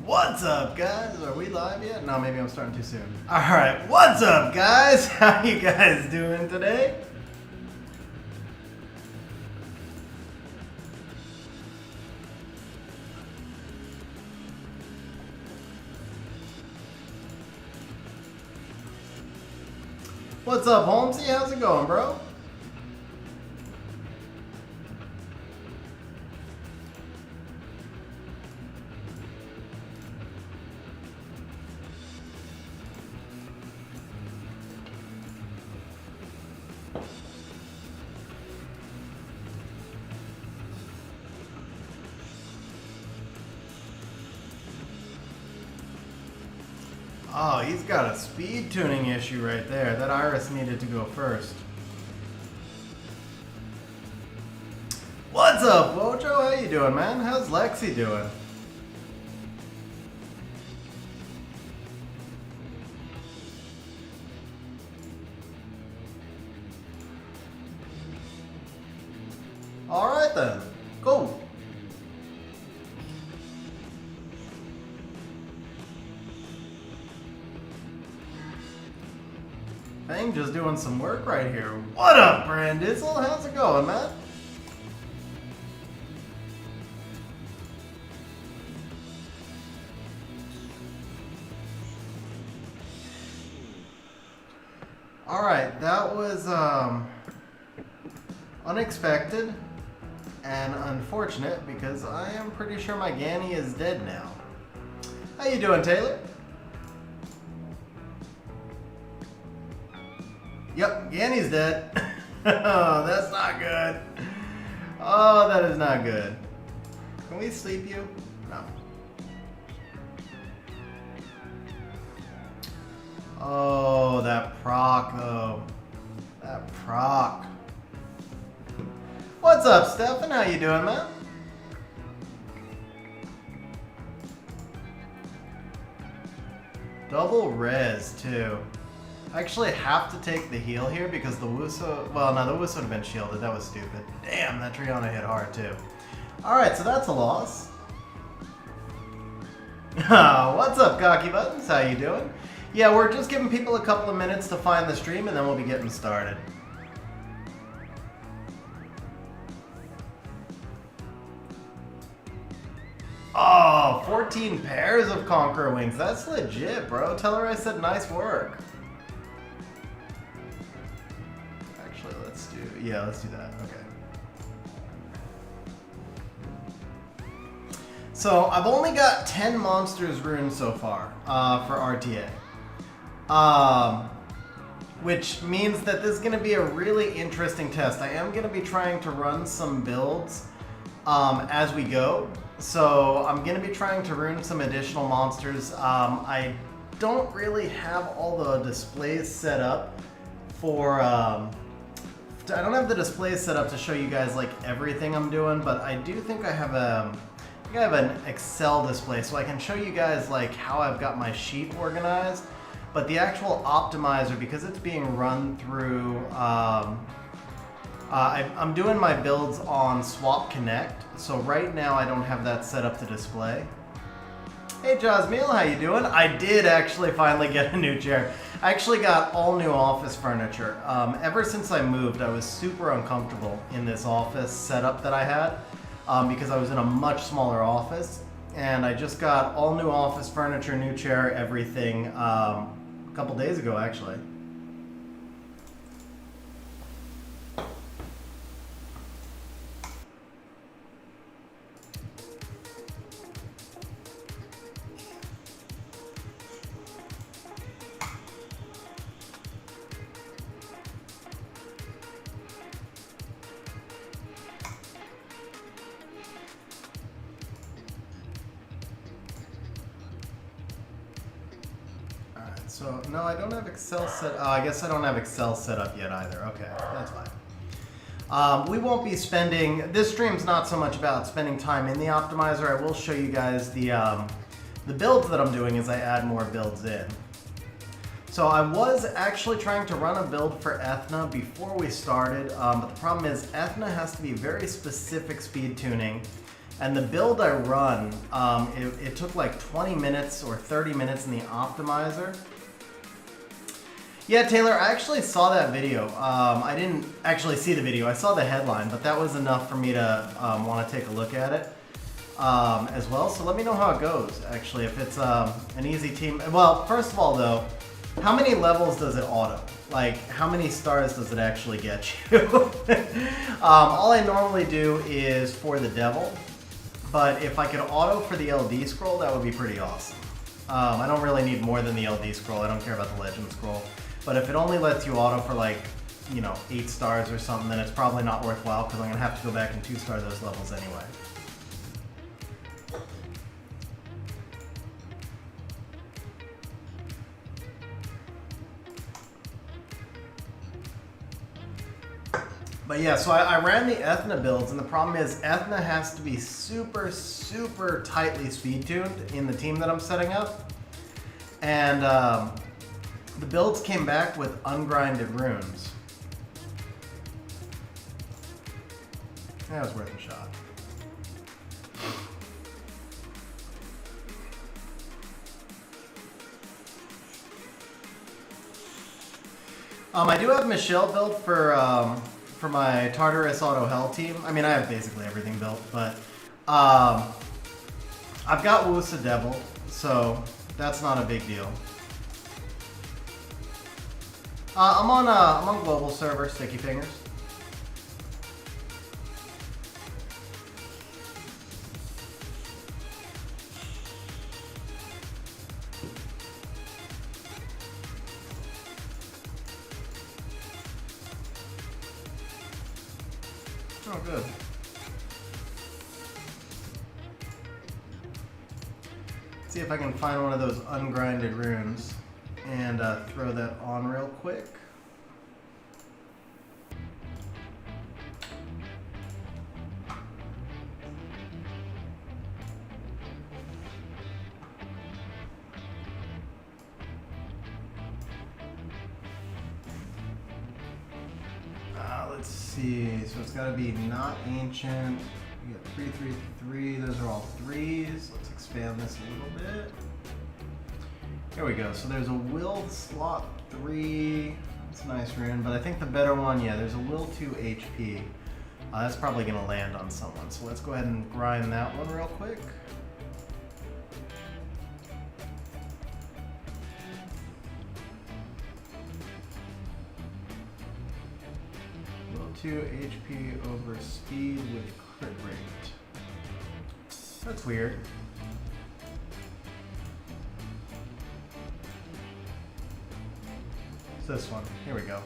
What's up, guys? Are we live yet? No, maybe I'm starting too soon. Alright, what's up, guys? How you guys doing today? What's up, Holmesy? How's it going, bro? Oh, he's got a speed tuning issue right there. That iris needed to go first. What's up, Wojo? How you doing, man? How's Lexi doing? Alright then. Cool. Bang, just doing some work right here. What up, Brandizzle? How's it going, man? Alright, that was unexpected and unfortunate because I am pretty sure my Gany is dead now. How you doing, Taylor? Yep, Gany's dead. Oh, that's not good. Oh, that is not good. Can we sleep you? No. Oh, that proc though. That proc. What's up, Stefan? How you doing, man? Double res too. I actually have to take the heal here because the Wuso... Well, no, the Wuso would have been shielded. That was stupid. Damn, that Triana hit hard, too. Alright, so that's a loss. What's up, Cocky Buttons? How you doing? Yeah, we're just giving people a couple of minutes to find the stream, and then we'll be getting started. Oh, 14 pairs of Conqueror Wings. That's legit, bro. Tell her I said nice work. Yeah, let's do that. Okay. So I've only got 10 monsters runes so far for RTA. Which means that this is going to be a really interesting test. I am going to be trying to run some builds as we go. So I'm going to be trying to rune some additional monsters. I don't really have all the displays set up for... I don't have the displays set up to show you guys like everything I'm doing, but I do think I have an Excel display so I can show you guys like how I've got my sheet organized. But the actual optimizer, because it's being run through, I'm doing my builds on Swap Connect, so right now I don't have that set up to display. Hey Jasmine, how you doing? I did actually finally get a new chair. I actually got all new office furniture. Ever since I moved, I was super uncomfortable in this office setup that I had because I was in a much smaller office. And I just got all new office furniture, new chair, everything a couple days ago, actually. So, no, I don't have Excel set. Oh, I guess I don't have Excel set up yet either. Okay, that's fine. We won't be spending, this stream's not so much about spending time in the optimizer. I will show you guys the builds that I'm doing as I add more builds in. So I was actually trying to run a build for Ethna before we started, but the problem is Ethna has to be very specific speed tuning, And the build I run, it took like 20 minutes or 30 minutes in the optimizer. Yeah, Taylor, I actually saw that video. I didn't actually see the video. I saw the headline, but that was enough for me to want to take a look at it as well. So let me know how it goes, actually, if it's an easy team. Well, first of all, though, how many levels does it auto? Like, how many stars does it actually get you? All I normally do is for the devil, but if I could auto for the LD scroll, that would be pretty awesome. I don't really need more than the LD scroll. I don't care about the legend scroll. But if it only lets you auto for like, 8 stars or something, then it's probably not worthwhile because I'm going to have to go back and 2-star those levels anyway. But yeah, so I ran the Ethna builds, and the problem is Ethna has to be super, super tightly speed tuned in the team that I'm setting up. And the builds came back with ungrinded runes. That was worth a shot. I do have Michelle built for my Tartarus Auto Hell team. I mean, I have basically everything built, but I've got Wusa Devil, so that's not a big deal. I'm on global server, Sticky Fingers. Oh, good. Let's see if I can find one of those ungrinded runes and throw that on real quick. Let's see, so it's got to be not ancient. We got 3, 3, 3. Those are all 3s. Let's expand this a little bit. Here we go. So there's a will slot 3. That's a nice rune, but I think the better one, yeah, there's a will 2 HP. That's probably going to land on someone. So let's go ahead and grind that one real quick. Will 2 HP over speed with crit rate. That's weird. This one. Here we go.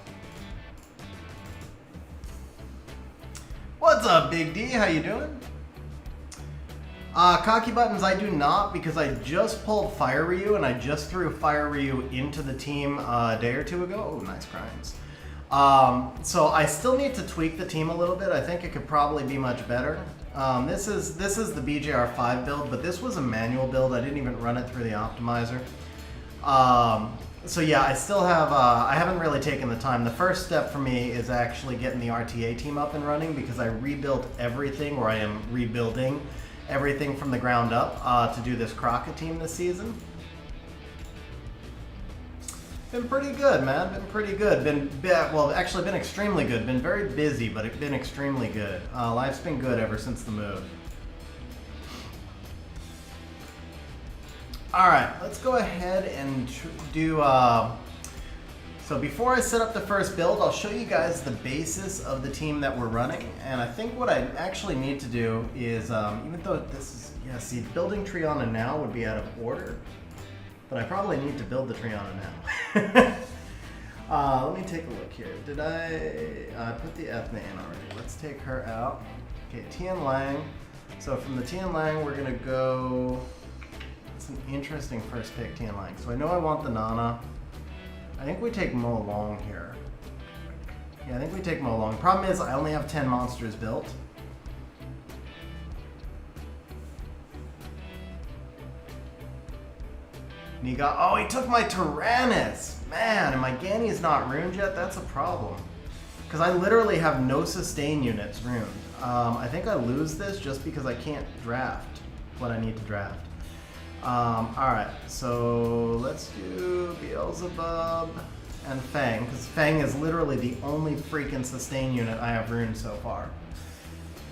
What's up, Big D? How you doing? Cocky buttons, I do not, because I just pulled Fire Ryu and I just threw Fire Ryu into the team a day or two ago. Oh, nice grinds. So I still need to tweak the team a little bit. I think it could probably be much better. This is the BJR5 build, but this was a manual build. I didn't even run it through the optimizer. So yeah, I still have, I haven't really taken the time. The first step for me is actually getting the RTA team up and running because I rebuilt everything, or I am rebuilding everything from the ground up to do this Kraka team this season. Been pretty good, man. Been pretty good. Well, actually been extremely good. Been very busy, but it's been extremely good. Life's been good ever since the move. All right, let's go ahead and do, so before I set up the first build, I'll show you guys the basis of the team that we're running. And I think what I actually need to do is, even though this is, yeah, see, building Triana now would be out of order, but I probably need to build the Triana now. Let me take a look here. Did I put the Ethna in already? Let's take her out. Okay, Tian Lang. So from the Tian Lang, we're gonna go, it's an interesting first pick, Tian Lang. So I know I want the Nana. I think we take Mo Long here. Yeah, I think we take Mo Long. Problem is, I only have 10 monsters built. And he got, oh, he took my Tyrannus. Man, and my Gany is not runed yet? That's a problem. Because I literally have no sustain units ruined. I think I lose this just because I can't draft what I need to draft. Alright, so let's do Beelzebub and Fang, because Fang is literally the only freaking sustain unit I have ruined so far.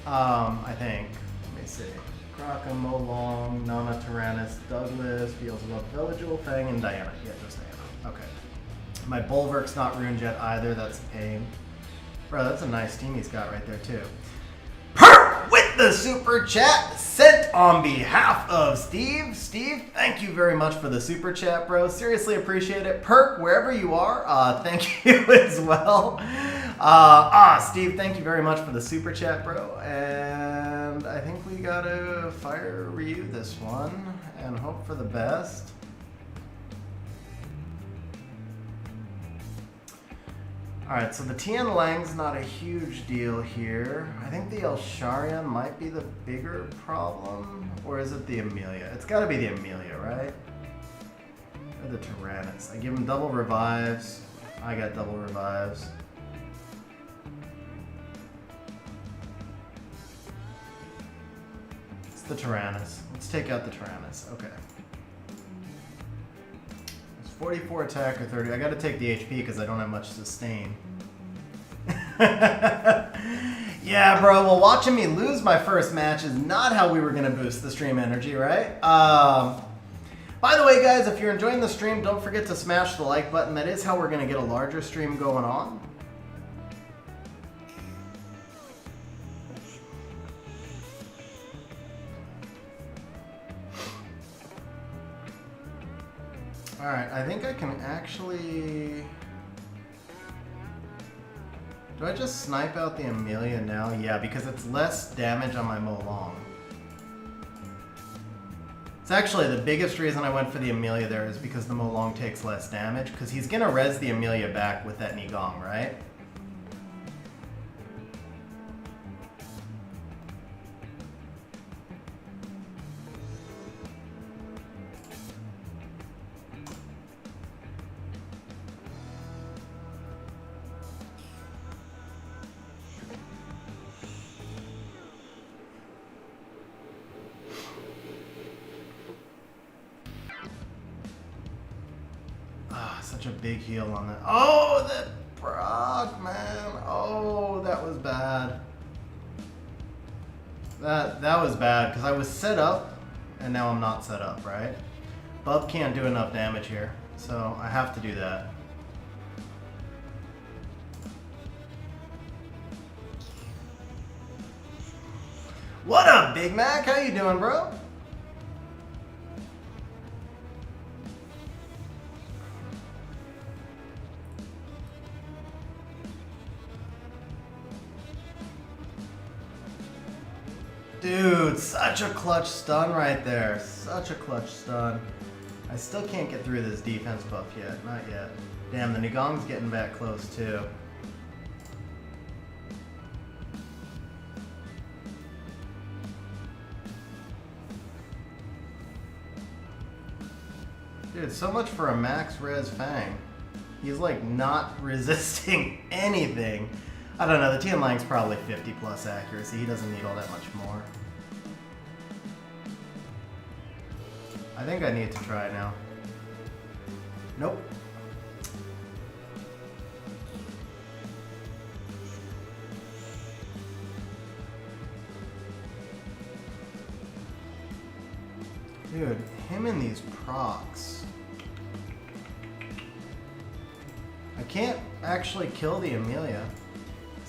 I think. Let me see. Craka, Molong, Nana, Tyrannus, Douglas, Beelzebub, Villagewell, Fang, and Diana. Yeah, just Diana. Okay. My Bulwark's not ruined yet either. That's a pain. Bro, that's a nice team he's got right there, too. Perk with the super chat sent on behalf of Steve. Steve, thank you very much for the super chat, bro. Seriously appreciate it. Perk, wherever you are, thank you as well. Steve, thank you very much for the super chat, bro. And I think we gotta fire Ryu this one and hope for the best. Alright, so the Tian Lang's not a huge deal here. I think the Elsharion might be the bigger problem. Or is it the Amelia? It's gotta be the Amelia, right? Or the Tyrannus. I give him double revives. I got double revives. It's the Tyrannus. Let's take out the Tyrannus. Okay. 44 attack or 30. I gotta take the HP because I don't have much sustain. Yeah, bro. Well, watching me lose my first match is not how we were gonna boost the stream energy, right? By the way, guys, if you're enjoying the stream, don't forget to smash the like button. That is how we're gonna get a larger stream going on. Alright, I think I can actually... Do I just snipe out the Amelia now? Yeah, because it's less damage on my Molong. It's actually the biggest reason I went for the Amelia there is because the Molong takes less damage, because he's going to res the Amelia back with that Nigong, right? Such a big heal on that. Oh, that proc, man. Oh, that was bad. That was bad because I was set up and now I'm not set up, right? Bub can't do enough damage here, so I have to do that. What up, Big Mac? How you doing, bro? Dude, such a clutch stun right there. Such a clutch stun. I still can't get through this defense buff yet. Not yet. Damn, the Nigong's getting back close too. Dude, so much for a max res Fang. He's like not resisting anything. I don't know, the Tian Lang's probably 50 plus accuracy. He doesn't need all that much more. I think I need to try now. Nope. Dude, him and these procs. I can't actually kill the Amelia.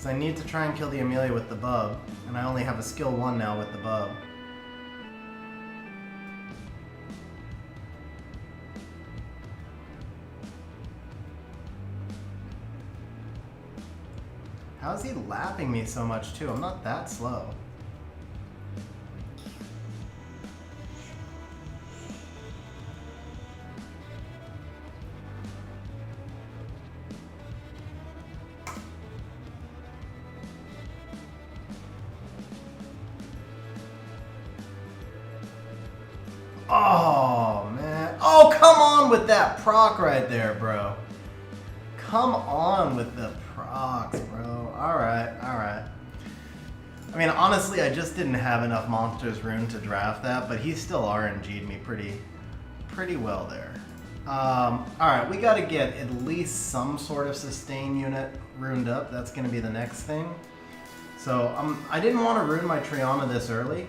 I need to try and kill the Amelia with the Bub, and I only have a skill 1 now with the Bub. How's he lapping me so much too? I'm not that slow. Oh, man. Oh, come on with that proc right there, bro. Come on with the procs, bro. Alright, alright. I mean, honestly, I just didn't have enough monsters Rune to draft that, but he still RNG'd me pretty well there. Alright, we gotta get at least some sort of sustain unit runed up. That's gonna be the next thing. So, I didn't want to rune my Triana this early,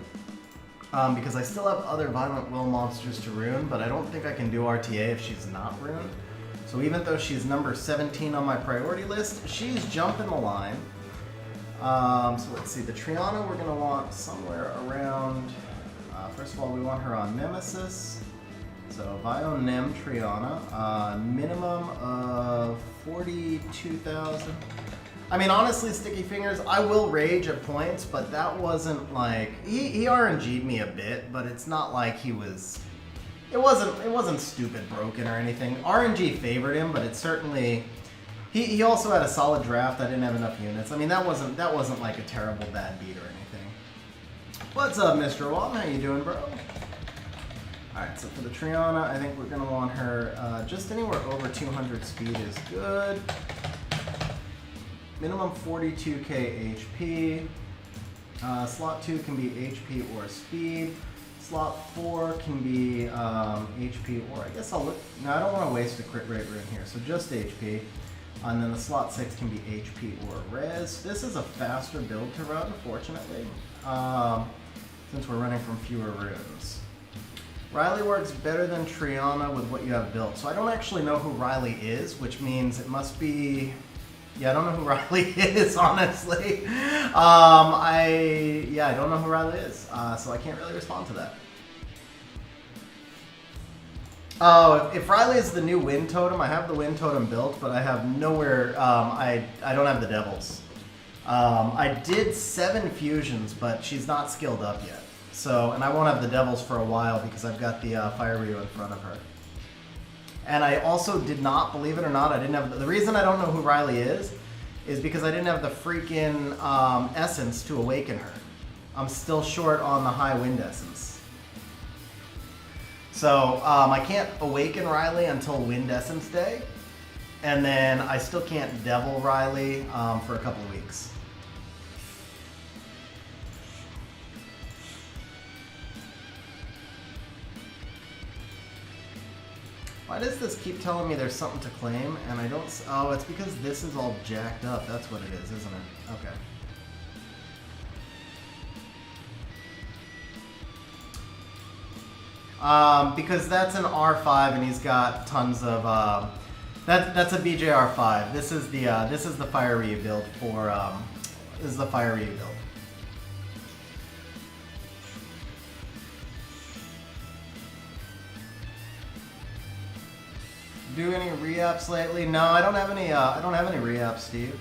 because I still have other Violent Will monsters to rune, but I don't think I can do RTA if she's not runed. So even though she's number 17 on my priority list, she's jumping the line. So let's see, the Triana we're going to want somewhere around, first of all, we want her on Nemesis. So Bio Nem Triana, minimum of 42,000. I mean, honestly, Sticky Fingers, I will rage at points, but that wasn't like, he RNG'd me a bit, but it's not like he was, it wasn't stupid broken or anything. RNG favored him, but it certainly, he also had a solid draft. I didn't have enough units. I mean, that wasn't like a terrible bad beat or anything. What's up, Mr. Walton? How you doing, bro? Alright, so for the Triana, I think we're gonna want her, just anywhere over 200 speed is good. Minimum 42k HP. Slot 2 can be HP or speed. Slot 4 can be HP or, I guess I'll look, no, I don't want to waste a crit rate rune here, so just HP. And then the slot 6 can be HP or res. This is a faster build to run, fortunately, since we're running from fewer runes. Riley works better than Triana with what you have built. So I don't actually know who Riley is, which means it must be, yeah, I don't know who Riley is, honestly. I don't know who Riley is, so I can't really respond to that. Oh, if Riley is the new Wind Totem, I have the Wind Totem built, but I have nowhere, I don't have the Devils. I did 7 fusions, but she's not skilled up yet. So, and I won't have the Devils for a while because I've got the Fire Ryu in front of her. And I also did not, believe it or not, I didn't have, the reason I don't know who Riley is because I didn't have the freaking essence to awaken her. I'm still short on the high wind essence. So I can't awaken Riley until Wind Essence Day. And then I still can't Devil Riley for a couple of weeks. Why does this keep telling me there's something to claim and I don't, oh, it's because this is all jacked up. That's what it is, isn't it? Okay. Because that's an R5 and he's got tons of, that's a BJR5. This is the Fire Ryu build for, this is the Fire Ryu build. Do any re-ups lately? No, I don't have any. I don't have any re-ups, Steve.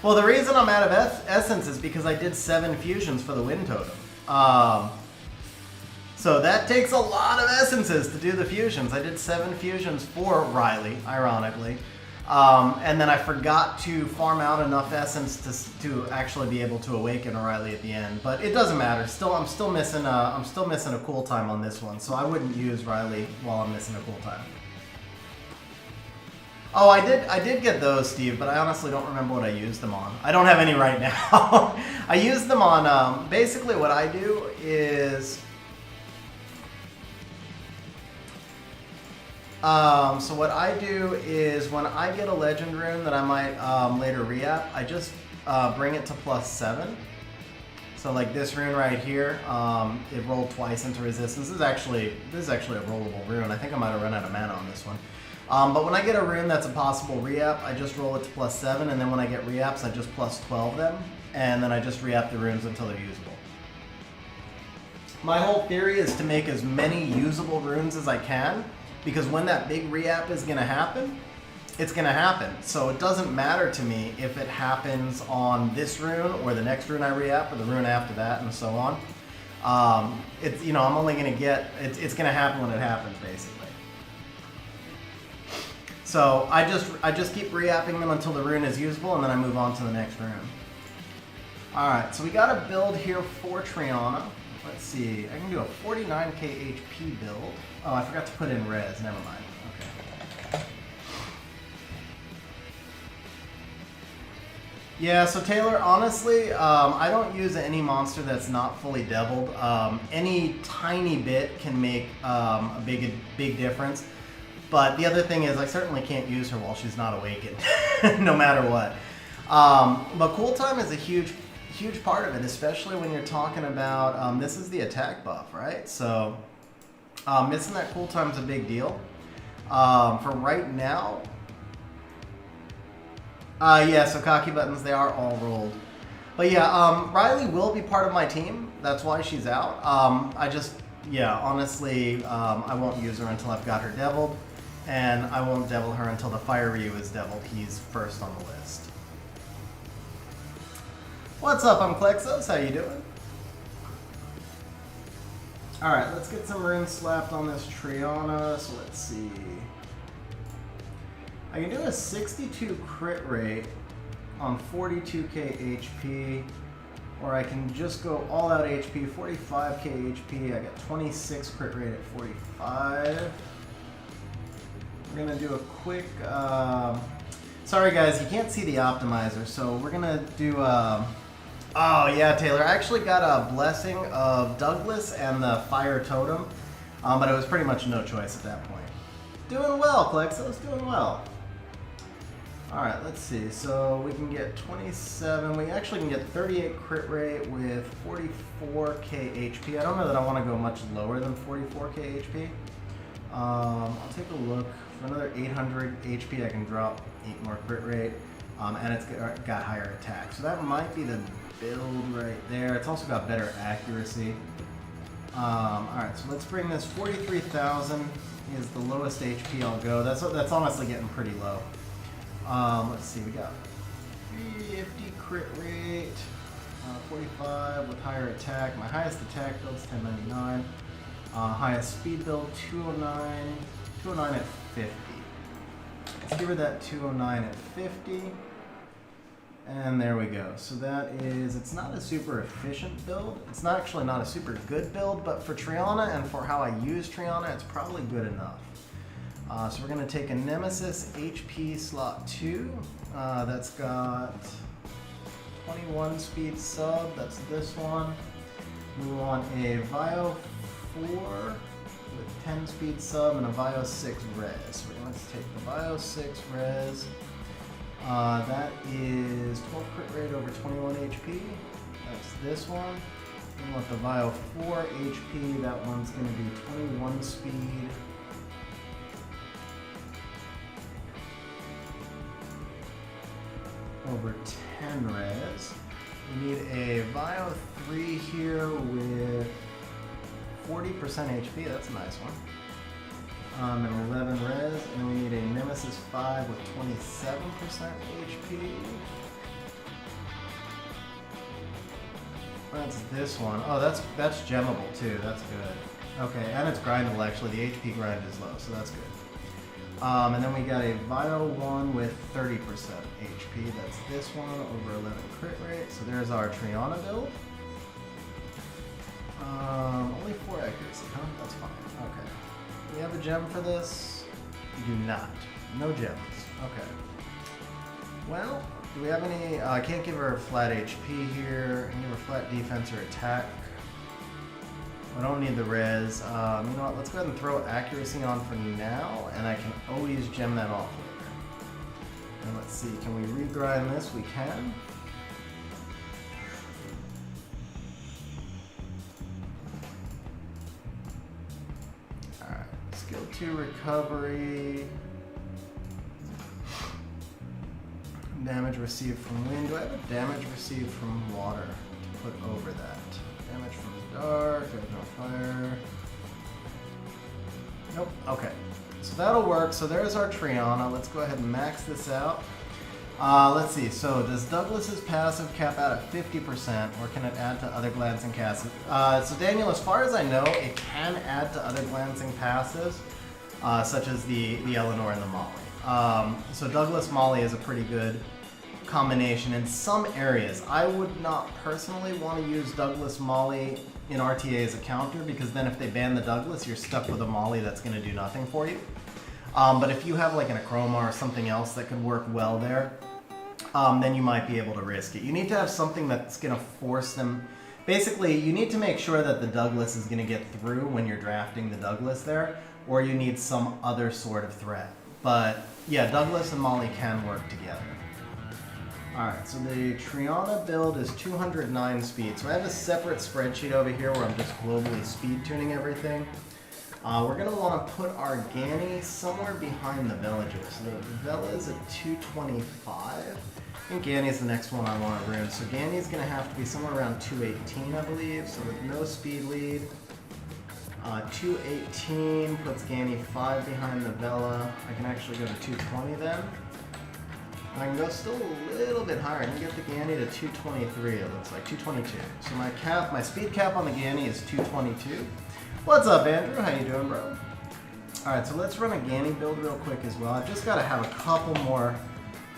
Well, the reason I'm out of essence is because I did 7 fusions for the Wind Totem. So that takes a lot of essences to do the fusions. I did 7 fusions for Riley, ironically, and then I forgot to farm out enough essence to actually be able to awaken Riley at the end. But it doesn't matter. I'm still missing a cool time on this one, so I wouldn't use Riley while I'm missing a cool time. Oh, I did get those, Steve, but I honestly don't remember what I used them on. I don't have any right now. I used them on, basically what I do is, so what I do is when I get a legend rune that I might rolled re-up, I just bring it to +7. So like this rune right here, it rolled twice into resistance. This is actually a rollable rune. I think I might have run out of mana on this one. But when I get a rune that's a possible re-up, I just roll it to +7, and then when I get re-ups, I just +12 them, and then I just re-up the runes until they're usable. My whole theory is to make as many usable runes as I can, because when that big re-up is going to happen, it's going to happen. So it doesn't matter to me if it happens on this rune, or the next rune I re-up, or the rune after that, and so on. It's, you know, I'm only going to get, it's going to happen when it happens, basically. So I just keep re-upping them until the rune is usable, and then I move on to the next rune. Alright, so we got a build here for Triana. Let's see, I can do a 49k HP build. Oh, I forgot to put in res, never mind. Okay. Yeah, so Taylor, honestly, I don't use any monster that's not fully deviled. Any tiny bit can make a big difference. But the other thing is I certainly can't use her while she's not awakened, no matter what. But cool time is a huge part of it, especially when you're talking about, this is the attack buff, right? So missing that cool time is a big deal. For right now, yeah, so cocky buttons, they are all rolled. But yeah, Riley will be part of my team. That's why she's out. Honestly, I won't use her until I've got her deviled. And I won't devil her until the Fire Ryu is deviled. He's first on the list. What's up, I'm Klexos. How you doing? Alright, let's get some runes slapped on this Triana. So let's see. I can do a 62 crit rate on 42k HP, or I can just go all out HP, 45k HP. I got 26 crit rate at 45. We're gonna do a quick, sorry guys, you can't see the optimizer, so we're gonna do, oh yeah, Taylor, I actually got a blessing of Douglas and the fire totem, but it was pretty much no choice at that point. Doing well, Klexos, doing well. Alright, let's see. So we can get 27. We actually can get 38 crit rate with 44k HP. I don't know that I want to go much lower than 44k HP. I'll take a look. For another 800 HP, I can drop 8 more crit rate. And it's got higher attack. So that might be the build right there. It's also got better accuracy. Alright, so let's bring this 43,000 is the lowest HP I'll go. That's honestly getting pretty low. Let's see, we got 50 crit rate, 45 with higher attack. My highest attack build is 1099. Highest speed build 209. 209 at 50. Let's give her that 209 at 50. And there we go. So that is, it's not a super efficient build. It's not actually not a super good build, but for Triana and for how I use Triana, it's probably good enough. So we're going to take a Nemesis HP slot 2. That's got 21 speed sub. That's this one. We want a Vio 4 with 10 speed sub and a Vio 6 res. We're going to take the Vio 6 res. That is 12 crit rate over 21 HP. That's this one. We want the Vio 4 HP. That one's going to be 21 speed. Over 10 res. We need a Vio 3 here with 40% HP, that's a nice one. And 11 res, and we need a Nemesis 5 with 27% HP. That's this one. Oh, that's gemmable too, that's good. Okay, and it's grindable actually, the HP grind is low, so that's good. And then we got a Vio 1 with 30% HP. That's this one, over 11 crit rate. So there's our Triana build. Only 4 accuracy, huh? That's fine. Okay. Do we have a gem for this? We do not. No gems. Okay. Well, do we have any... I can't give her a flat HP here. I can give her flat defense or attack. I don't need the res. You know what, let's go ahead and throw accuracy on for now, and I can always gem that off later. And let's see, can we regrind this? We can. Alright, skill 2 recovery. Damage received from wind. Do I have a damage received from water to put over that? Damage from dark, there's no fire. Nope, okay. So that'll work. So there's our Triana. Let's go ahead and max this out. Let's see, so does Douglas's passive cap out at 50%, or can it add to other glancing passives? So Daniel, as far as I know, it can add to other glancing passives, such as the Eleanor and the Molly. So Douglas Molly is a pretty good combination in some areas. I would not personally want to use Douglas Molly in RTA as a counter, because then if they ban the Douglas, you're stuck with a Molly that's going to do nothing for you. But if you have like an Acroma or something else that could work well there, then you might be able to risk it. You need to have something that's going to force them. Basically, you need to make sure that the Douglas is going to get through when you're drafting the Douglas there, or you need some other sort of threat. But yeah, Douglas and Molly can work together. Alright, so the Triana build is 209 speed. So I have a separate spreadsheet over here where I'm just globally speed tuning everything. We're going to want to put our Gany somewhere behind the Villager. So the Vela is at 225. I think Gany is the next one I want to rune. So Gany is going to have to be somewhere around 218, I believe. So with no speed lead, 218 puts Gany 5 behind the Vela. I can actually go to 220 then. And I can go still a little bit higher. I can get the Gany to 223, it looks like, 222. So my speed cap on the Gany is 222. What's up, Andrew? How you doing, bro? Alright, so let's run a Gany build real quick as well. I've just got to have a couple more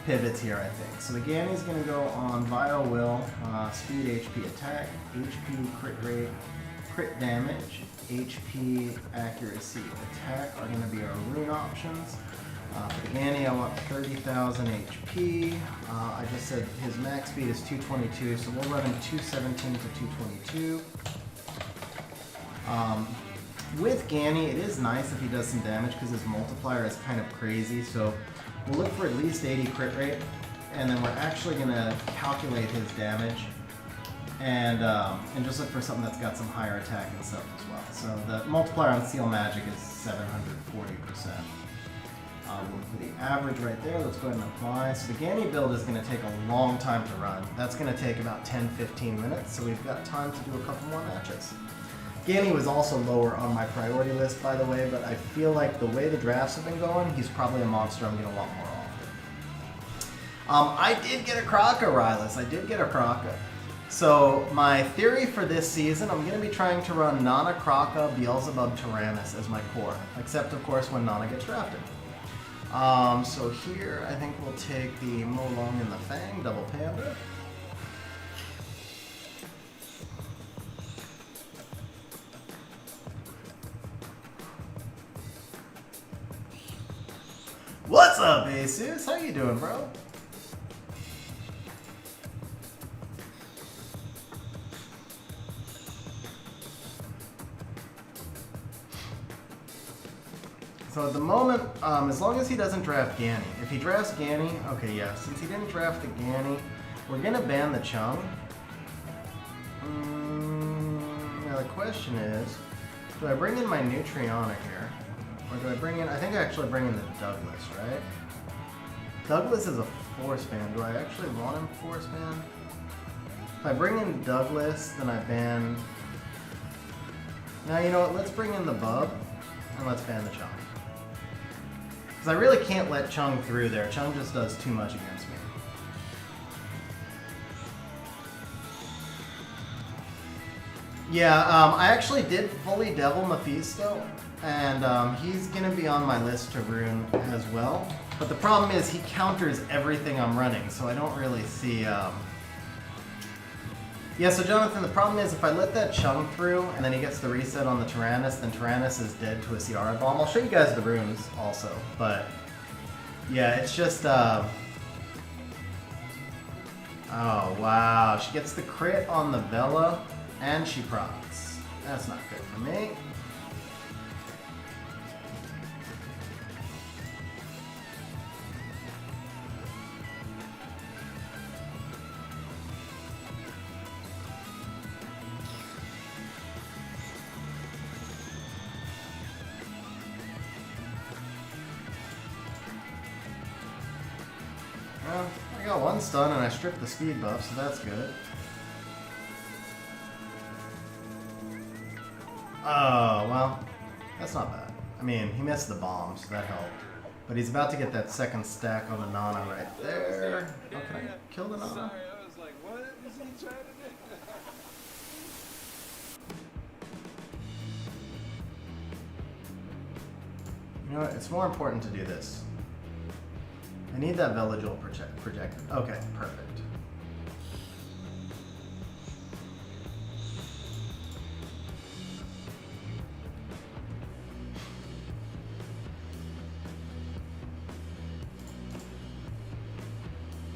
pivots here, I think. So the Gany is going to go on Vile Will, speed, HP, attack, HP, crit rate, crit damage, HP, accuracy, attack are going to be our rune options. For the Gany, I want 30,000 HP. I just said his max speed is 222, so we'll run him 217 to 222. With Gany, it is nice if he does some damage because his multiplier is kind of crazy. So we'll look for at least 80 crit rate, and then we're actually going to calculate his damage and just look for something that's got some higher attack and stuff as well. So the multiplier on Seal Magic is 740%. We'll put the average right there. Let's go ahead and apply. So the Gany build is going to take a long time to run. That's going to take about 10-15 minutes, so we've got time to do a couple more matches. Gany was also lower on my priority list, by the way, but I feel like the way the drafts have been going, he's probably a monster I'm going to want more often. I did get a Kraka, Rylus. I did get a Kraka. So my theory for this season, I'm going to be trying to run Nana, Kraka, Beelzebub, Tyrannus as my core, except of course when Nana gets drafted. So here I think we'll take the Molong and the Fang, double Panda. What's up, Asus? How you doing, bro? So at the moment, as long as he doesn't draft Gany. If he drafts Gany, okay, yeah, since he didn't draft the Gany, we're gonna ban the Chung. Now the question is, do I bring in my new Triana here? Or do I bring in, I think I actually bring in the Douglas, right? Douglas is a force ban. Do I actually want him force ban? If I bring in Douglas, then I ban... Now, you know what, let's bring in the Bub, and let's ban the Chung. Because I really can't let Chung through there. Chung just does too much against me. Yeah, I actually did fully Devil Mephisto, and he's going to be on my list to rune as well. But the problem is he counters everything I'm running, so I don't really see... Yeah, so Jonathan, the problem is if I let that Chung through, and then he gets the reset on the Tyrannus, then Tyrannus is dead to a Ciara Bomb. I'll show you guys the runes also, but... Yeah, it's just... Oh, wow. She gets the crit on the Vela, and she procs. That's not good for me. Well, I got one stun and I stripped the speed buff, so that's good. Oh, well, that's not bad. I mean, he missed the bomb, so that helped. But he's about to get that second stack on the Nana right there. Oh, can I kill the Nana? Sorry, I was like, what is he trying to do? You know what? It's more important to do this. I need that Villagel projected. Okay, perfect.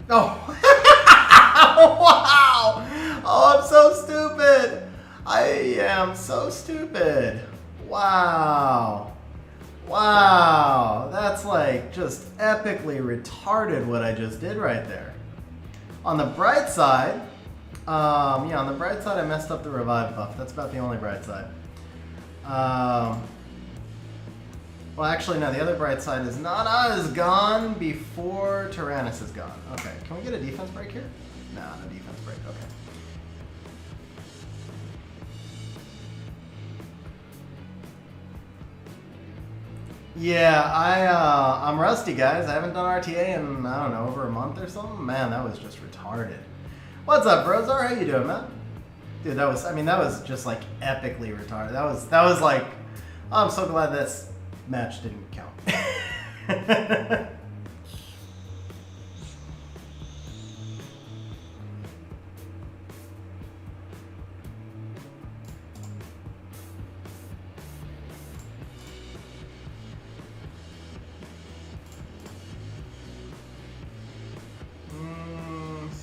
Oh! I am so stupid. Wow. Wow. That's like just epically retarded what I just did right there. On the bright side, yeah, on the bright side, I messed up the revive buff. That's about the only bright side. Well, actually, no, the other bright side is Nana is gone before Tyrannus is gone. Okay, can we get a defense break here? No, no defense break, okay. Yeah, I'm rusty, guys. I haven't done RTA in, I don't know, over a month or something. Man, that was just retarded. What's up, Brozar? How you doing, man? Dude, that was, I mean, that was just like epically retarded. That was like, I'm so glad this match didn't count.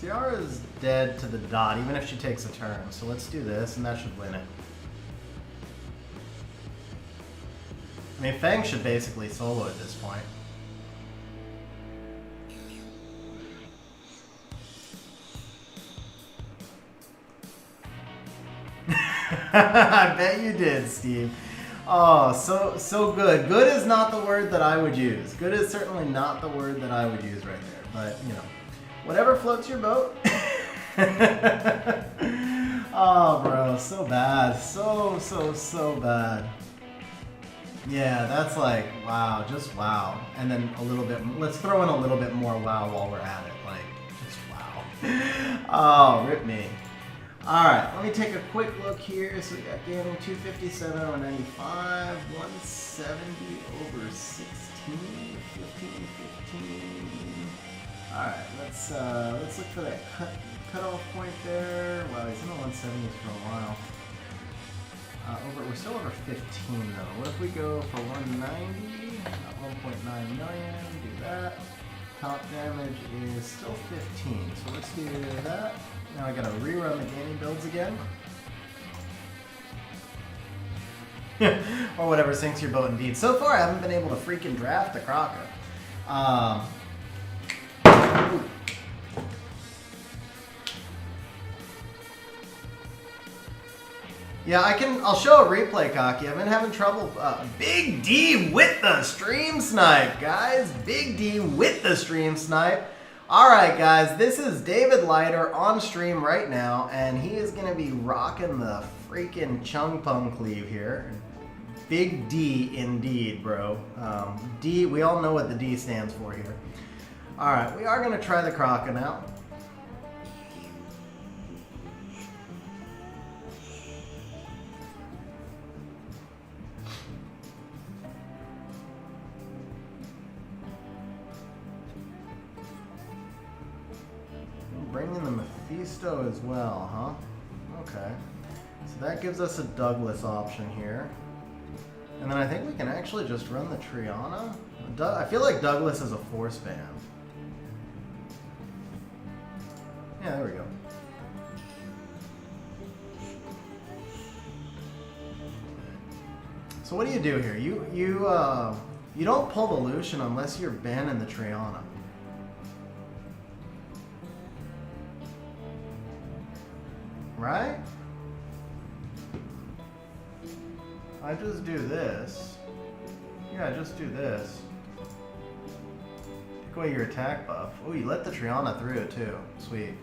Ciara's dead to the dot, even if she takes a turn. So let's do this, and that should win it. I mean, Fang should basically solo at this point. I bet you did, Steve. Oh, so good. Good is not the word that I would use. Good is certainly not the word that I would use right there. But, you know, whatever floats your boat. Oh, bro, so bad. So bad. Yeah, that's like, wow, just wow. And then a little bit, let's throw in a little bit more wow while we're at it. Like, just wow. Oh, rip me. All right, let me take a quick look here. So we got Gany 257 over 95, 170 over 16, 15, 15. All right, let's look for that cutoff point there. Wow, he's in the 170s for a while. We're still over 15 though. What if we go for 190? Not 1.9 million. Do that. Top damage is still 15. So let's do that. Now I gotta rerun the Gany builds again. Or whatever sinks your boat indeed. So far I haven't been able to freaking draft the Kraka. Yeah, I'll show a replay, Cocky. I've been having trouble. Big D with the stream snipe, guys. Big D with the stream snipe. All right, guys, this is David Leiter on stream right now, and he is going to be rocking the freaking Chung Pung cleave here. Big D indeed, bro. D, we all know what the D stands for here. All right, we are going to try the Kraka now. Bring in the Mephisto as well, huh? Okay. So that gives us a Douglas option here. And then I think we can actually just run the Triana. I feel like Douglas is a force band. Yeah, there we go. So what do you do here? You don't pull the Lucian unless you're Ben and the Triana. Right? I just do this. Yeah, just do this. Take away your attack buff. Oh, you let the Triana through it too. Sweet.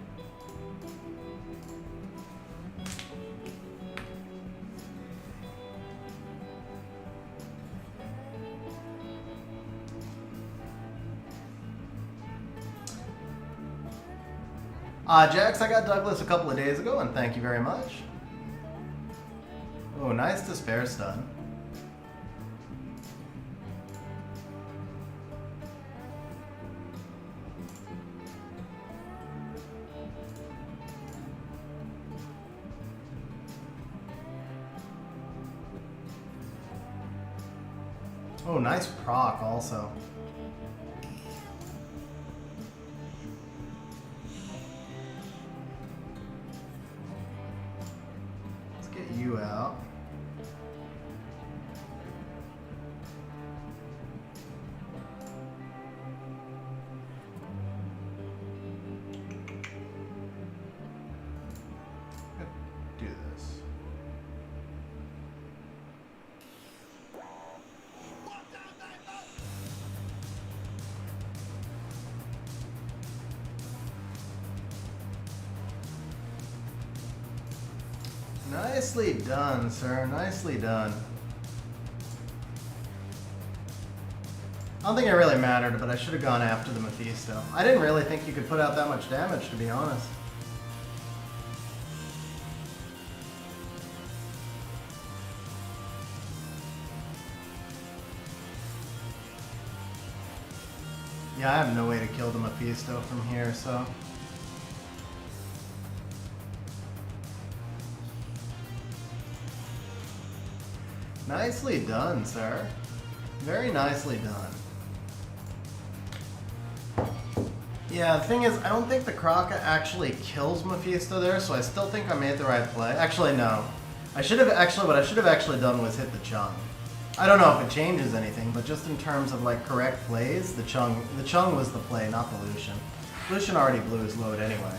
Jax, I got Douglas a couple of days ago, and thank you very much. Oh, nice Despair stun. Oh, nice proc also. Nicely done, sir. Nicely done. I don't think it really mattered, but I should have gone after the Mephisto. I didn't really think you could put out that much damage, to be honest. Yeah, I have no way to kill the Mephisto from here, so... Nicely done, sir. Very nicely done. Yeah, the thing is, I don't think the Kraka actually kills Mephisto there, so I still think I made the right play. Actually, no. I should have actually, what I should have actually done was hit the Chung. I don't know if it changes anything, but just in terms of like correct plays, the Chung was the play, not the Lucian. Lucian already blew his load anyway.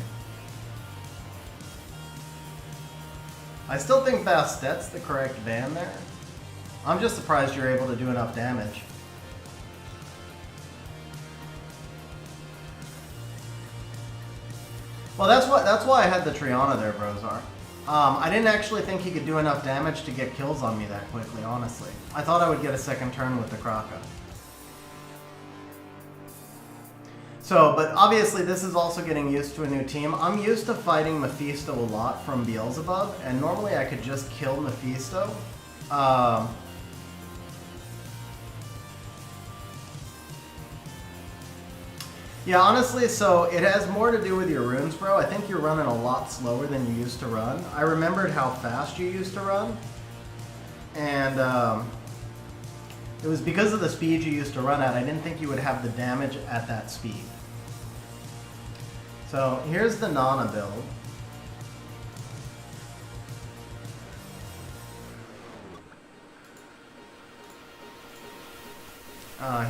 I still think Bastet's the correct ban there. I'm just surprised you're able to do enough damage. Well, that's why I had the Triana there, Brozar. I didn't actually think he could do enough damage to get kills on me that quickly, honestly. I thought I would get a second turn with the Kraka. So, but obviously this is also getting used to a new team. I'm used to fighting Mephisto a lot from Beelzebub, and normally I could just kill Mephisto. Yeah, honestly, so it has more to do with your runes, bro. I think you're running a lot slower than you used to run. I remembered how fast you used to run, and it was because of the speed you used to run at. I didn't think you would have the damage at that speed. So here's the Nana build.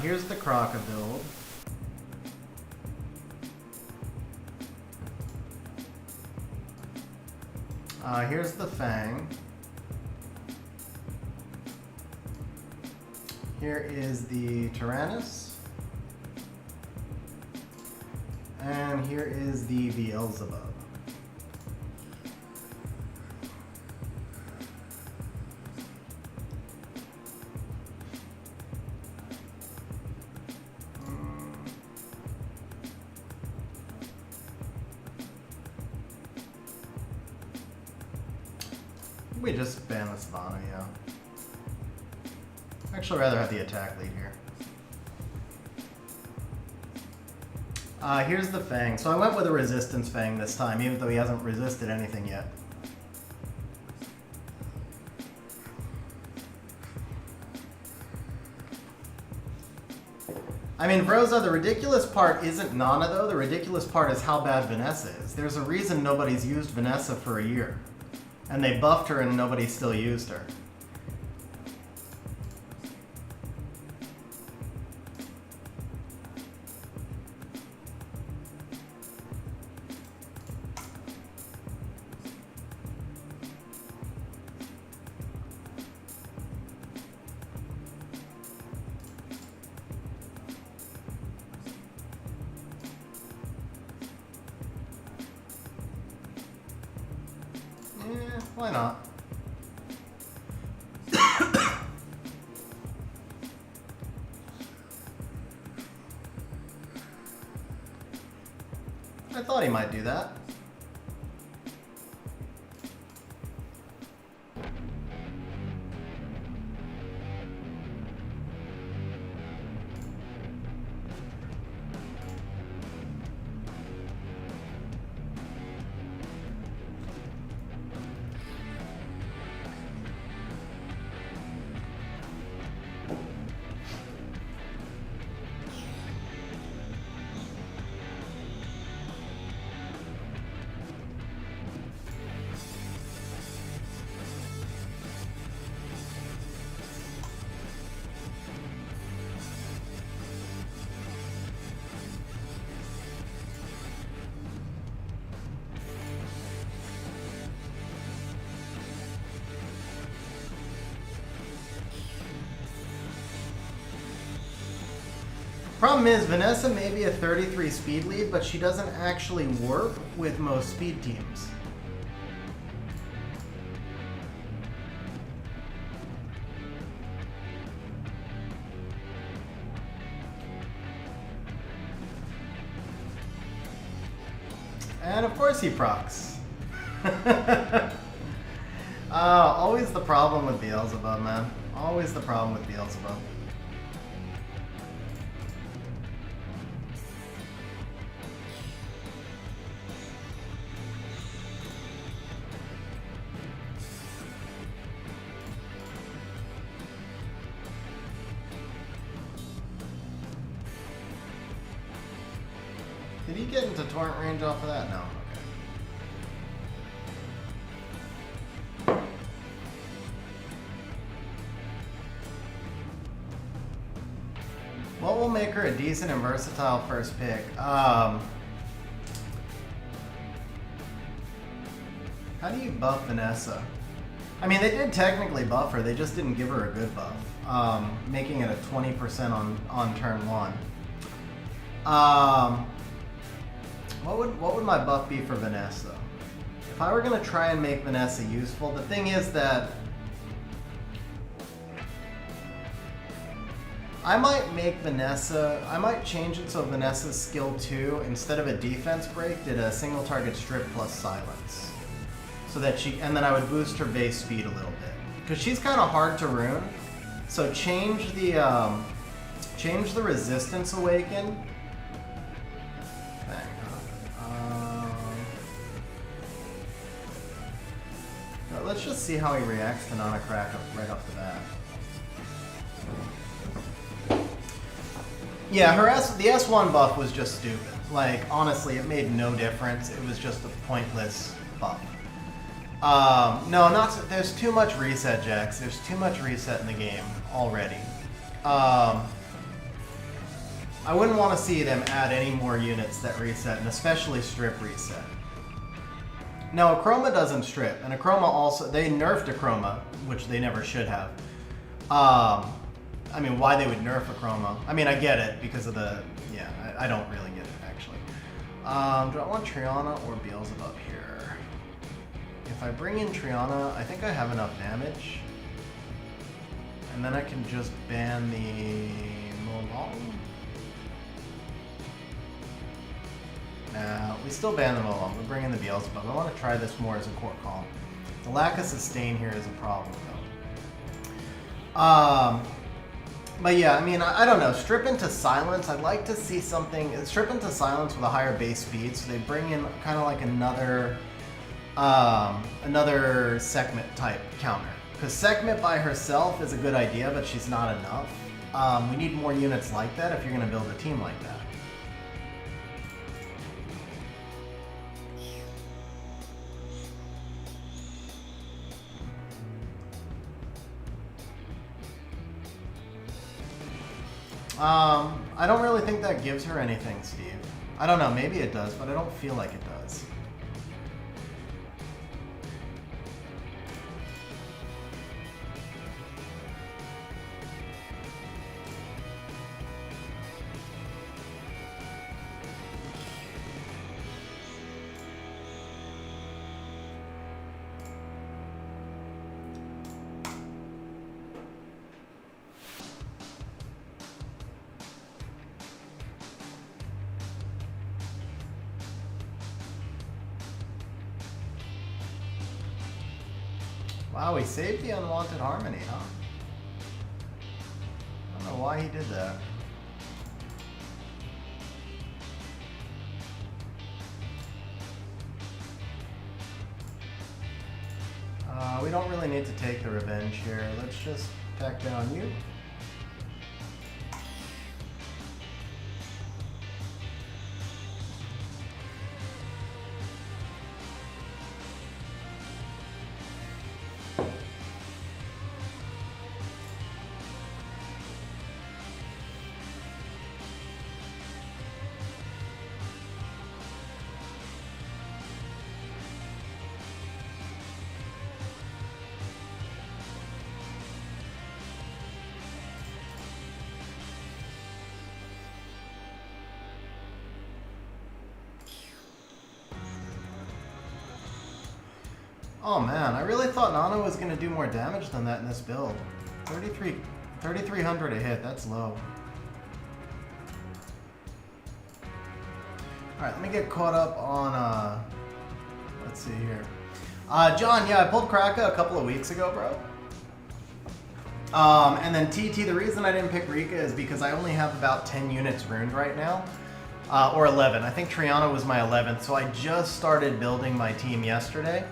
Here's the Kraka build. Here's the Fang. Here is the Tyrannus. And here is the Beelzebub. We just ban the Savannah, yeah. Actually, I'd rather have the attack lead here. Here's the Fang. So I went with a resistance Fang this time, even though he hasn't resisted anything yet. I mean, Broza, the ridiculous part isn't Nana, though. The ridiculous part is how bad Vanessa is. There's a reason nobody's used Vanessa for a year. And they buffed her and nobody still used her. Why not? I thought he might do that. Problem is, Vanessa may be a 33 speed lead, but she doesn't actually work with most speed teams. And of course he procs. Always the problem with Beelzebub, man. Always the problem with Beelzebub. Did he get into torrent range off of that? No. Okay. What will make her a decent and versatile first pick? How do you buff Vanessa? I mean, they did technically buff her, they just didn't give her a good buff, making it a 20% on turn 1. What would my buff be for Vanessa? If I were going to try and make Vanessa useful, the thing is that I might make Vanessa, I might change it so Vanessa's skill 2, instead of a defense break, did a single target strip plus silence. So that and then I would boost her base speed a little bit. Because she's kind of hard to rune, so change the resistance awaken. Let's just see how he reacts to Nana Craka right off the bat. Yeah, the S1 buff was just stupid. Like, honestly, it made no difference. It was just a pointless buff. No, there's too much reset, Jax. There's too much reset in the game already. I wouldn't want to see them add any more units that reset, and especially strip reset. No, Chroma doesn't strip, and Chroma also, they nerfed Chroma, which they never should have. I mean, why they would nerf Chroma? I mean, I get it, because of the, yeah, I don't really get it, actually. Do I want Triana or Beelzebub here? If I bring in Triana, I think I have enough damage. And then I can just ban the Molong. Nah, we still ban the Molong. We're bringing the Beelzebub. I want to try this more as a core column. The lack of sustain here is a problem, though. But yeah, I mean, I don't know. Strip into silence. I'd like to see something. Strip into silence with a higher base speed, so they bring in kind of like another segment type counter. Because segment by herself is a good idea, but she's not enough. We need more units like that if you're going to build a team like that. I don't really think that gives her anything, Steve. I don't know, maybe it does, but I don't feel like it does. Wow, he saved the unwanted harmony, huh? I don't know why he did that. We don't really need to take the revenge here. Let's just attack down you. Oh man, I really thought Nana was going to do more damage than that in this build. 3,300 a hit, that's low. Alright, let me get caught up on, let's see here. John, yeah, I pulled Kraka a couple of weeks ago, bro. And then TT, the reason I didn't pick Rika is because I only have about 10 units runed right now. Or 11. I think Triana was my 11th, so I just started building my team yesterday.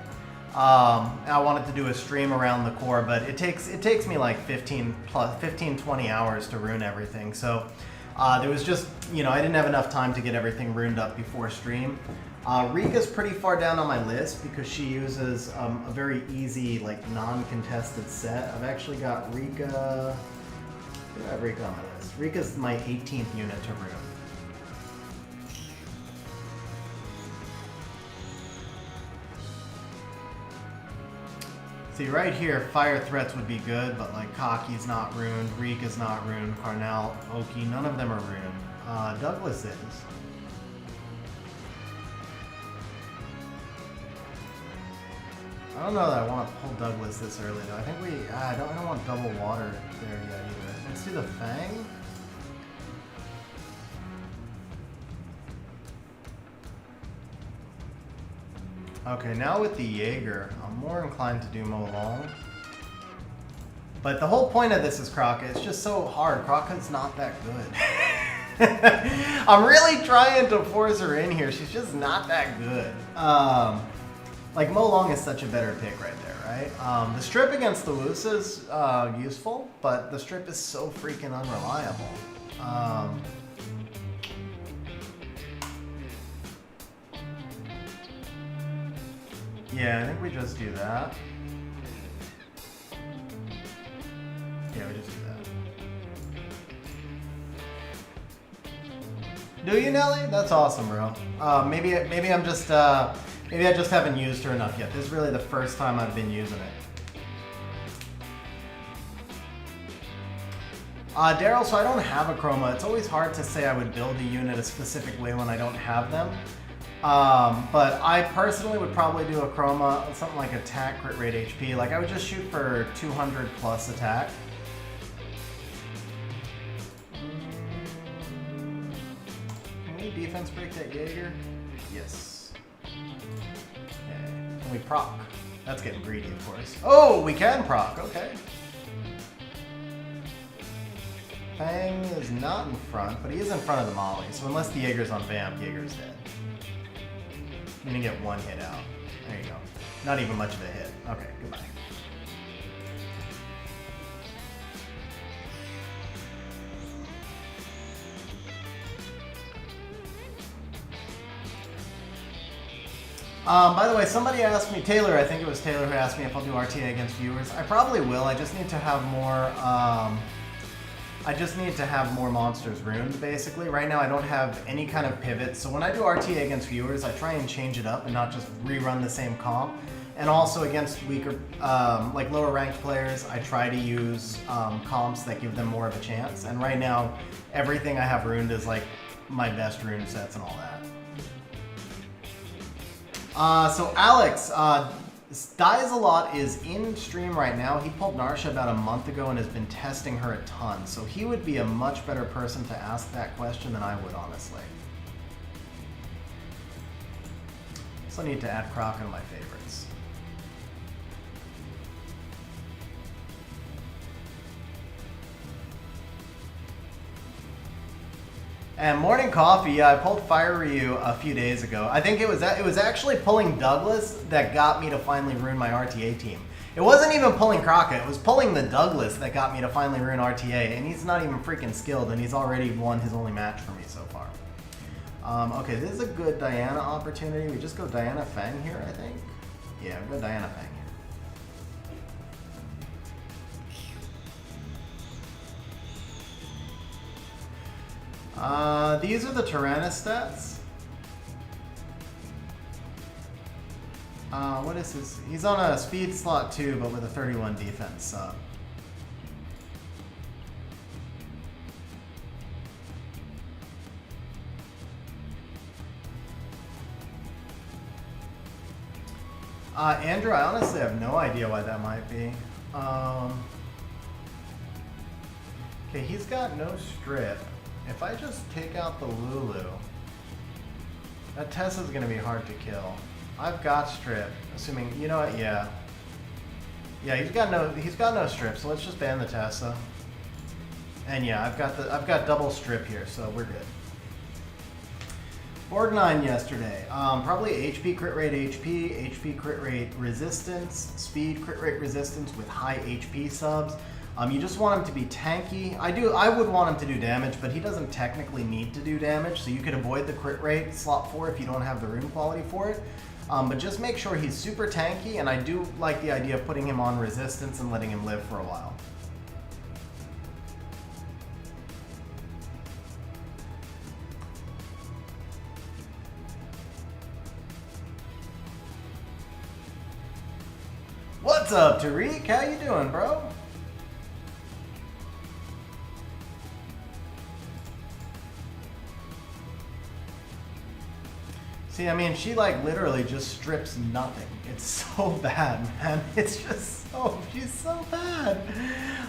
I wanted to do a stream around the core, but it takes me like 15, 20 hours to rune everything. So there was just, you know, I didn't have enough time to get everything runed up before stream. Rika's pretty far down on my list because she uses a very easy, like, non-contested set. I've actually got Rika. I have Rika on my list. Rika's my 18th unit to rune. See, right here, fire threats would be good, but like Kaki's not ruined, Rika's not ruined, Carnell, Oki, none of them are ruined. Douglas is. I don't know that I want to pull Douglas this early though. I think I don't want double water there yet either. Let's do the Fang. Okay, now with the Jaeger, I'm more inclined to do Molong. But the whole point of this is Kraka. It's just so hard. Kraka's not that good. I'm really trying to force her in here. She's just not that good. Like, Molong is such a better pick right there, right? The strip against the Woos is useful, but the strip is so freaking unreliable. Yeah, I think we just do that. Yeah, we just do that. Do you, Nelly? That's awesome, bro. Maybe I'm just maybe I just haven't used her enough yet. This is really the first time I've been using it. Daryl, so I don't have a chroma. It's always hard to say I would build a unit a specific way when I don't have them. But I personally would probably do a chroma, something like attack, crit rate, HP. Like, I would just shoot for 200 plus attack. Can we defense break that Jaeger? Yes. Okay. Can we proc? That's getting greedy, of course. Oh, we can proc. Okay. Fang is not in front, but he is in front of the Molly. So unless the Jaeger's on Vamp, Jaeger's dead. I'm gonna get one hit out. There you go. Not even much of a hit. Okay, goodbye. By the way, somebody asked me, Taylor, I think it was Taylor who asked me if I'll do RTA against viewers. I probably will. I just need to have more, monsters ruined, basically. Right now I don't have any kind of pivot, so when I do RTA against viewers, I try and change it up and not just rerun the same comp. And also against weaker, like lower ranked players, I try to use comps that give them more of a chance. And right now, everything I have ruined is like my best rune sets and all that. So Alex, Dies a Lot is in stream right now. He pulled Narsha about a month ago and has been testing her a ton. So he would be a much better person to ask that question than I would, honestly. So I need to add Kraka to my favorites. And Morning Coffee, yeah, I pulled Fire Ryu a few days ago. I think it was actually pulling Douglas that got me to finally ruin my RTA team. It wasn't even pulling Kraka, it was pulling the Douglas that got me to finally ruin RTA, and he's not even freaking skilled, and he's already won his only match for me so far. Okay, this is a good Diana opportunity. We just go Diana Fang here, I think. Yeah, we go Diana Fang here. These are the Triana stats. What is his? He's on a speed slot 2, but with a 31 defense sub. Andrew, I honestly have no idea why that might be. Okay, he's got no strip. If I just take out the Lulu, That Tessa's gonna be hard to kill. I've got strip, assuming, you know what, yeah. Yeah, he's got no strip, so let's just ban the Tessa. And yeah, I've got double strip here, so we're good. Board 9 yesterday. Probably HP crit rate HP crit rate resistance, speed crit rate resistance with high HP subs. You just want him to be tanky. I would want him to do damage, but he doesn't technically need to do damage, so you could avoid the crit rate slot 4 if you don't have the rune quality for it. But just make sure he's super tanky, and I do like the idea of putting him on resistance and letting him live for a while. What's up, Tariq? How you doing, bro? See, I mean, she like literally just strips nothing. It's so bad, man. It's just so, she's so bad.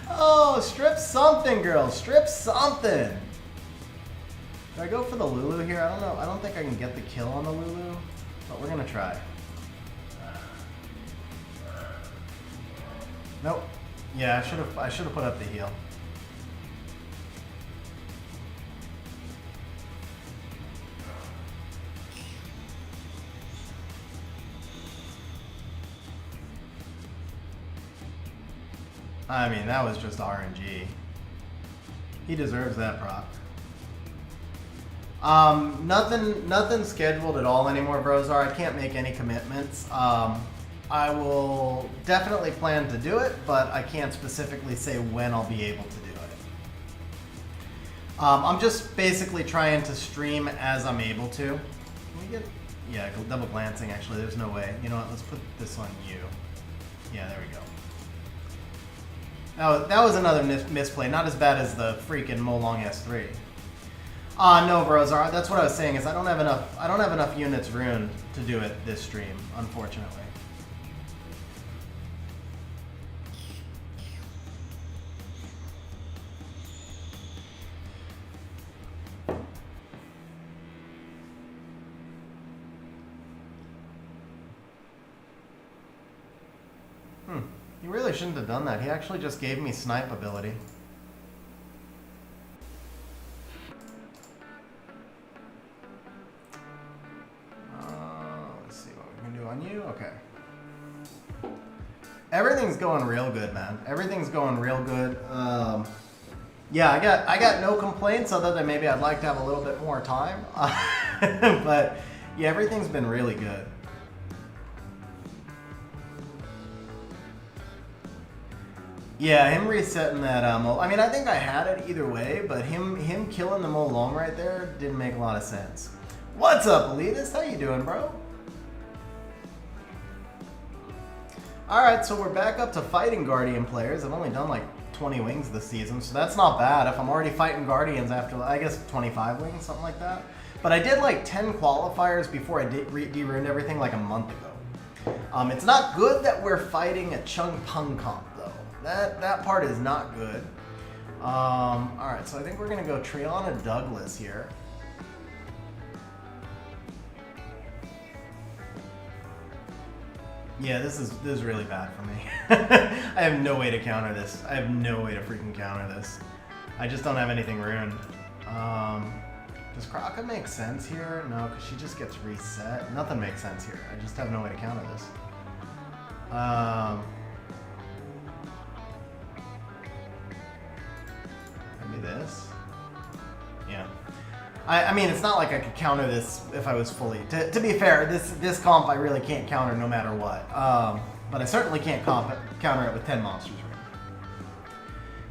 Oh, strip something, girl. Strip something. Do I go for the Lulu here? I don't know. I don't think I can get the kill on the Lulu, but we're gonna try. Nope. Yeah, I should have put up the heal. I mean, that was just RNG. He deserves that prop. Nothing scheduled at all anymore, Brozar. I can't make any commitments. I will definitely plan to do it, but I can't specifically say when I'll be able to do it. I'm just basically trying to stream as I'm able to. Can we get, yeah, double glancing actually, there's no way. You know what, let's put this on you. Yeah, there we go. That was another misplay, not as bad as the freaking Molong S3. No, Brozar, that's what I was saying, is I don't have enough units runed to do it this stream, unfortunately. He really shouldn't have done that. He actually just gave me snipe ability. Let's see what we can do on you. Okay. Everything's going real good, man. Everything's going real good. Yeah, I got no complaints other than maybe I'd like to have a little bit more time. But yeah, everything's been really good. Yeah, him resetting that I mean, I think I had it either way, but him killing the Molong right there didn't make a lot of sense. What's up, Elitist? How you doing, bro? Alright, so we're back up to fighting Guardian players. I've only done like 20 wings this season, so that's not bad. If I'm already fighting Guardians after, I guess, 25 wings, something like that. But I did like 10 qualifiers before I de-ruined everything like a month ago. It's not good that we're fighting a Chung Pung comp, though. That part is not good. Alright, so I think we're going to go Triana Douglas here. Yeah, this is really bad for me. I have no way to counter this. I have no way to freaking counter this. I just don't have anything ruined. Does Kraka make sense here? No, because she just gets reset. Nothing makes sense here. I just have no way to counter this. Maybe this? Yeah. I mean, it's not like I could counter this if I was fully... To be fair, this comp I really can't counter no matter what. But I certainly can't counter it with 10 monsters.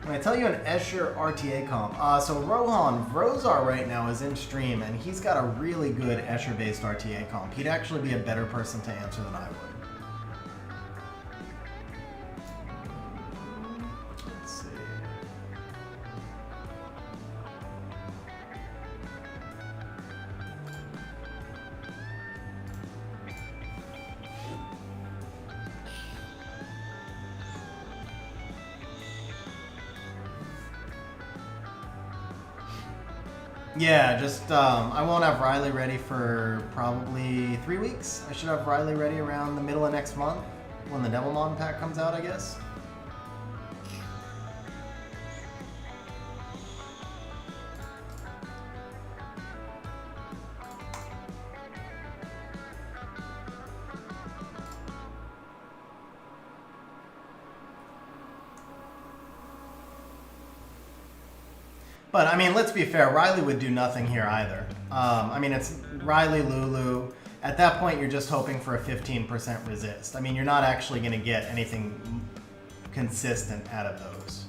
Can I tell you an Escher RTA comp? So Rohan Vrozar right now is in stream, and he's got a really good Escher-based RTA comp. He'd actually be a better person to answer than I would. Let's see. Yeah, just I won't have Riley ready for probably 3 weeks. I should have Riley ready around the middle of next month when the Devilmon pack comes out, I guess. But, I mean, let's be fair. Riley would do nothing here either. I mean, it's Riley, Lulu. At that point, you're just hoping for a 15% resist. I mean, you're not actually going to get anything consistent out of those.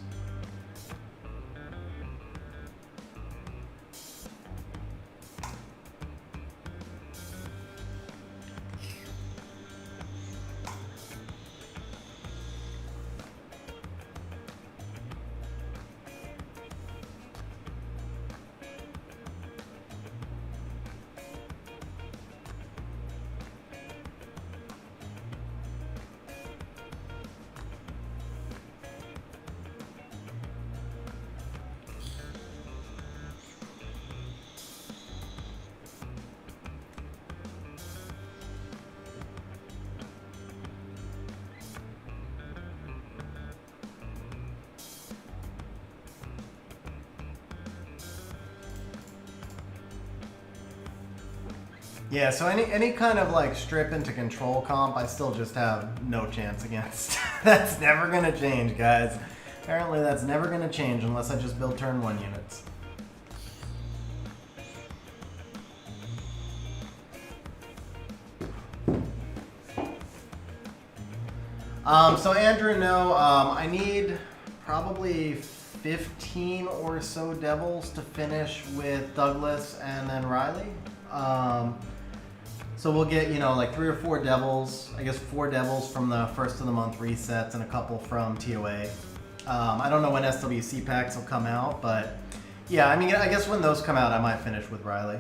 Yeah, so any kind of like strip into control comp, I still just have no chance against. That's never gonna change, guys. Apparently that's never gonna change unless I just build turn 1 units. So Andrew, no, I need probably 15 or so devils to finish with Douglas and then Riley. So we'll get, you know, like 3 or 4 devils, I guess 4 devils from the first of the month resets and a couple from TOA. I don't know when SWC packs will come out, but yeah, I mean, I guess when those come out, I might finish with Riley.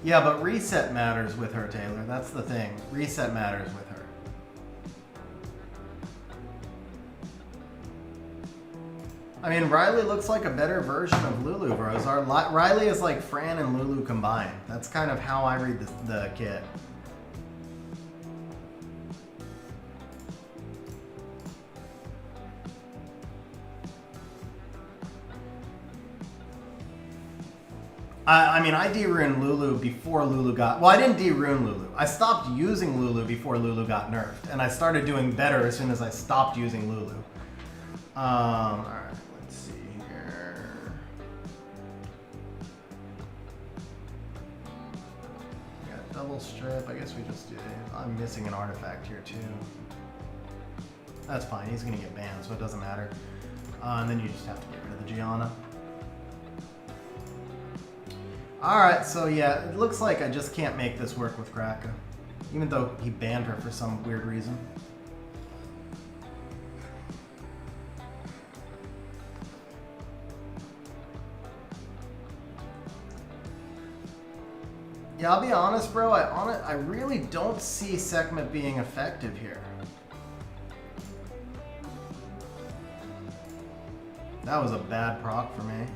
Yeah, but reset matters with her, Taylor. That's the thing. Reset matters with her. I mean, Riley looks like a better version of Lulu, bros. Riley is like Fran and Lulu combined. That's kind of how I read the kit. I mean, I de-runed Lulu before Lulu got... Well, I didn't de-rune Lulu. I stopped using Lulu before Lulu got nerfed. And I started doing better as soon as I stopped using Lulu. Alright, let's see here. We got double strip. I guess we just do... I'm missing an artifact here, too. That's fine. He's going to get banned, so it doesn't matter. And then you just have to get rid of the Gianna. Alright, so yeah, it looks like I just can't make this work with Kraka. Even though he banned her for some weird reason. Yeah, I'll be honest, bro. I really don't see Sekhmet being effective here. That was a bad proc for me.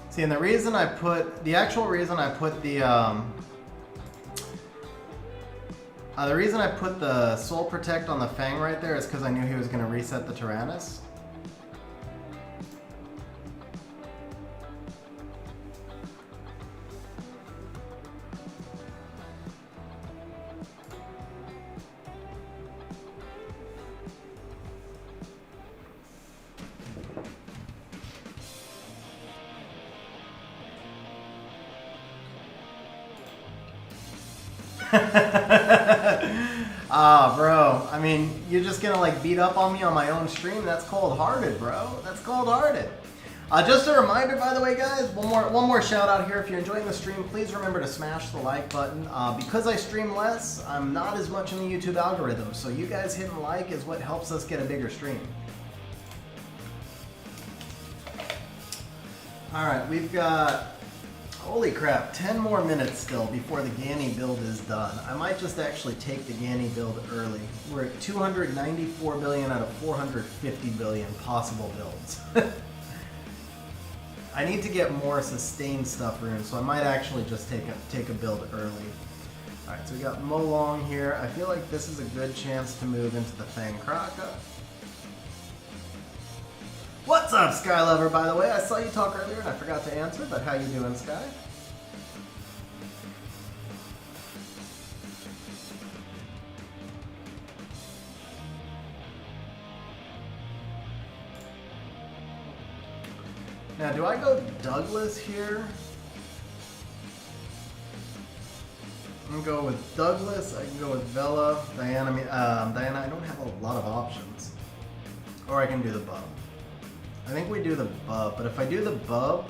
See, and the reason I put, the actual reason I put the reason I put the Soul Protect on the Fang right there is because I knew he was going to reset the Tyrannus. Ah, bro. I mean, you're just gonna like beat up on me on my own stream? That's cold-hearted, bro. That's cold-hearted. Just a reminder, by the way, guys, one more shout out here. If you're enjoying the stream, please remember to smash the like button. Because I stream less, I'm not as much in the YouTube algorithm, so you guys hitting like is what helps us get a bigger stream. Alright, we've got, holy crap, 10 more minutes still before the Gany build is done. I might just actually take the Gany build early. We're at 294 billion out of 450 billion possible builds. I need to get more sustained stuff, Rune, so I might actually just take a build early. Alright, so we got Molong here. I feel like this is a good chance to move into the Fang Kraka. What's up, Sky Lover, by the way? I saw you talk earlier and I forgot to answer, but how you doing, Sky? Now, do I go Douglas here? I'm gonna go with Douglas. I can go with Vela, Diana. Diana, I don't have a lot of options. Or I can do the Bub. I think we do the Bub, but if I do the Bub,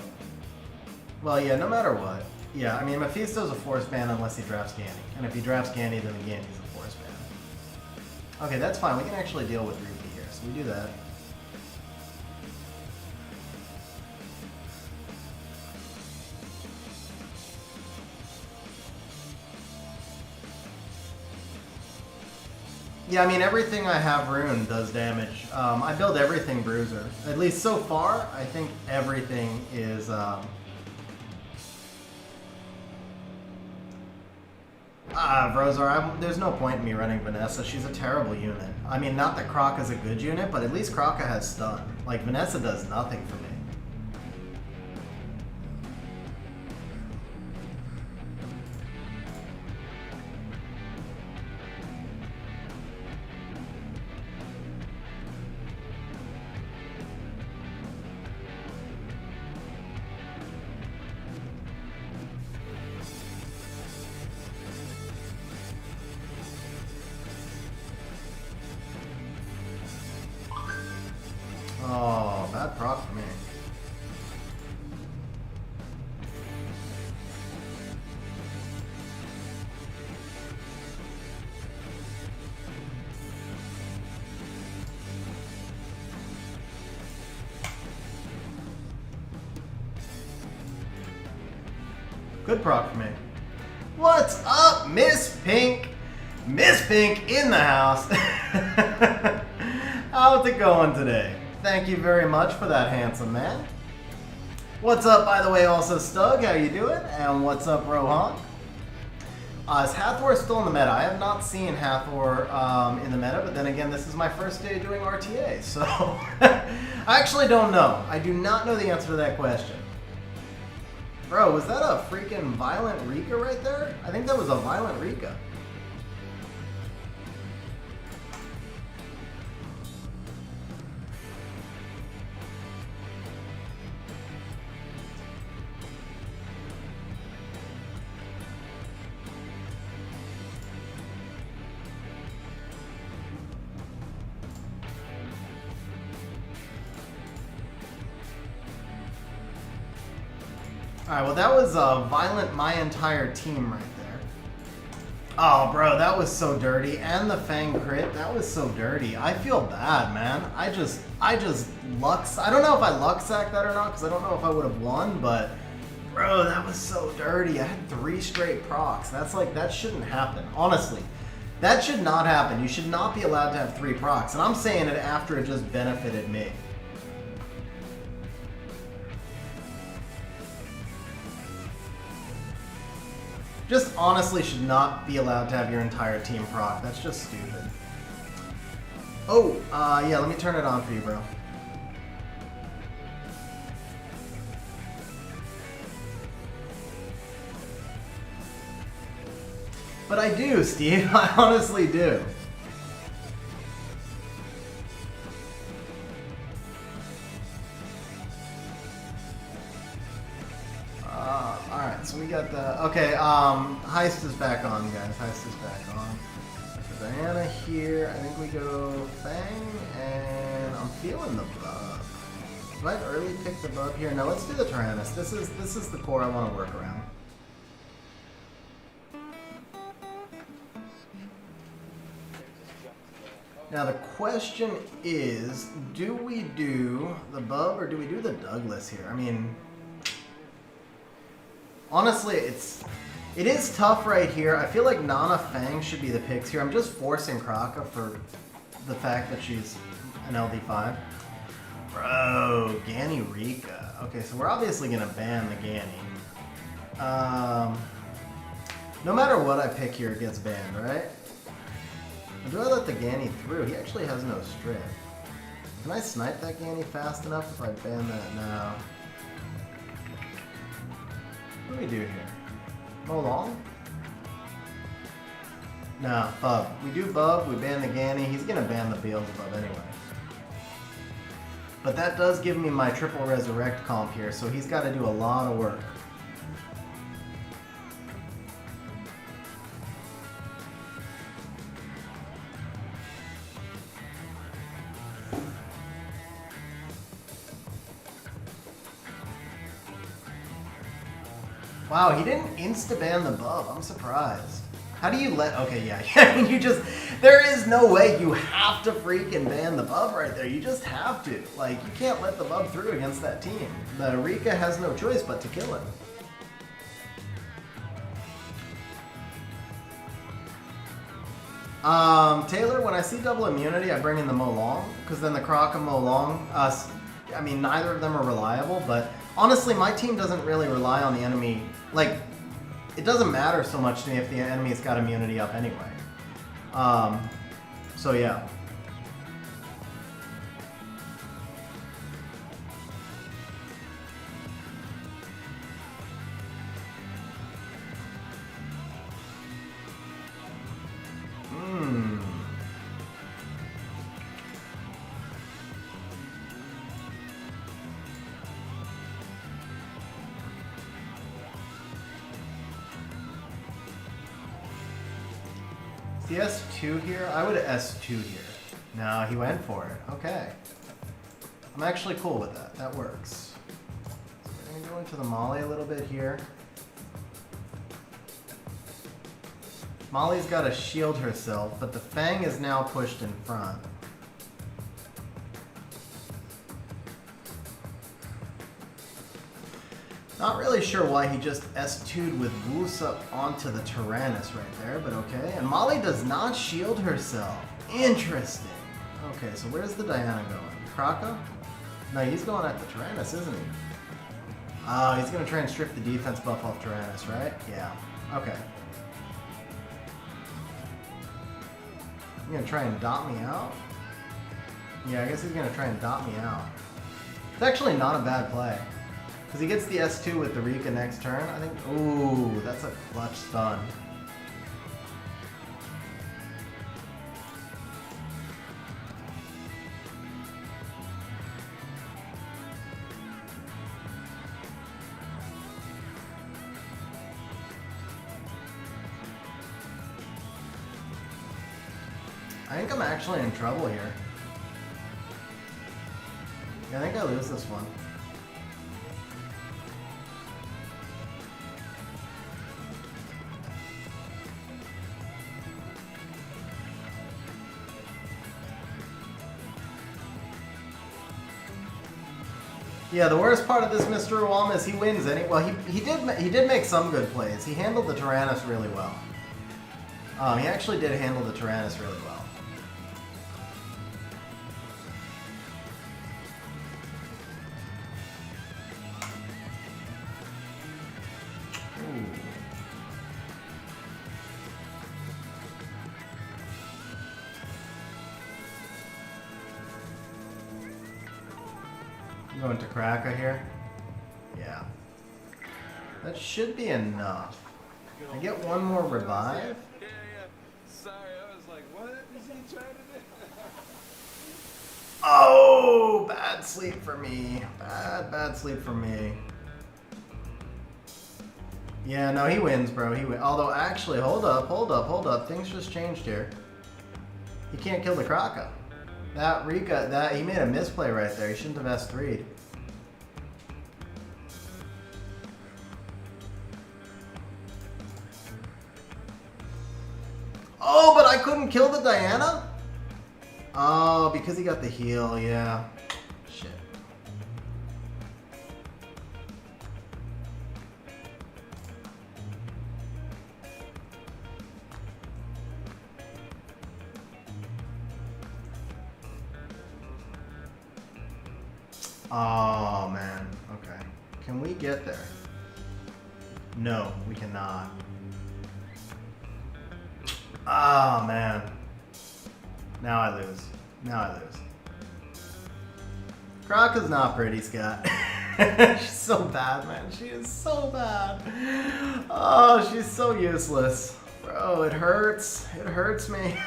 well, yeah, no matter what. Yeah, I mean, Mephisto's a force ban unless he drafts Gany. And if he drafts Gany, then the Gany's a force ban. Okay, that's fine. We can actually deal with Rika here, so we do that. Yeah, I mean, everything I have Rune does damage. I build everything Bruiser. At least so far, I think everything is... Brozar, there's no point in me running Vanessa. She's a terrible unit. I mean, not that Kraka's a good unit, but at least Kraka has stun. Like, Vanessa does nothing for me. Oh, bad proc for me. Good proc for me. What's up, Miss Pink? Miss Pink in the house. How's it going today? Thank you very much for that, handsome man. What's up, by the way, also Stug? How you doing? And what's up, Rohan? Is Hathor still in the meta? I have not seen Hathor in the meta, but then again, this is my first day doing RTA, so I actually don't know. I do not know the answer to that question. Bro, was that a freaking violent Rika right there? I think that was a violent Rika. Alright, well that was violent my entire team right there. Oh, bro, that was so dirty. And the Fang crit, that was so dirty. I feel bad, man. I just Lux... I don't know if I Lux sacked that or not, because I don't know if I would have won, but... Bro, that was so dirty. I had 3 straight procs. That's like, that shouldn't happen. Honestly, that should not happen. You should not be allowed to have 3 procs. And I'm saying it after it just benefited me. Just honestly should not be allowed to have your entire team proc. That's just stupid. Oh, yeah, let me turn it on for you, bro. But I do, Steve. I honestly do. Alright, so we got the... Okay, Heist is back on, guys. Heist is back on. Diana here. I think we go Fang, and I'm feeling the bub. Do I early pick the bub here? No, let's do the Tyrannus. This is the core I want to work around. Now the question is, do we do the bub or do we do the Douglas here? I mean, honestly, it is tough right here. I feel like Nana Fang should be the picks here. I'm just forcing Kraka for the fact that she's an LD5. Bro, Gany Rika. Okay, so we're obviously gonna ban the Gany. No matter what I pick here, it gets banned, right? Or do I let the Gany through? He actually has no strip. Can I snipe that Gany fast enough if I ban that now? What do we do here? Molong? Nah, Bub. We do Bub, we ban the Gany. He's gonna ban the Beelzebub anyway. But that does give me my triple resurrect comp here, so he's got to do a lot of work. Wow, he didn't insta-ban the Bub. I'm surprised. How do you let... Okay, yeah. I mean, you just... There is no way you have to freaking ban the Bub right there. You just have to. Like, you can't let the Bub through against that team. The Rika has no choice but to kill him. Taylor, when I see double immunity, I bring in the Molong. Because then the Craka Molong... I mean, neither of them are reliable, but... Honestly, my team doesn't really rely on the enemy. Like, it doesn't matter so much to me if the enemy's got immunity up anyway. So yeah. The S2 here? I would S2 here. No, he went for it. Okay. I'm actually cool with that. That works. So we're going to go into the Molly a little bit here. Molly's got to shield herself, but the Fang is now pushed in front. Not really sure why he just S2'd with Wusa onto the Tyrannus right there, but okay. And Molly does not shield herself. Interesting. Okay, so where's the Diana going? Kraka? No, he's going at the Tyrannus, isn't he? Oh, he's going to try and strip the defense buff off Tyrannus, right? Yeah. Okay. He's going to try and dot me out? Yeah, I guess he's going to try and dot me out. It's actually not a bad play. Because he gets the S2 with the Rika next turn, I think. Ooh, that's a clutch stun. I think I'm actually in trouble here. Yeah, I think I lose this one. Yeah, the worst part of this Mr. Uwam is he wins well, he did make some good plays. He handled the Tyrannus really well. He actually did handle the Tyrannus really well. Going to Kraka here. Yeah. That should be enough. I get one more revive. Yeah. Sorry, I was like, what is he trying to do? Oh, bad sleep for me. Bad sleep for me. Yeah, no, he wins, bro. Although, actually, hold up. Things just changed here. He can't kill the Kraka. That Rika, he made a misplay right there. He shouldn't have S3'd. Oh, but I couldn't kill the Diana? Oh, because he got the heal, yeah. Shit. Oh, man. Okay. Can we get there? No, we cannot. Oh, man. Now I lose. Now I lose. Kraka's not pretty, Scott. She's so bad, man. She is so bad. Oh, she's so useless. Bro, it hurts. It hurts me.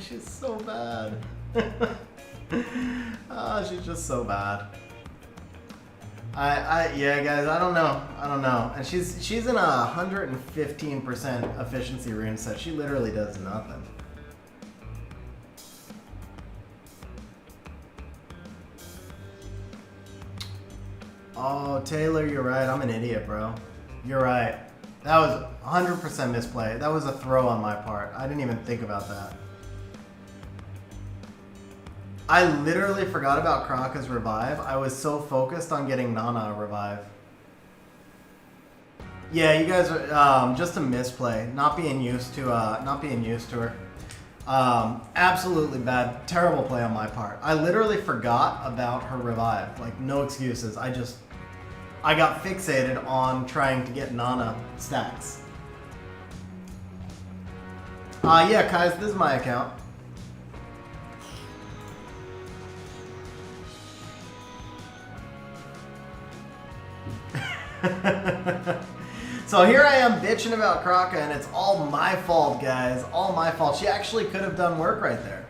She's so bad. Oh, she's just so bad. Yeah, guys, I don't know. And she's in a 115% efficiency rune set. She literally does nothing. Oh, Taylor, you're right. I'm an idiot, bro. You're right. That was 100% misplay. That was a throw on my part. I didn't even think about that. I literally forgot about Kraka's revive. I was so focused on getting Nana a revive. Yeah, you guys are just a misplay. Not being used to her. Absolutely bad, terrible play on my part. I literally forgot about her revive. Like, no excuses. I got fixated on trying to get Nana stacks. Yeah, guys, this is my account. So here I am bitching about Kraka, and it's all my fault, guys. All my fault. She actually could have done work right there.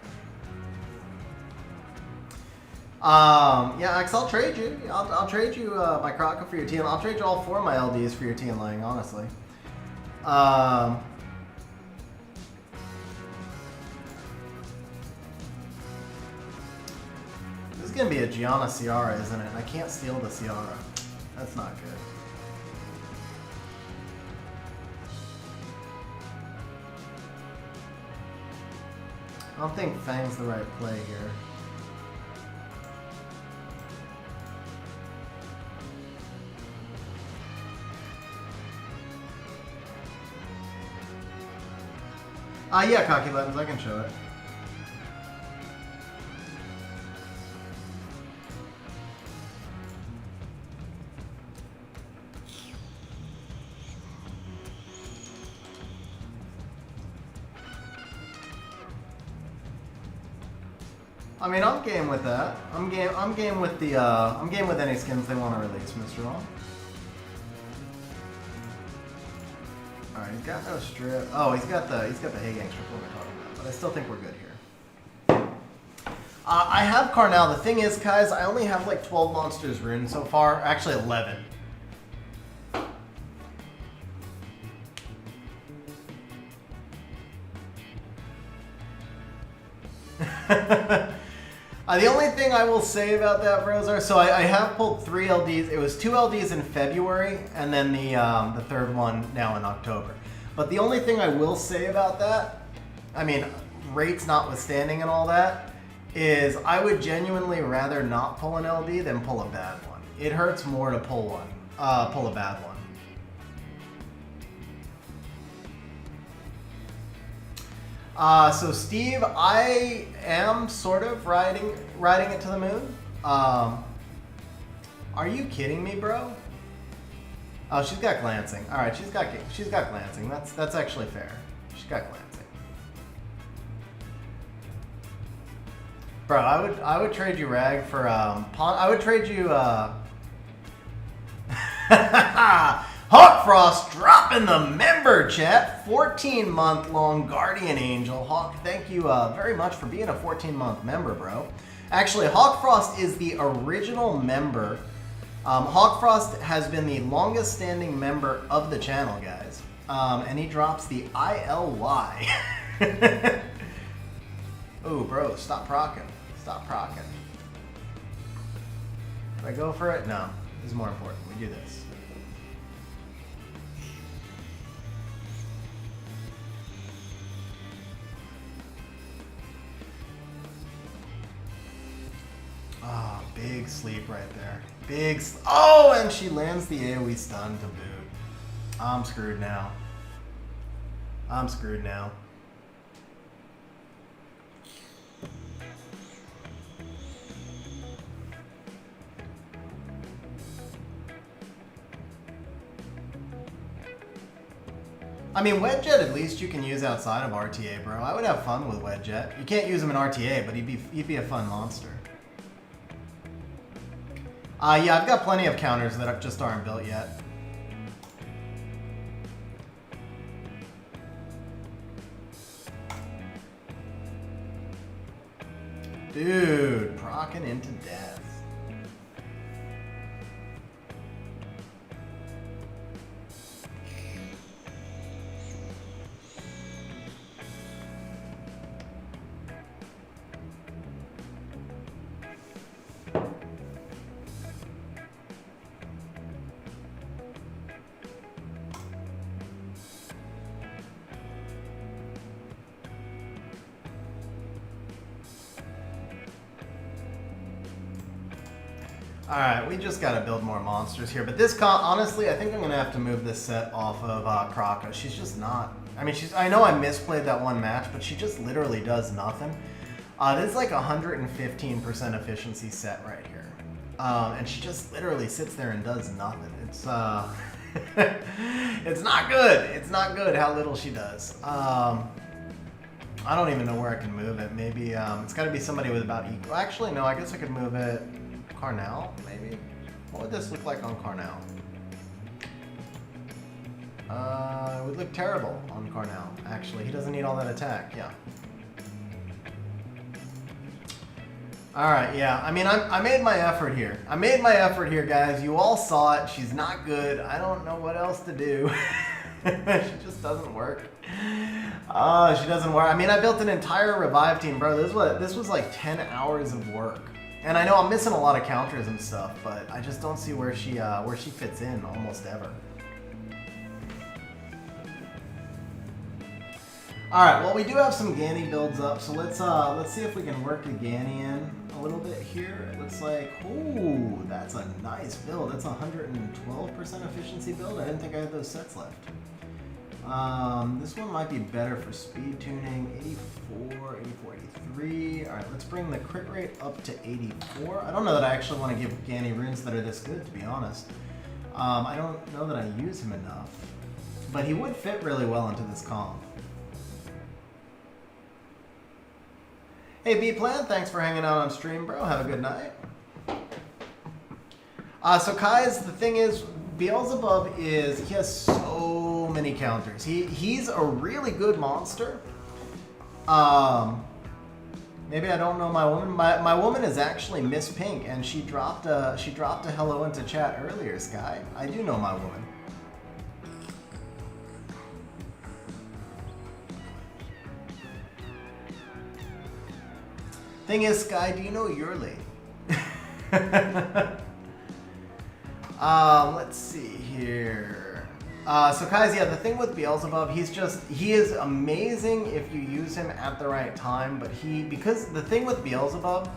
Yeah, X, I'll trade you. I'll trade you my Kraka for your TN. I'll trade you all 4 of my LDs for your TN Lang, honestly. This is gonna be a Gianna Ciara, isn't it? I can't steal the Ciara. That's not good. I don't think Fang's the right play here. Yeah, cocky buttons, I can show it. I mean, I'm game with that. I'm game with the I'm game with any skins they want to release, Mr. Long. Alright, he's got no strip. Oh, he's got the Hey Gang strip. What am I talking about? But I still think we're good here. I have Carnal. The thing is, guys, I only have like 12 monsters ruined so far. Actually, 11. The only thing I will say about that, Browser, so I have pulled 3 LDs. It was 2 LDs in February, and then the third one now in October. But the only thing I will say about that, I mean, rates notwithstanding and all that, is I would genuinely rather not pull an LD than pull a bad one. It hurts more to pull a bad one. So Steve, I am sort of riding it to the moon. Are you kidding me, bro? Oh, she's got glancing. All right, she's got glancing. That's actually fair. She's got glancing. Bro, I would trade you Rag for Pawn. I would trade you Hawk Frost dropping the member chat. 14-month-long Guardian Angel. Hawk, thank you very much for being a 14-month member, bro. Actually, Hawk Frost is the original member. Hawk Frost has been the longest standing member of the channel, guys. And he drops the ILY. Ooh, bro, stop procking. Stop procking. Did I go for it? No. This is more important. We do this. Oh, big sleep right there. Oh, and she lands the AoE stun to boot. I'm screwed now. I'm screwed now. I mean, Wedjet at least you can use outside of RTA, bro. I would have fun with Wedjet. You can't use him in RTA, but he'd be a fun monster. Yeah, I've got plenty of counters that just aren't built yet. Dude, procking into death. Alright, we just gotta build more monsters here. But this honestly, I think I'm gonna have to move this set off of Kraka. She's just not... I mean, I know I misplayed that one match, but she just literally does nothing. This is like 115% efficiency set right here. And she just literally sits there and does nothing. It's, it's not good. It's not good how little she does. I don't even know where I can move it. Maybe, it's gotta be somebody with about equal... Actually, no, I guess I could move it... Carnell, maybe? What would this look like on Carnell? It would look terrible on Carnell, actually. He doesn't need all that attack, yeah. Alright, yeah. I mean, I made my effort here. I made my effort here, guys. You all saw it. She's not good. I don't know what else to do. She just doesn't work. She doesn't work. I mean, I built an entire revive team, bro. This was like 10 hours of work. And I know I'm missing a lot of counters and stuff, but I just don't see where she fits in almost ever. All right, well we do have some Gany builds up, so let's see if we can work the Gany in a little bit here. It looks like, ooh, that's a nice build. That's a 112% efficiency build. I didn't think I had those sets left. This one might be better for speed tuning. 84, 84, 83. All right, let's bring the crit rate up to 84. I don't know that I actually want to give Gany runes that are this good, to be honest. I don't know that I use him enough, but he would fit really well into this comp. Hey, B-Plan, thanks for hanging out on stream, bro. Have a good night. So Kai's, the thing is, Beelzebub he has so many counters. He's a really good monster. Maybe I don't know my woman. My woman is actually Miss Pink, and she dropped a hello into chat earlier, Sky. I do know my woman. Thing is, Sky, do you know Yurley? Let's see here. So guys, yeah, the thing with Beelzebub, he is amazing if you use him at the right time, but because the thing with Beelzebub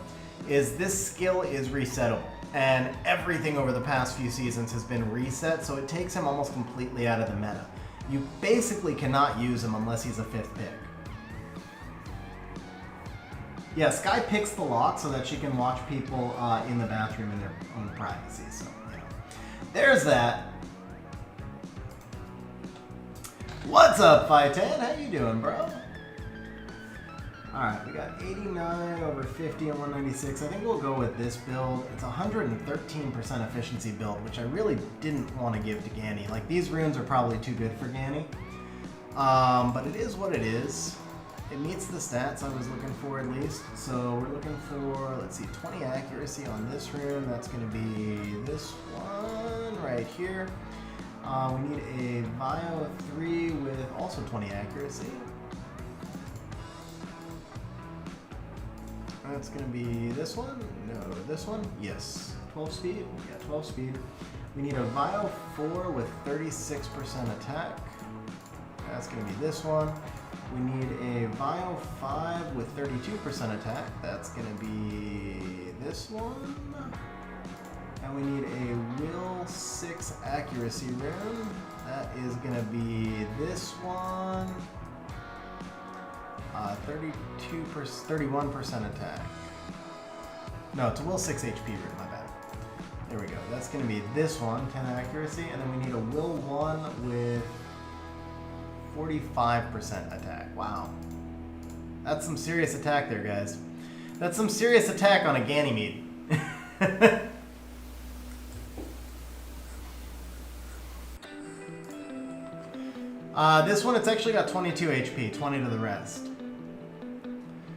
is this skill is resettable, and everything over the past few seasons has been reset, so it takes him almost completely out of the meta. You basically cannot use him unless he's a 5th pick. Yeah, Sky picks the lock so that she can watch people in the bathroom in their own privacy, so, you know. There's that. What's up, Fightan? How you doing, bro? Alright, we got 89 over 50 and 196. I think we'll go with this build. It's a 113% efficiency build, which I really didn't want to give to Gany. Like, these runes are probably too good for Gany. But it is what it is. It meets the stats I was looking for, at least. So we're looking for, let's see, 20 accuracy on this rune. That's going to be this one right here. We need a Vio 3 with also 20 accuracy. That's going to be this one? No, this one? Yes. 12 speed? Yeah, 12 speed. We need a Vio 4 with 36% attack. That's going to be this one. We need a Vio 5 with 32% attack. That's going to be this one. And we need a Will 6 accuracy rune. That is going to be this one. 31% attack. No, it's a Will 6 HP rune, my bad. There we go. That's going to be this one, 10 accuracy. And then we need a Will 1 with 45% attack. Wow. That's some serious attack there, guys. That's some serious attack on a Ganymede. This one, it's actually got 22 HP, 20 to the rest.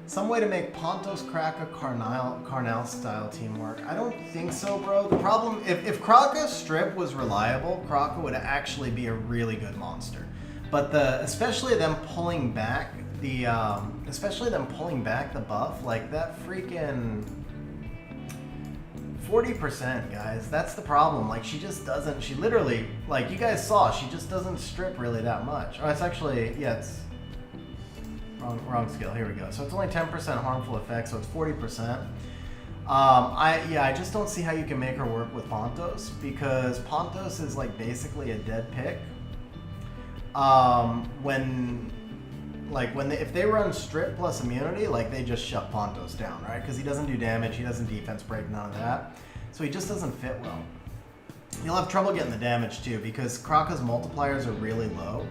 Some way to make Pontos, Kraka, Carnal style teamwork. I don't think so, bro. The problem, if Kraka's strip was reliable, Kraka would actually be a really good monster. But especially them pulling back the buff, like that freaking 40%, guys. That's the problem. Like she just doesn't. She literally, like you guys saw, she just doesn't strip really that much. Oh, it's actually, yeah, it's wrong skill. Here we go. So it's only 10% harmful effect, so it's 40%. I just don't see how you can make her work with Pontos, because Pontos is like basically a dead pick. If they run strip plus immunity, like they just shut Pontos down, right? Because he doesn't do damage, he doesn't defense break, none of that. So he just doesn't fit well. You'll have trouble getting the damage too, because Kraka's multipliers are really low.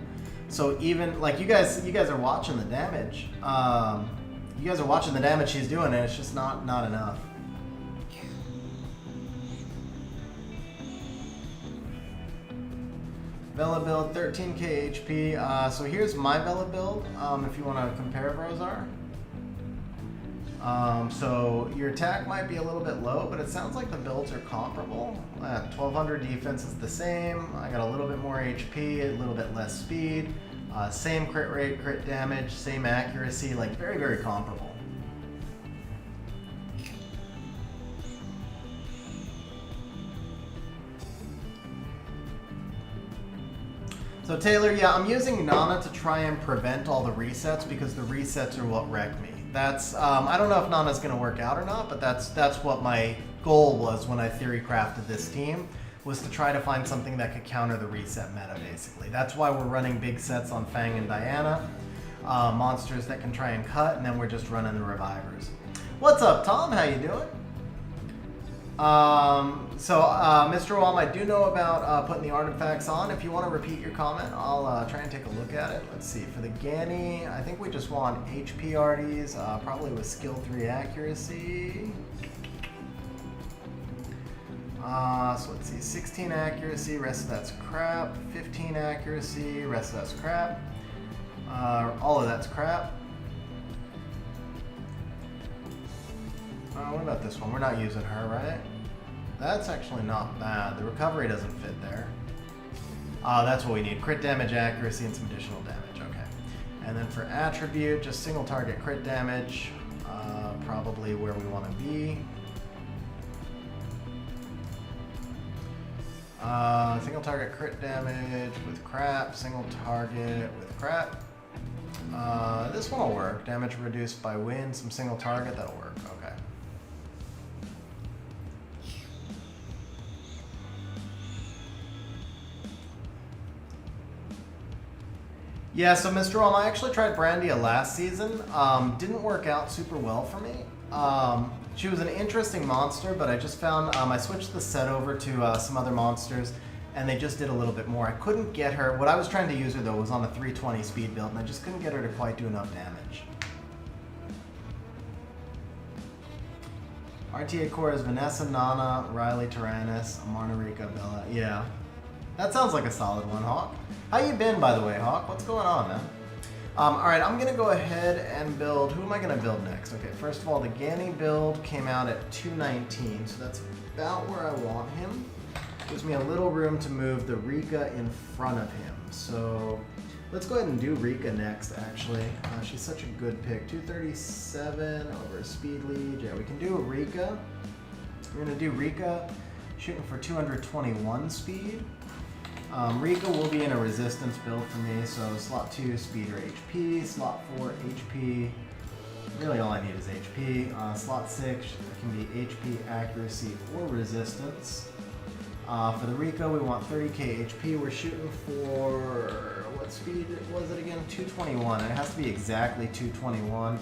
So even like you guys are watching the damage. You guys are watching the damage she's doing, and it's just not enough. Vela build, 13k HP. So here's my Vela build, if you want to compare Brozar. So your attack might be a little bit low, but it sounds like the builds are comparable. 1200 defense is the same. I got a little bit more HP, a little bit less speed. Same crit rate, crit damage, same accuracy, like very, very comparable. So Taylor, yeah, I'm using Nana to try and prevent all the resets, because the resets are what wrecked me. That's I don't know if Nana's going to work out or not, but that's what my goal was when I theory crafted this team, was to try to find something that could counter the reset meta, basically. That's why we're running big sets on Fang and Diana, monsters that can try and cut, and then we're just running the revivers. What's up, Tom? How you doing? Mr. Walm, I do know about putting the artifacts on. If you want to repeat your comment, I'll try and take a look at it. Let's see. For the Gany, I think we just want HP arties, probably with skill 3 accuracy. So let's see. 16 accuracy, rest of that's crap. 15 accuracy, rest of that's crap. All of that's crap. What about this one? We're not using her, right? That's actually not bad. The recovery doesn't fit there. That's what we need. Crit damage, accuracy, and some additional damage. Okay. And then for attribute, just single target crit damage. Probably where we want to be. Single target crit damage with crap. Single target with crap. This one will work. Damage reduced by wind. Some single target. That'll work. Okay. Yeah, so Mr. Rom, I actually tried Brandia last season. Didn't work out super well for me. She was an interesting monster, but I just found I switched the set over to some other monsters, and they just did a little bit more. I couldn't get her. What I was trying to use her, though, was on a 320 speed build, and I just couldn't get her to quite do enough damage. RTA core is Vanessa, Nana, Riley, Tyrannus, Amarna, Rika, Bella. Yeah. That sounds like a solid one, Hawk. How you been, by the way, Hawk? What's going on, man? Alright, I'm going to go ahead and build... Who am I going to build next? Okay, first of all, the Gany build came out at 219, so that's about where I want him. Gives me a little room to move the Rika in front of him. So Let's go ahead and do Rika next, actually. She's such a good pick. 237 over a speed lead. Yeah, we can do a Rika. We're going to do Rika, shooting for 221 speed. Rika will be in a resistance build for me, so slot 2, speed or HP. Slot 4, HP. Really all I need is HP. Slot 6 can be HP, accuracy, or resistance. For the Rika, we want 30k HP. We're shooting for, what speed was it again? 221. It has to be exactly 221.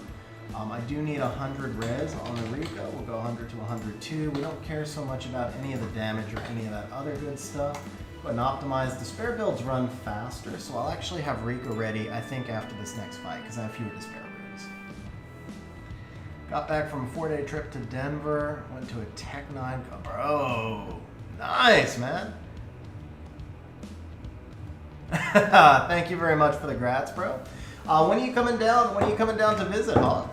I do need 100 res on the Rika. We'll go 100 to 102. We don't care so much about any of the damage or any of that other good stuff. Go ahead and optimize. The spare builds run faster, so I'll actually have Rika ready, I think, after this next fight, because I have fewer despair runes. Got back from a 4-day trip to Denver. Went to a Tech 9. Bro! Nice, man. Thank you very much for the grats, bro. When are you coming down? When are you coming down to visit, huh?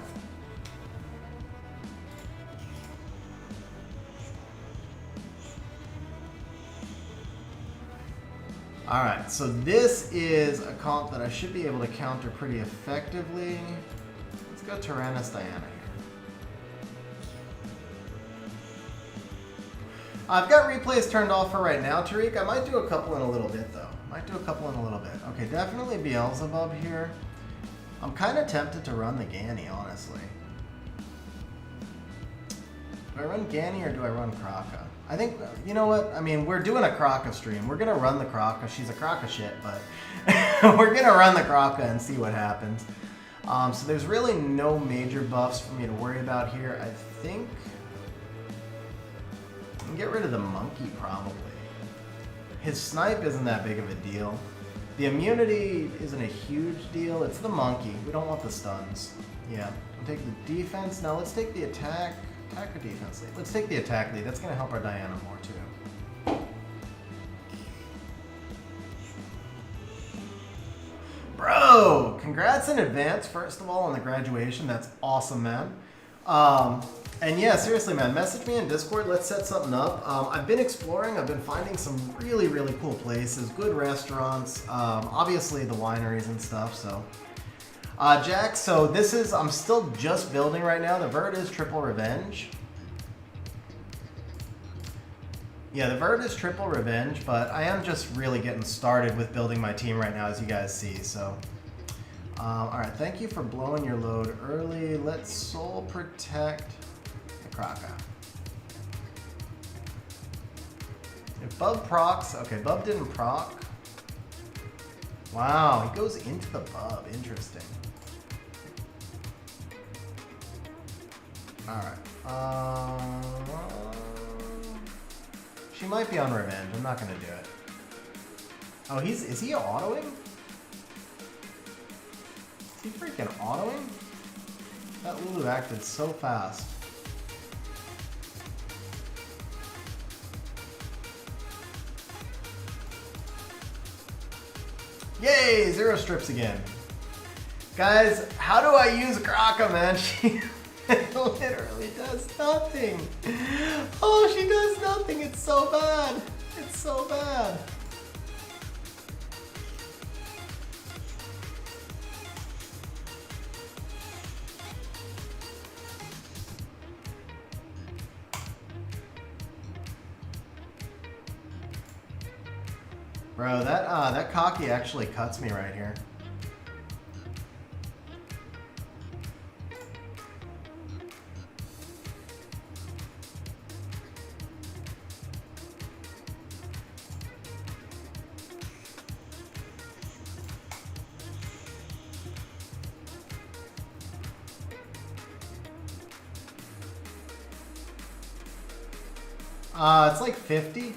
All right, so this is a comp that I should be able to counter pretty effectively. Let's go Triana Diana here. I've got replays turned off for right now, Tariq. I might do a couple in a little bit, though. Okay, definitely Beelzebub here. I'm kind of tempted to run the Gany, honestly. Do I run Gany or do I run Kraka? I think, you know what? I mean, we're doing a Kraka stream. We're going to run the Kraka. She's a Kraka shit, but we're going to run the Kraka and see what happens. So there's really no major buffs for me to worry about here. I think I can get rid of the monkey, probably. His snipe isn't that big of a deal. The immunity isn't a huge deal. It's the monkey. We don't want the stuns. Yeah. We'll take the defense. Now let's take the attack. Attack or defense lead? Let's take the attack lead. That's going to help our Diana more, too. Bro! Congrats in advance, first of all, on the graduation. That's awesome, man. And yeah, seriously, man, message me in Discord. Let's set something up. I've been exploring. I've been finding some really, really cool places, good restaurants, obviously the wineries and stuff. So, Jack, so this is, I'm still just building right now. The vert is triple revenge. Yeah, the vert is triple revenge, but I am just really getting started with building my team right now, as you guys see. So, all right, thank you for blowing your load early. Let's soul protect Kraka. If Bub procs, okay, Bub didn't proc. Wow, he goes into the Bub, interesting. Alright, she might be on revenge, I'm not gonna do it. Oh, is he autoing? Is he freaking autoing? That Lulu acted so fast. Yay! 0 strips again. Guys, how do I use Kraka, man? She literally does nothing. Oh, she does nothing. It's so bad. It's so bad. Bro, that cocky actually cuts me right here. It's like 50,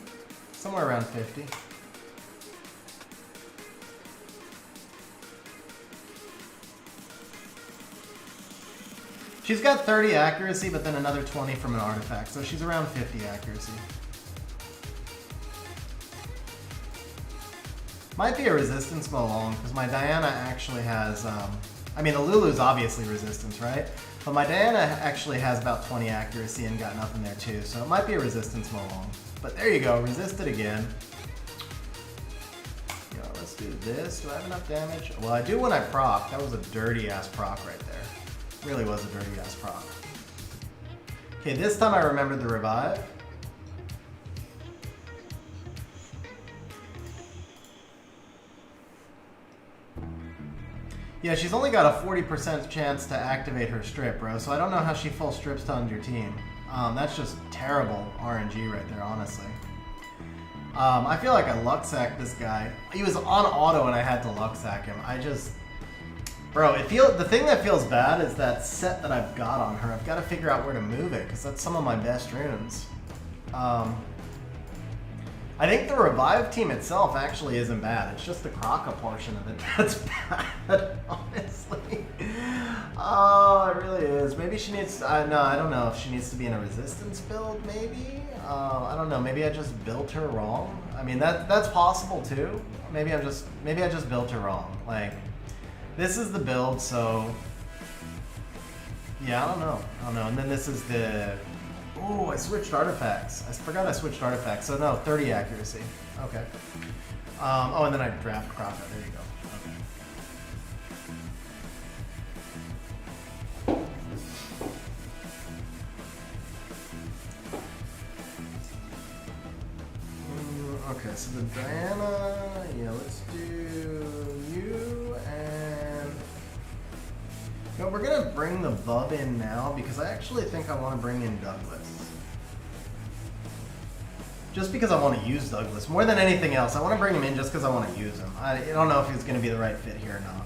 somewhere around 50. She's got 30 accuracy, but then another 20 from an artifact, so she's around 50 accuracy. Might be a resistance Molong, because my Diana actually has, I mean, the Lulu's obviously resistance, right? But my Diana actually has about 20 accuracy and got nothing there too, so it might be a resistance Molong. But there you go, resisted again. Yo, let's do this. Do I have enough damage? Well, I do when I proc. That was a dirty-ass proc right there. Really was a dirty-ass proc. Okay, this time I remembered the revive. Yeah, she's only got a 40% chance to activate her strip, bro, so I don't know how she full strip stunned your team. That's just terrible RNG right there, honestly. I feel like I luck-sacked this guy. He was on auto and I had to luck-sack him. Bro, the thing that feels bad is that set that I've got on her. I've got to figure out where to move it, because that's some of my best runes. I think the revive team itself actually isn't bad. It's just the Kraka portion of it that's bad, honestly. Oh, it really is. Maybe she needs... no, I don't know if she needs to be in a resistance build, maybe? I don't know. Maybe I just built her wrong. I mean, that's possible, too. Maybe I just built her wrong. Like, this is the build, so... Yeah, I don't know. And then this is the... Oh, I switched artifacts. I forgot I switched artifacts. So no, 30 accuracy. Okay. Oh, and then I draft Kraka. There you go. Okay. Okay, so the Diana. Yeah, let's do you and. No, we're gonna bring the Bub in now because I actually think I want to bring in Douglas. Just because I want to use Douglas. More than anything else, I want to bring him in just because I want to use him. I don't know if he's going to be the right fit here or not,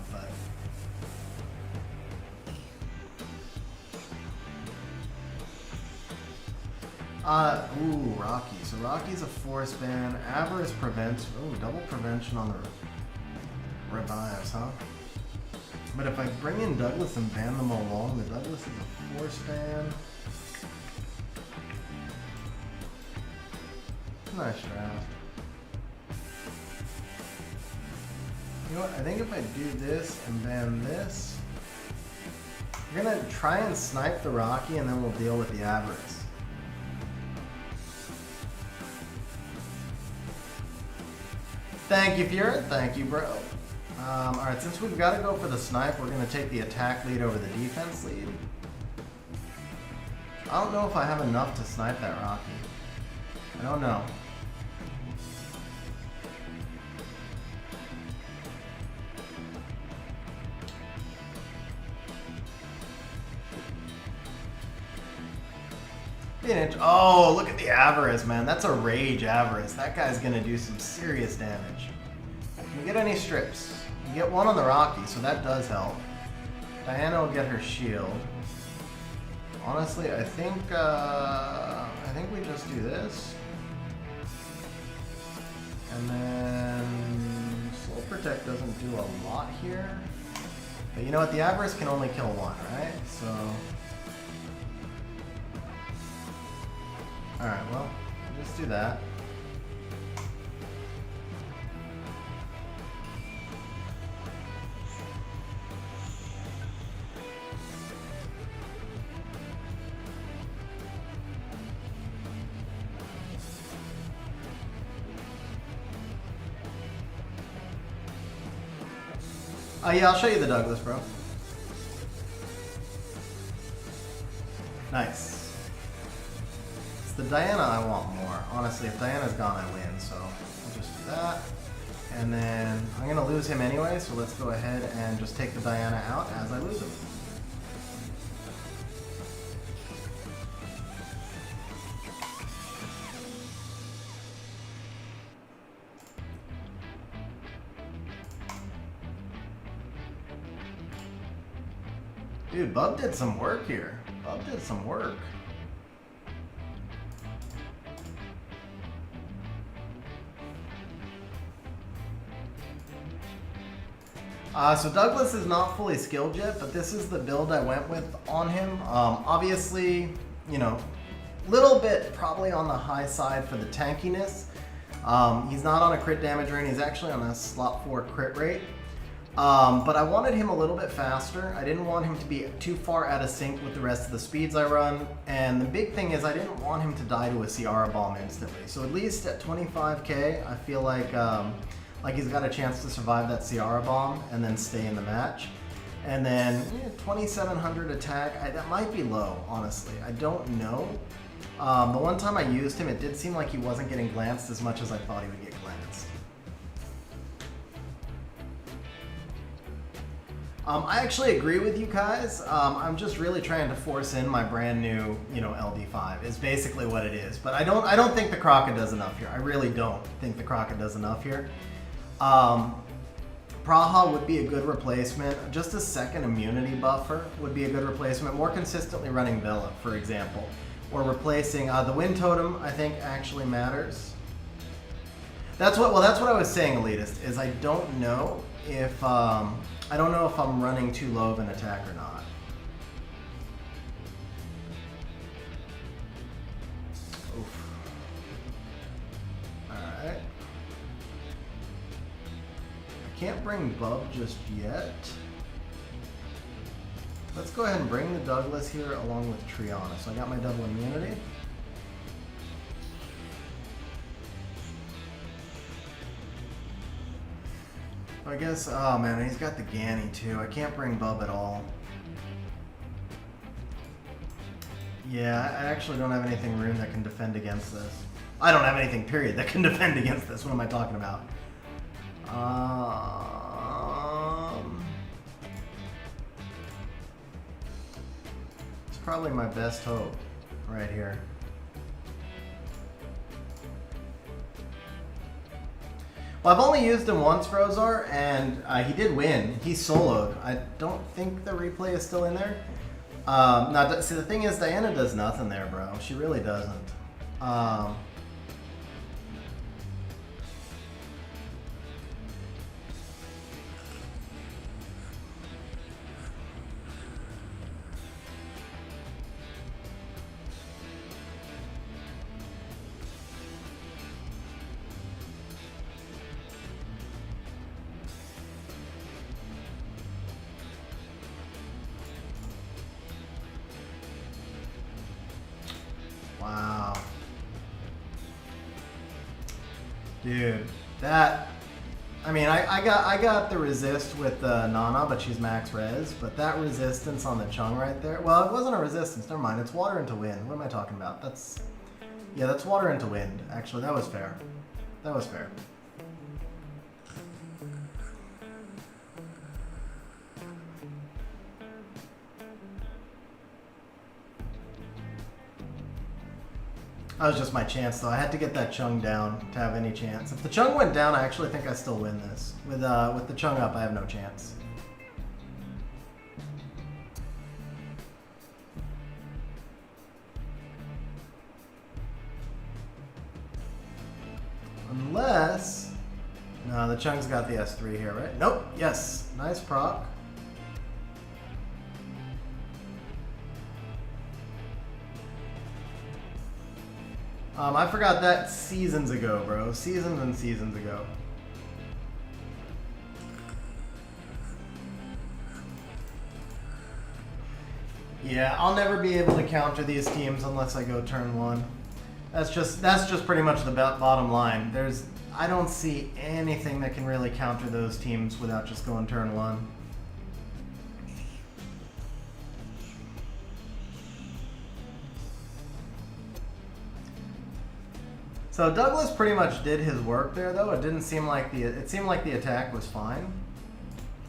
but... ooh, Rocky. So Rocky's a force ban. Avarice prevents... Ooh, double prevention on the revives, huh? But if I bring in Douglas and ban them along, the Douglas is a force ban. Nice draft. You know what? I think if I do this and ban this, we're gonna try and snipe the Rocky and then we'll deal with the Avarice. Thank you, Fury. Thank you, bro. Alright, since we've got to go for the snipe, we're gonna take the attack lead over the defense lead. I don't know if I have enough to snipe that Rocky. I don't know. Oh, look at the Avarice, man. That's a rage Avarice. That guy's gonna do some serious damage. Can we get any strips? You get one on the Rocky, so that does help. Diana will get her shield. Honestly, I think we just do this. And then Soul Protect doesn't do a lot here. But you know what? The Avarice can only kill one, right? So... Alright, well, just do that. Yeah, I'll show you the Douglas, bro. Nice. It's the Diana I want more. Honestly, if Diana's gone, I win, so I'll just do that. And then I'm going to lose him anyway, so let's go ahead and just take the Diana out as I lose him. Dude, Bub did some work here. Bub did some work. So Douglas is not fully skilled yet, but this is the build I went with on him. Obviously, you know, little bit probably on the high side for the tankiness. He's not on a crit damage rate, he's actually on a slot 4 crit rate. But I wanted him a little bit faster. I didn't want him to be too far out of sync with the rest of the speeds I run. And the big thing is I didn't want him to die to a Ciara bomb instantly. So at least at 25k, I feel like Like he's got a chance to survive that Ciara bomb and then stay in the match. And then 2700 attack, that might be low, honestly. I don't know. The one time I used him, it did seem like he wasn't getting glanced as much as I thought he would get glanced. I actually agree with you guys. I'm just really trying to force in my brand new, LD5 is basically what it is. But I don't think the Kraka does enough here. I really don't think the Kraka does enough here. Praha would be a good replacement. Just a second immunity buffer would be a good replacement. More consistently running Villa, for example. Or replacing the Wind Totem, I think actually matters. That's what I was saying, Elitist, is I don't know if I'm running too low of an attack or not. Oof. Alright. I can't bring Bub just yet. Let's go ahead and bring the Douglas here along with Triana. So I got my double immunity. I guess, oh man, he's got the Gany too. I can't bring Bub at all. Yeah, I actually don't have anything Rune that can defend against this. I don't have anything, period, that can defend against this. What am I talking about? It's probably my best hope right here. Well, I've only used him once, Rosar, and he did win. He soloed. I don't think the replay is still in there. See, the thing is, Diana does nothing there, bro. She really doesn't. Wow. Dude, that, I mean, I got the resist with Nana, but she's max res, but that resistance on the Chung right there, well, it wasn't a resistance, never mind, it's water into wind. What am I talking about? That's water into wind. Actually, that was fair. That was fair. That was just my chance, though. I had to get that Chung down to have any chance. If the Chung went down, I actually think I still win this. With the Chung up, I have no chance. Unless... No, the Chung's got the S3 here, right? Nope. Yes. Nice proc. I forgot that seasons ago, bro. Seasons and seasons ago. Yeah, I'll never be able to counter these teams unless I go turn one. That's just pretty much the bottom line. I don't see anything that can really counter those teams without just going turn one. So Douglas pretty much did his work there, though. It didn't seem like it seemed like the attack was fine.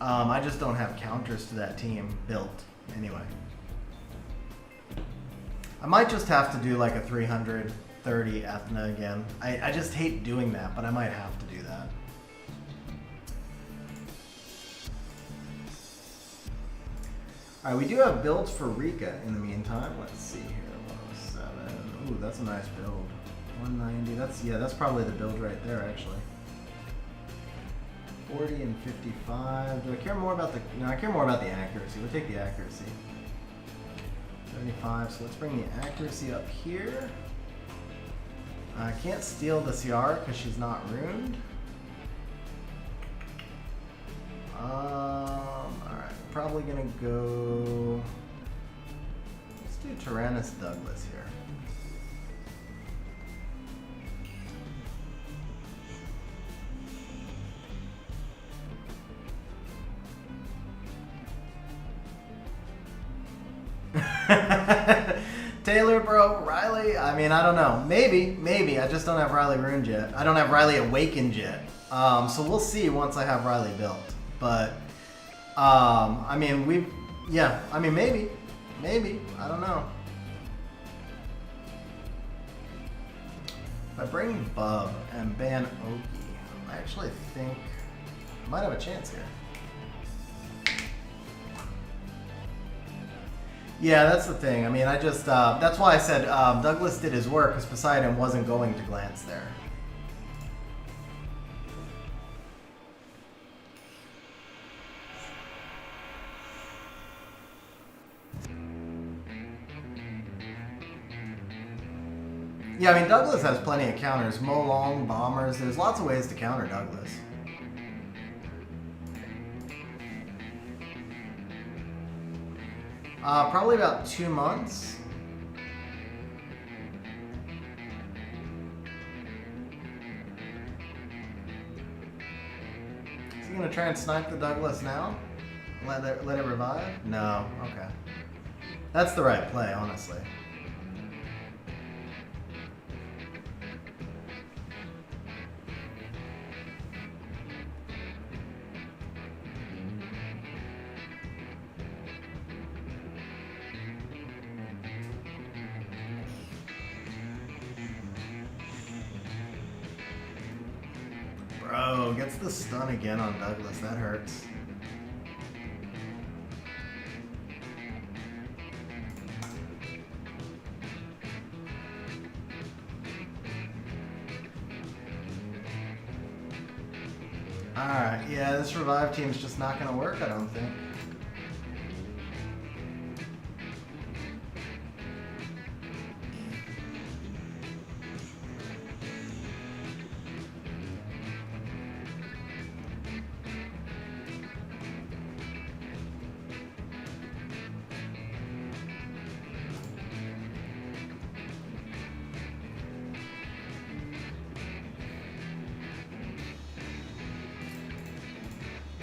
I just don't have counters to that team built anyway. I might just have to do like a 330 Ethna again. I just hate doing that, but I might have to do that. All right, we do have builds for Rika in the meantime. Let's see here, 107. Ooh, that's a nice build. 190, that's probably the build right there, actually. 40 and 55. Do I care more about the, no, I care more about the accuracy. We'll take the accuracy. 75, so let's bring the accuracy up here. I can't steal the Ciara because she's not runed. Alright, probably gonna go, let's do Tyrannus Douglas here. Taylor, bro, Riley. I mean, I don't know. Maybe. I just don't have Riley runed yet. I don't have Riley awakened yet. So we'll see once I have Riley built. But I mean, maybe. I don't know. If I bring Bub and ban Oki, I actually think I might have a chance here. Yeah, that's the thing. I mean, I just, that's why I said Douglas did his work, because Poseidon wasn't going to glance there. Yeah, I mean, Douglas has plenty of counters. Mo Long, bombers. There's lots of ways to counter Douglas. Probably about 2 months. Is he gonna try and snipe the Douglas now? Let it revive? No. Okay. That's the right play, honestly. Bro, gets the stun again on Douglas. That hurts. Alright, yeah, this revive team's just not gonna work, I don't think.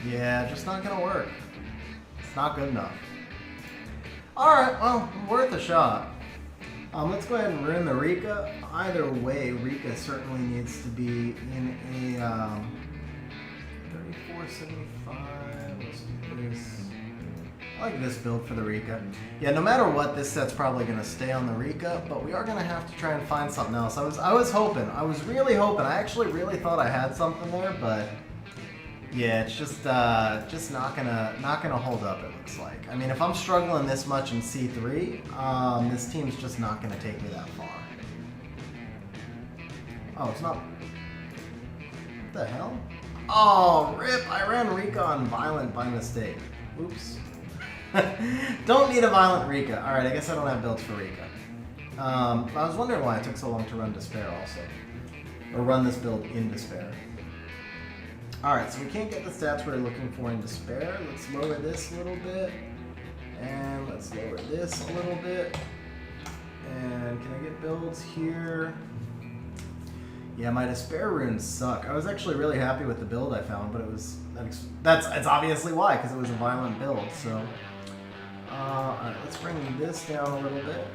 Yeah, just not gonna work. It's not good enough. Alright, well, worth a shot. Let's go ahead and ruin the Rika. Either way, Rika certainly needs to be in a 3475. Let's do this. I like this build for the Rika. Yeah, no matter what, this set's probably gonna stay on the Rika, but we are gonna have to try and find something else. I was really hoping. I actually really thought I had something there, but yeah, it's just not gonna hold up, it looks like. I mean, if I'm struggling this much in C3, this team's just not gonna take me that far. Oh, it's not. What the hell? Oh, rip! I ran Rika on violent by mistake. Oops. Don't need a violent Rika. All right, I guess I don't have builds for Rika. I was wondering why it took so long to run Despair also, or run this build in Despair. Alright, so we can't get the stats we're looking for in Despair. Let's lower this a little bit. And let's lower this a little bit. And can I get builds here? Yeah, my Despair runes suck. I was actually really happy with the build I found, but it was that's obviously why, because it was a violent build. So, alright, let's bring this down a little bit.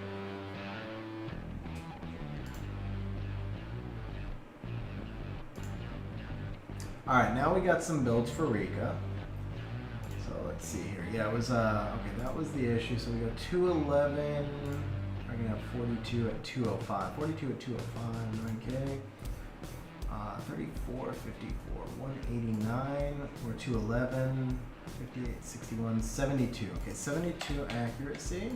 Alright, now we got some builds for Rika. So let's see here. Yeah, it was, okay, that was the issue. So we got 211. We're going to have 42 at 205. 42 at 205, 9K. 34, 54, 189. We're 211, 58, 61, 72. Okay, 72 accuracy.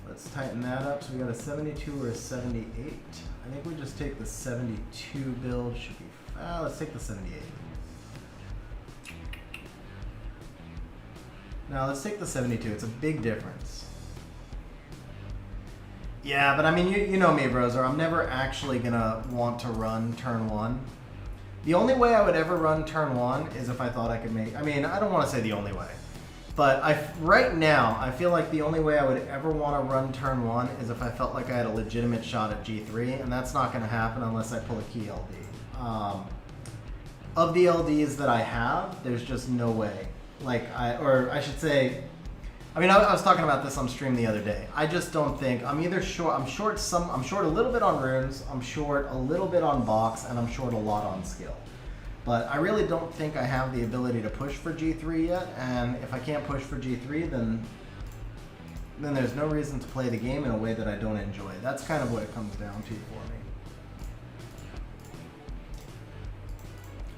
Let's tighten that up. So we got a 72 or a 78. I think we just take the 72 build. Should be let's take the 78. Now let's take the 72. It's a big difference. Yeah, but I mean, you know me, Broser. I'm never actually gonna want to run turn 1. The only way I would ever run turn 1 is if I thought I could make. I mean, I don't want to say the only way, but right now I feel like the only way I would ever want to run turn 1 is if I felt like I had a legitimate shot at G3, and that's not going to happen unless I pull a key LD. Of the LDs that I have, there's just no way. Like, I should say, I mean, I was talking about this on stream the other day. I just don't think I'm either short. I'm short a little bit on runes. I'm short a little bit on box, and I'm short a lot on skill. But I really don't think I have the ability to push for G3 yet. And if I can't push for G3, then there's no reason to play the game in a way that I don't enjoy. That's kind of what it comes down to for me.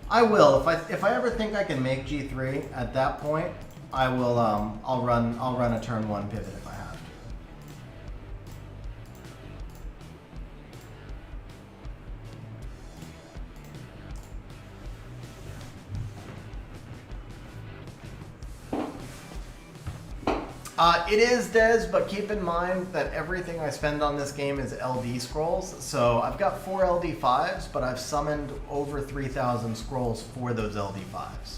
I will if I ever think I can make G3 at that point. I will. I'll run a turn 1 pivot if I have to. It is Des, but keep in mind that everything I spend on this game is LD scrolls. So I've got 4 LD5s, but I've summoned over 3,000 scrolls for those LD5s.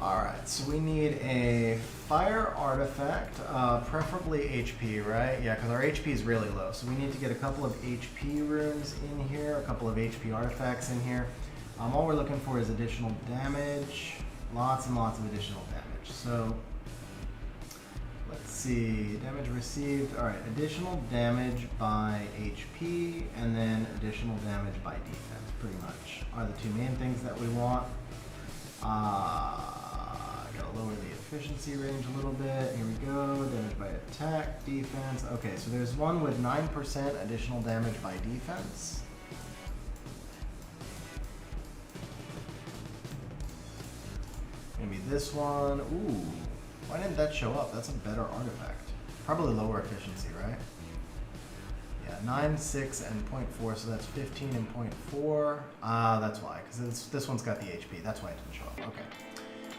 Alright, so we need a fire artifact, preferably HP, right? Yeah, because our HP is really low. So we need to get a couple of HP runes in here, a couple of HP artifacts in here. All we're looking for is additional damage, lots and lots of additional damage. So let's see, damage received. Alright, additional damage by HP and then additional damage by defense, pretty much, are the two main things that we want. Gotta lower the efficiency range a little bit. Here we go. Damage by attack, defense. Okay, so there's one with 9% additional damage by defense. Maybe this one. Ooh, why didn't that show up? That's a better artifact. Probably lower efficiency, right? Yeah, 9, 6, and 0.4, so that's 15 and 0.4. That's why, because this one's got the HP. That's why it didn't show up. Okay.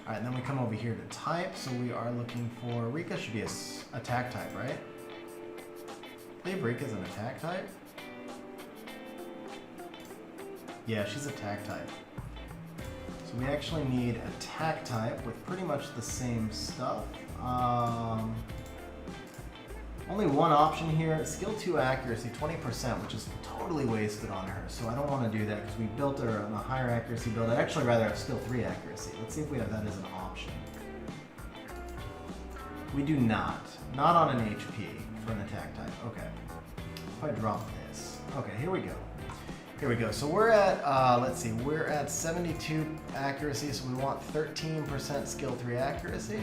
All right, and then we come over here to type. So we are looking for Rika should be a attack type, right? I believe Rika's an attack type. Yeah, she's attack type. So we actually need attack type with pretty much the same stuff. Only one option here, skill 2 accuracy, 20%, which is totally wasted on her. So I don't want to do that because we built her on a higher accuracy build. I'd actually rather have skill 3 accuracy. Let's see if we have that as an option. We do not. Not on an HP for an attack type. Okay. If I drop this. Okay, here we go. Here we go. So we're at, let's see, we're at 72 accuracy, so we want 13% skill 3 accuracy.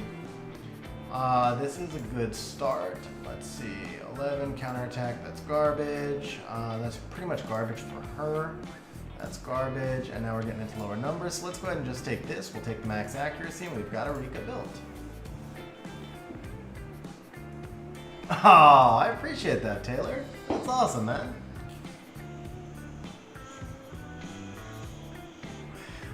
This is a good start. Let's see, 11 counterattack, that's garbage. That's pretty much garbage for her. That's garbage, and now we're getting into lower numbers. So let's go ahead and just take this. We'll take the max accuracy, and we've got a Rika built. Oh, I appreciate that, Taylor. That's awesome, man.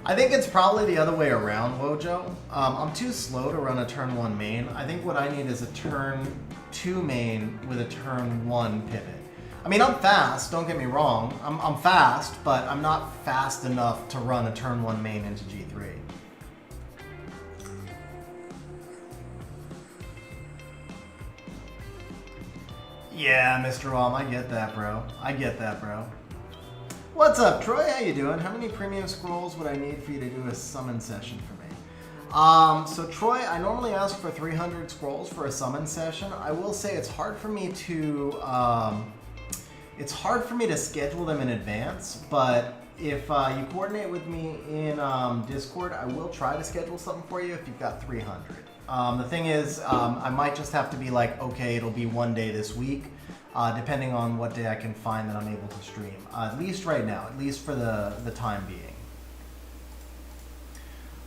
I think it's probably the other way around, Wojo. I'm too slow to run a turn 1 main. I think what I need is a turn 2 main with a turn 1 pivot. I mean, I'm fast, don't get me wrong. I'm fast, but I'm not fast enough to run a turn 1 main into G3. Yeah, Mr. Wom, I get that, bro. I get that, bro. What's up, Troy? How you doing? How many premium scrolls would I need for you to do a summon session for me? So Troy, I normally ask for 300 scrolls for a summon session. I will say it's hard for me to schedule them in advance, but if you coordinate with me in Discord, I will try to schedule something for you if you've got 300. The thing is, I might just have to be like, okay, it'll be one day this week. Depending on what day I can find that I'm able to stream. At least right now, at least for the time being.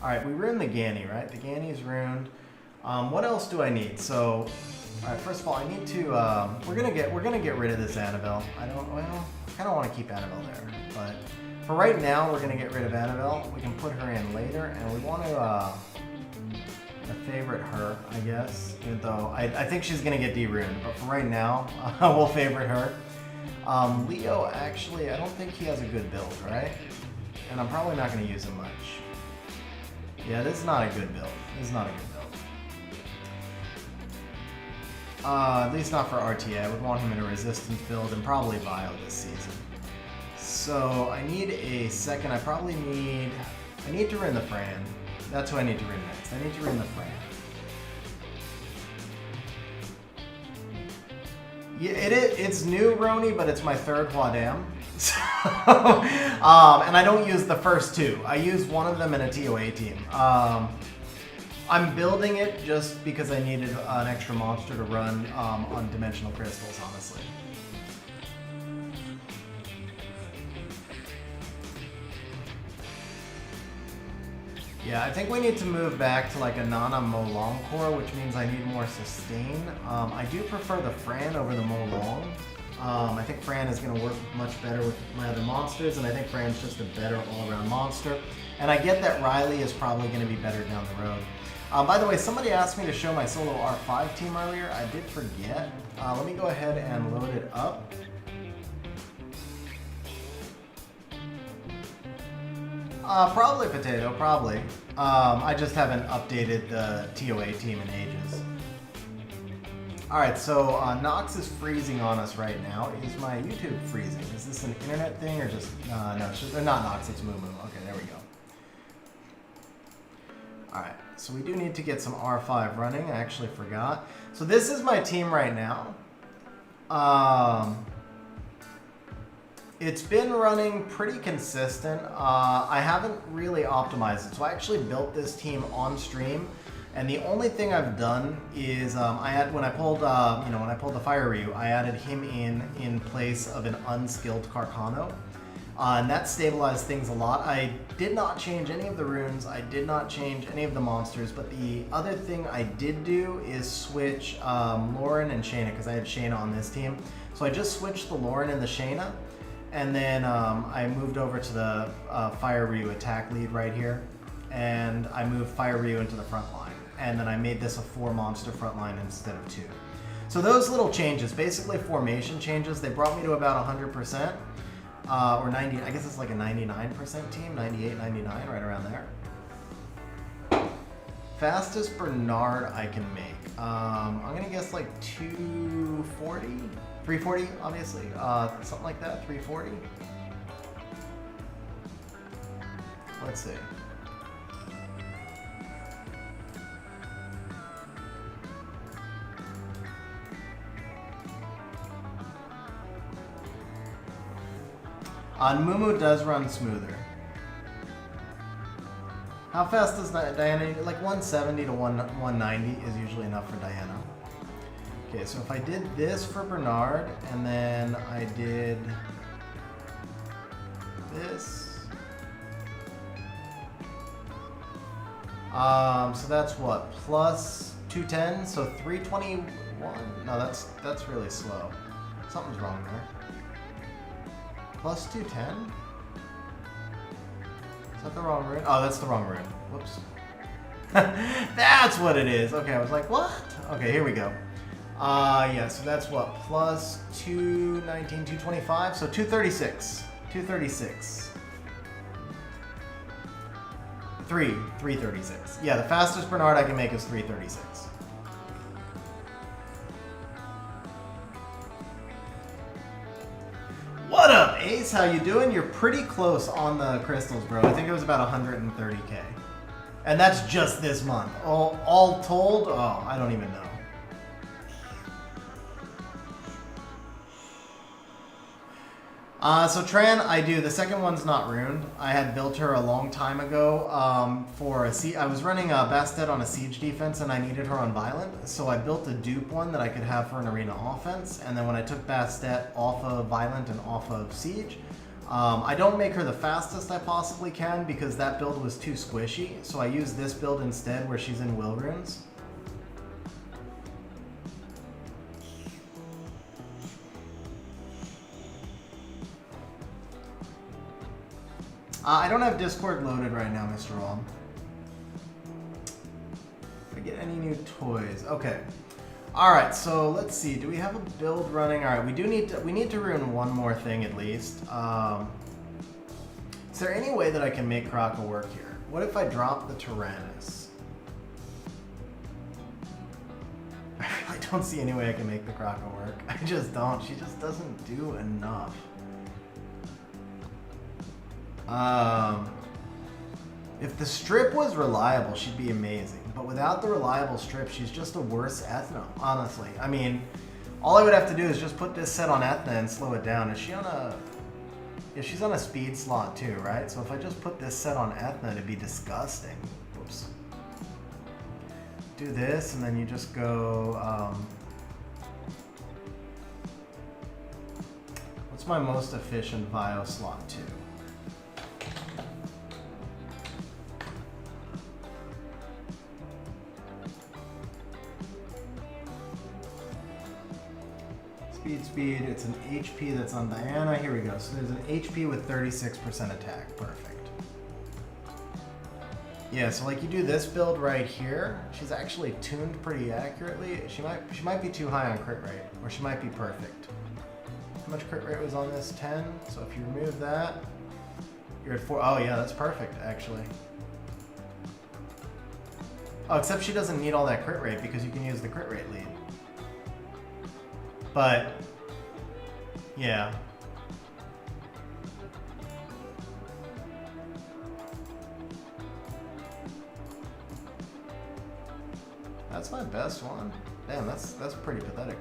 Alright, we ruined the Gany, right? The Gany's ruined. What else do I need? So, alright, first of all, I need to, we're gonna get rid of this Annabelle. I kinda wanna keep Annabelle there, but for right now, we're gonna get rid of Annabelle. We can put her in later, and we wanna, favorite her, I guess, even though I think she's gonna get de-ruined, but for right now, we'll favorite her. Leo, actually, I don't think he has a good build, right? And I'm probably not gonna use him much. Yeah, this is not a good build. This is not a good build. At least not for RTA. I would want him in a resistance build and probably bio this season. So I need a second. I need to run the Fran. That's who I need to rune next. I need to rune the Fran. Yeah, it's new Roni, but it's my third Huadam. So, and I don't use the first two. I use one of them in a TOA team. I'm building it just because I needed an extra monster to run on dimensional crystals, honestly. Yeah, I think we need to move back to like a Nana Molong core, which means I need more sustain. I do prefer the Fran over the Molong. I think Fran is going to work much better with my other monsters, and I think Fran's just a better all-around monster. And I get that Riley is probably going to be better down the road. By the way, somebody asked me to show my solo R5 team earlier. I did forget. Let me go ahead and load it up. Probably Potato, probably. I just haven't updated the TOA team in ages. Alright, so Nox is freezing on us right now. Is my YouTube freezing? Is this an internet thing or just... no, it's just, not Nox, it's Moo Moo. Okay, there we go. Alright, so we do need to get some R5 running. I actually forgot. So this is my team right now. It's been running pretty consistent. I haven't really optimized it. So I actually built this team on stream. And the only thing I've done is when I pulled the Fire Ryu, I added him in place of an unskilled Carcano, and that stabilized things a lot. I did not change any of the runes. I did not change any of the monsters. But the other thing I did do is switch Lauren and Shayna, because I had Shayna on this team. So I just switched the Lauren and the Shayna, and then I moved over to the Fire Ryu attack lead right here, and I moved Fire Ryu into the front line. And then I made this a 4-monster frontline instead of 2. So those little changes, basically formation changes, they brought me to about 100%, or 90, I guess it's like a 99% team, 98, 99, right around there. Fastest Bernard I can make. I'm gonna guess like 240, 340, obviously, something like that, 340. Let's see. Mumu does run smoother. How fast does Diana? Like 170 to 190 is usually enough for Diana. Okay, so if I did this for Bernard, and then I did this. So that's what? Plus 210, so 321? No, that's really slow. Something's wrong there. Plus 210? Is that the wrong rune? Oh, that's the wrong rune. Whoops. That's what it is. Okay, I was like, what? Okay, here we go. Yeah, so that's what? Plus 219, 225? So 236. 236. 336. Yeah, the fastest Bernard I can make is 336. What up, Ace? How you doing? You're pretty close on the crystals, bro. I think it was about 130k. And that's just this month. All told, oh, I don't even know. So Tran, I do. The second one's not runed. I had built her a long time ago for a siege. I was running a Bastet on a siege defense and I needed her on Violent. So I built a dupe one that I could have for an arena offense. And then when I took Bastet off of Violent and off of siege, I don't make her the fastest I possibly can because that build was too squishy. So I use this build instead where she's in Will Runes. I don't have Discord loaded right now, Mr. Rom. If I get any new toys. Okay. Alright, so let's see. Do we have a build running? Alright, we need to ruin one more thing at least. Is there any way that I can make Kraka work here? What if I drop the Tyrannus? I really don't see any way I can make the Kraka work. I just don't. She just doesn't do enough. If the strip was reliable, she'd be amazing. But without the reliable strip, she's just a worse Ethno, honestly. I mean, all I would have to do is just put this set on Ethna and slow it down. Is she on a... Yeah, she's on a speed slot too, right? So if I just put this set on Ethna, it'd be disgusting. Whoops. Do this, and then you just go... what's my most efficient Vio slot 2? Speed, it's an HP that's on Diana. Here we go. So there's an HP with 36% attack. Perfect. Yeah, so like you do this build right here, she's actually tuned pretty accurately. She might be too high on crit rate, or she might be perfect. How much crit rate was on this? 10. So if you remove that, you're at 4. Oh yeah, that's perfect actually. Oh, except she doesn't need all that crit rate because you can use the crit rate lead. But, yeah. That's my best one. Damn, that's pretty pathetic.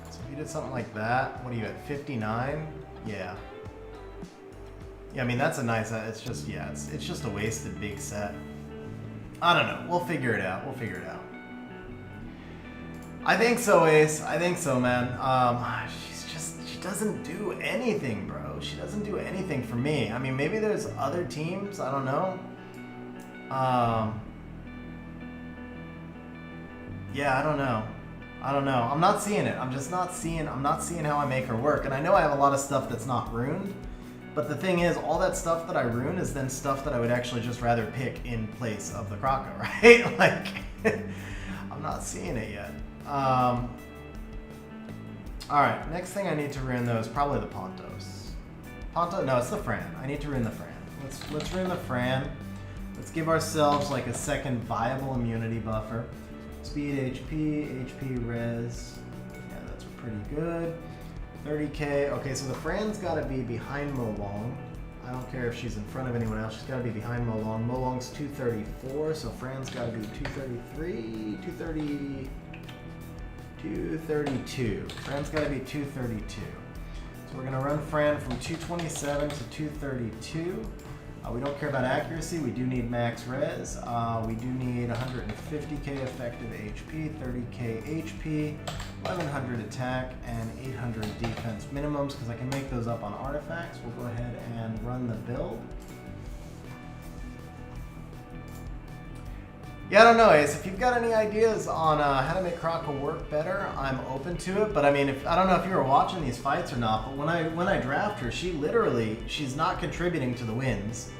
So if you did something like that, what are you at, 59? Yeah. Yeah, I mean, that's a nice, it's just, yeah, it's just a wasted big set. I don't know. We'll figure it out. We'll figure it out. I think so, Ace. I think so, man. She doesn't do anything, bro. She doesn't do anything for me. I mean, maybe there's other teams. I don't know. Yeah, I don't know. I'm not seeing it. I'm not seeing how I make her work. And I know I have a lot of stuff that's not runed. But the thing is, all that stuff that I rune is then stuff that I would actually just rather pick in place of the Kraka, right? Like, I'm not seeing it yet. Alright, next thing I need to rune though is probably the Pontos. No, it's the Fran. I need to rune the Fran. Let's rune the Fran. Let's give ourselves like a second viable immunity buffer. Speed, HP res. Yeah, that's pretty good. 30k. Okay, so the Fran's gotta be behind Molong. I don't care if she's in front of anyone else. She's gotta be behind Molong. Molong's 234, so Fran's gotta be 233, 232. Fran's got to be 232. So we're going to run Fran from 227 to 232. We don't care about accuracy. We do need max res. We do need 150k effective HP, 30k HP, 1100 attack, and 800 defense minimums because I can make those up on artifacts. We'll go ahead and run the build. Yeah, I don't know, Ace. If you've got any ideas on how to make Kraka work better, I'm open to it. But I mean, I don't know if you were watching these fights or not, but when I draft her, she's not contributing to the wins.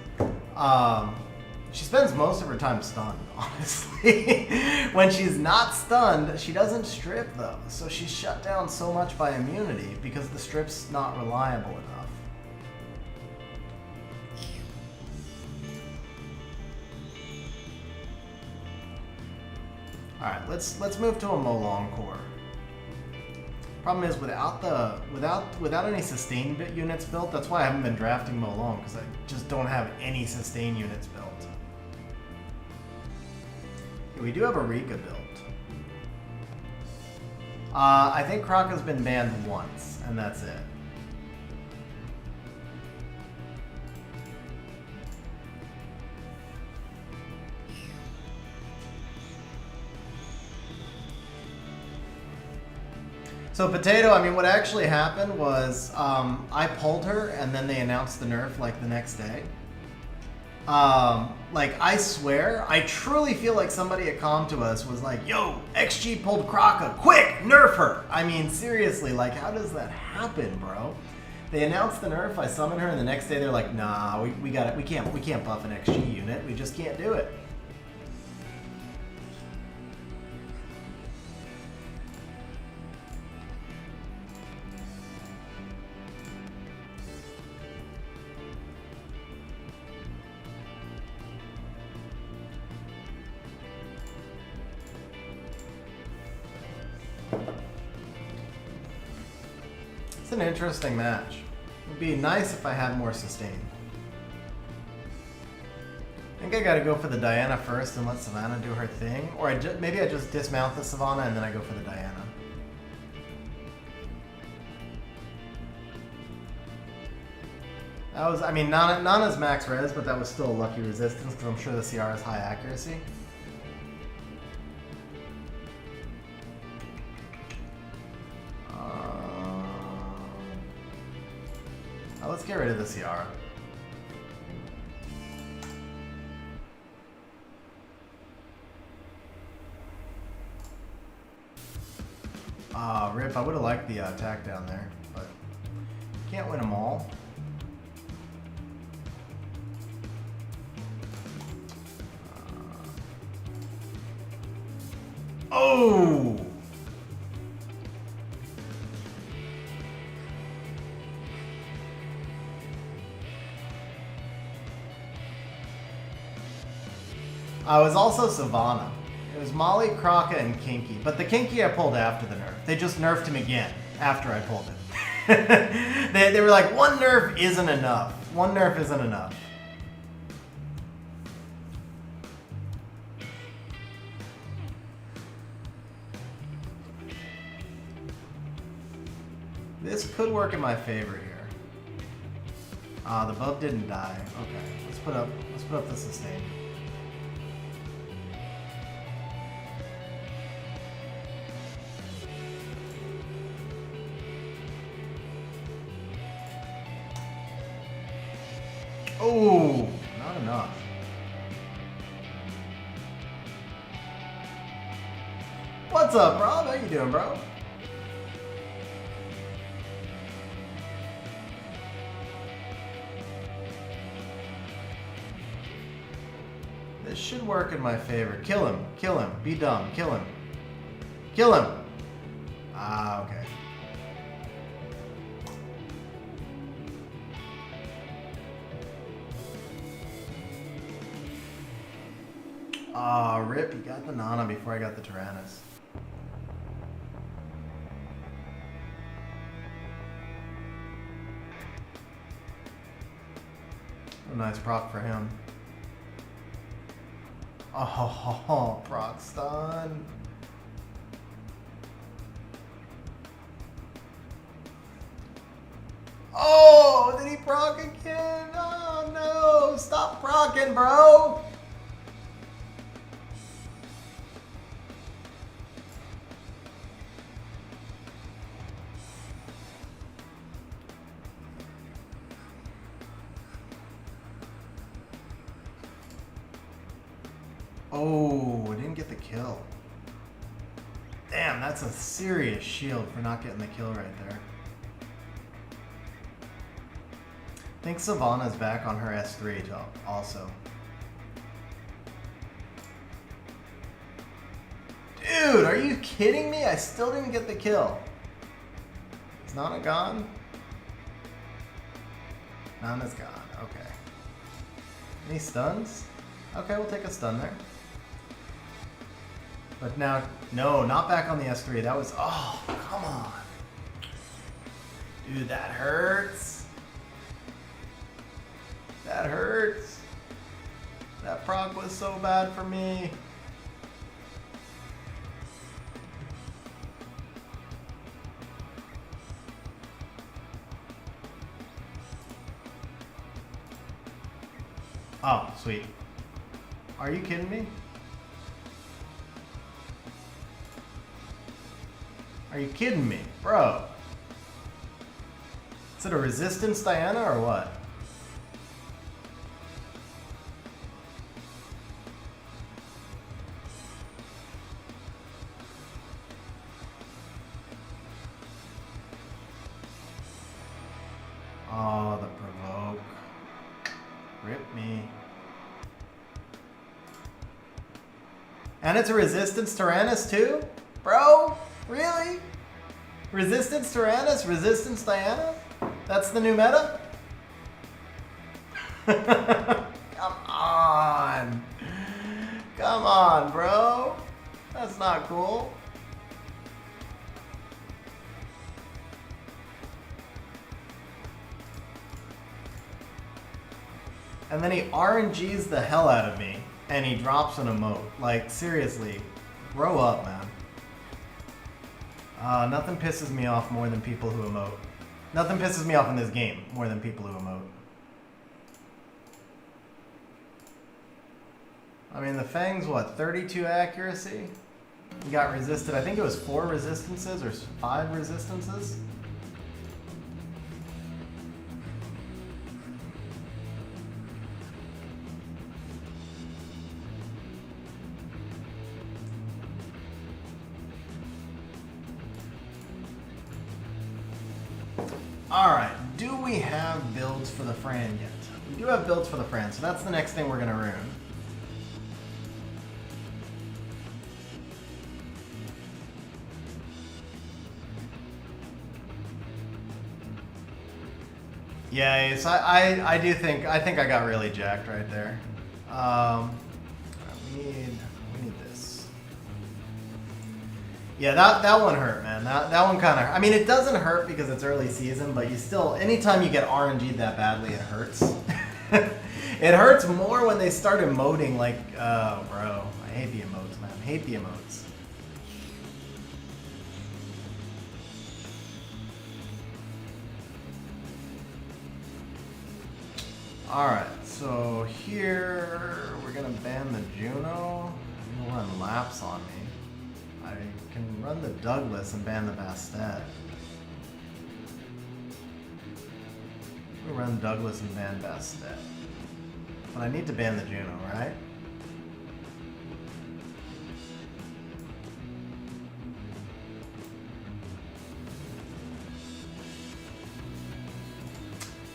She spends most of her time stunned, honestly. When she's not stunned, she doesn't strip though. So she's shut down so much by immunity because the strip's not reliable enough. All right, let's move to a Molong core. Problem is without any sustain units built, that's why I haven't been drafting Molong because I just don't have any sustain units built. Yeah, we do have a Rika built. I think Kraka's been banned once, and that's it. So Potato, I mean, what actually happened was I pulled her and then they announced the nerf like the next day. Like, I swear, I truly feel like somebody at Com to us was like, yo, XG pulled Kraka, quick, nerf her. I mean, seriously, like, how does that happen, bro? They announced the nerf, I summoned her, and the next day they're like, nah, we got it, we can't buff an XG unit, we just can't do it. It's an interesting match. It would be nice if I had more sustain. I think I gotta go for the Diana first and let Savannah do her thing. Or maybe I just dismount the Savannah and then I go for the Diana. That was, I mean, Nana's max res, but that was still a lucky resistance because I'm sure the CR is high accuracy. Let's get rid of the CR. Rip, I would have liked the attack down there, but can't win them all. Oh! I was also Savannah. It was Molly, Kraka, and Kinky. But the Kinky I pulled after the nerf. They just nerfed him again after I pulled him. they were like, one nerf isn't enough. One nerf isn't enough. This could work in my favor here. The bug didn't die. Okay, let's put up the sustain. Oh, not enough. What's up, bro? How you doing, bro? This should work in my favor. Kill him. Kill him. Be dumb. Kill him. Kill him. Ah, okay. Rip, you got the Nana before I got the Tyrannus. A nice proc for him. Oh, proc stun. Oh, did he proc again? Oh no, stop procking, bro. Oh, I didn't get the kill. Damn, that's a serious shield for not getting the kill right there. I think Savannah's back on her S3 also. Dude, are you kidding me? I still didn't get the kill. Is Nana gone? Nana's gone, okay. Any stuns? Okay, we'll take a stun there. But now, no, not back on the S3. That was, oh, come on. Dude, that hurts. That hurts. That proc was so bad for me. Oh, sweet. Are you kidding me? Are you kidding me? Bro. Is it a resistance Diana or what? Oh, the provoke. Rip me. And it's a resistance Tyrannus too? Bro? Really? Resistance Tyrannus? Resistance Diana? That's the new meta? Come on. Come on, bro. That's not cool. And then he RNGs the hell out of me, and he drops an emote. Like, seriously, grow up, man. Nothing pisses me off more than people who emote. Nothing pisses me off in this game more than people who emote. I mean, the Fang's what, 32 accuracy? He got resisted, I think it was 4 resistances or 5 resistances. Alright, do we have builds for the Fran yet? We do have builds for the Fran, so that's the next thing we're gonna rune. Yeah, Ace, I do think I got really jacked right there. We need this. Yeah, that one hurt, man. That one kind of. I mean, it doesn't hurt because it's early season, but you still. Anytime you get RNG'd that badly, it hurts. It hurts more when they start emoting like, oh, bro, I hate the emotes, man. I hate the emotes. Alright, so here we're gonna ban the Juno. He'll run laps on me. I can run the Douglas and ban the Bastet. We run Douglas and ban Bastet. But I need to ban the Juno, right?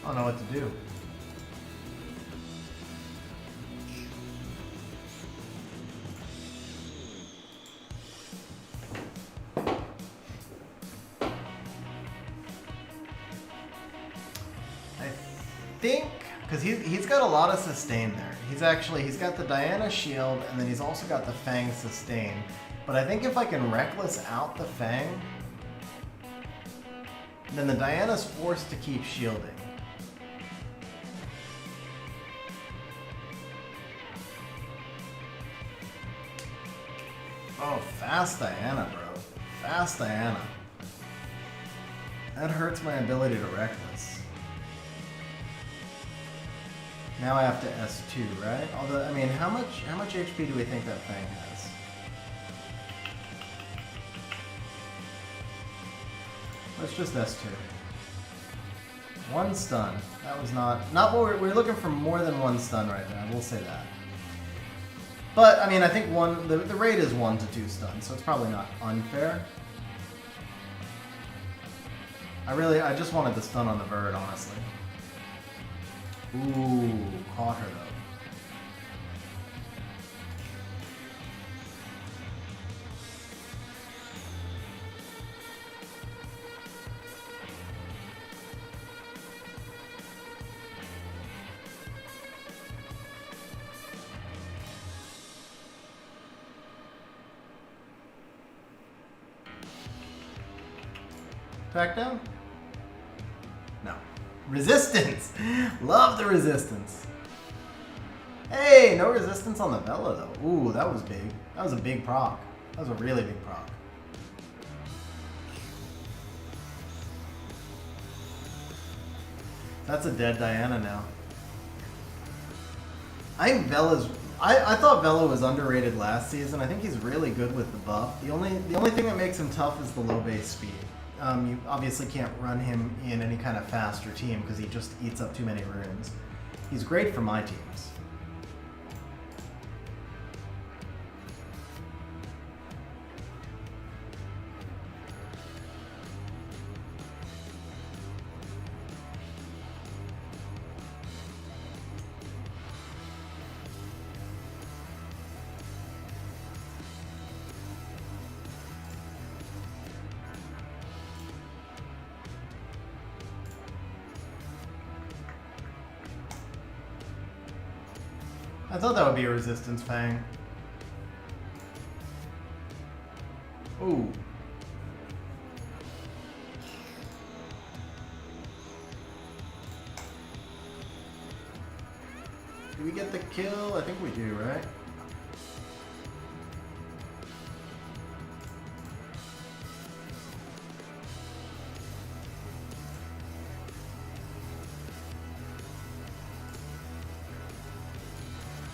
I don't know what to do. Think, because he's got a lot of sustain there. He's got the Diana shield, and then he's also got the Fang sustain. But I think if I can Reckless out the Fang, then the Diana's forced to keep shielding. Oh, fast Diana, bro. Fast Diana. That hurts my ability to Reckless. Now I have to S2, right? Although, I mean, how much HP do we think that Fang has? Let's just S2. 1 stun. That was not what we're looking for. More than 1 stun right now. We'll say that. But I mean, I think the rate is 1 to 2 stuns, so it's probably not unfair. I just wanted the stun on the bird, honestly. Ooh, caught her though. Back down? No. Resistance! Love the resistance. Hey, no resistance on the Vela though. Ooh, that was big. That was a big proc. That was a really big proc. That's a dead Diana now. I think I thought Vela was underrated last season. I think he's really good with the buff. The only thing that makes him tough is the low base speed. You obviously can't run him in any kind of faster team because he just eats up too many runes. He's great for my teams. I thought that would be a resistance Fang. Ooh. we get the kill? I think we do, right?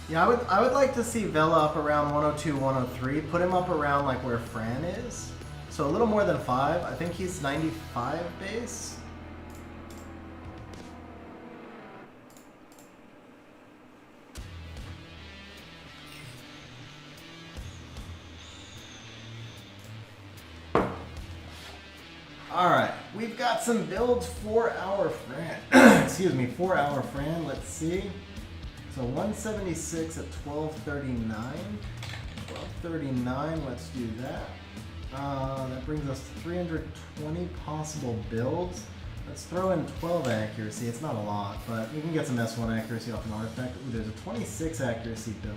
Yeah, I would like to see Vela up around 102, 103. Put him up around like where Fran is. So a little more than 5. I think he's 95 base. Alright, we've got some builds for our Fran. Excuse me, for our Fran. Let's see. So 176 at 1239. 1239, let's do that. That brings us to 320 possible builds. Let's throw in 12 accuracy. It's not a lot, but we can get some S1 accuracy off an artifact. Ooh, there's a 26 accuracy build.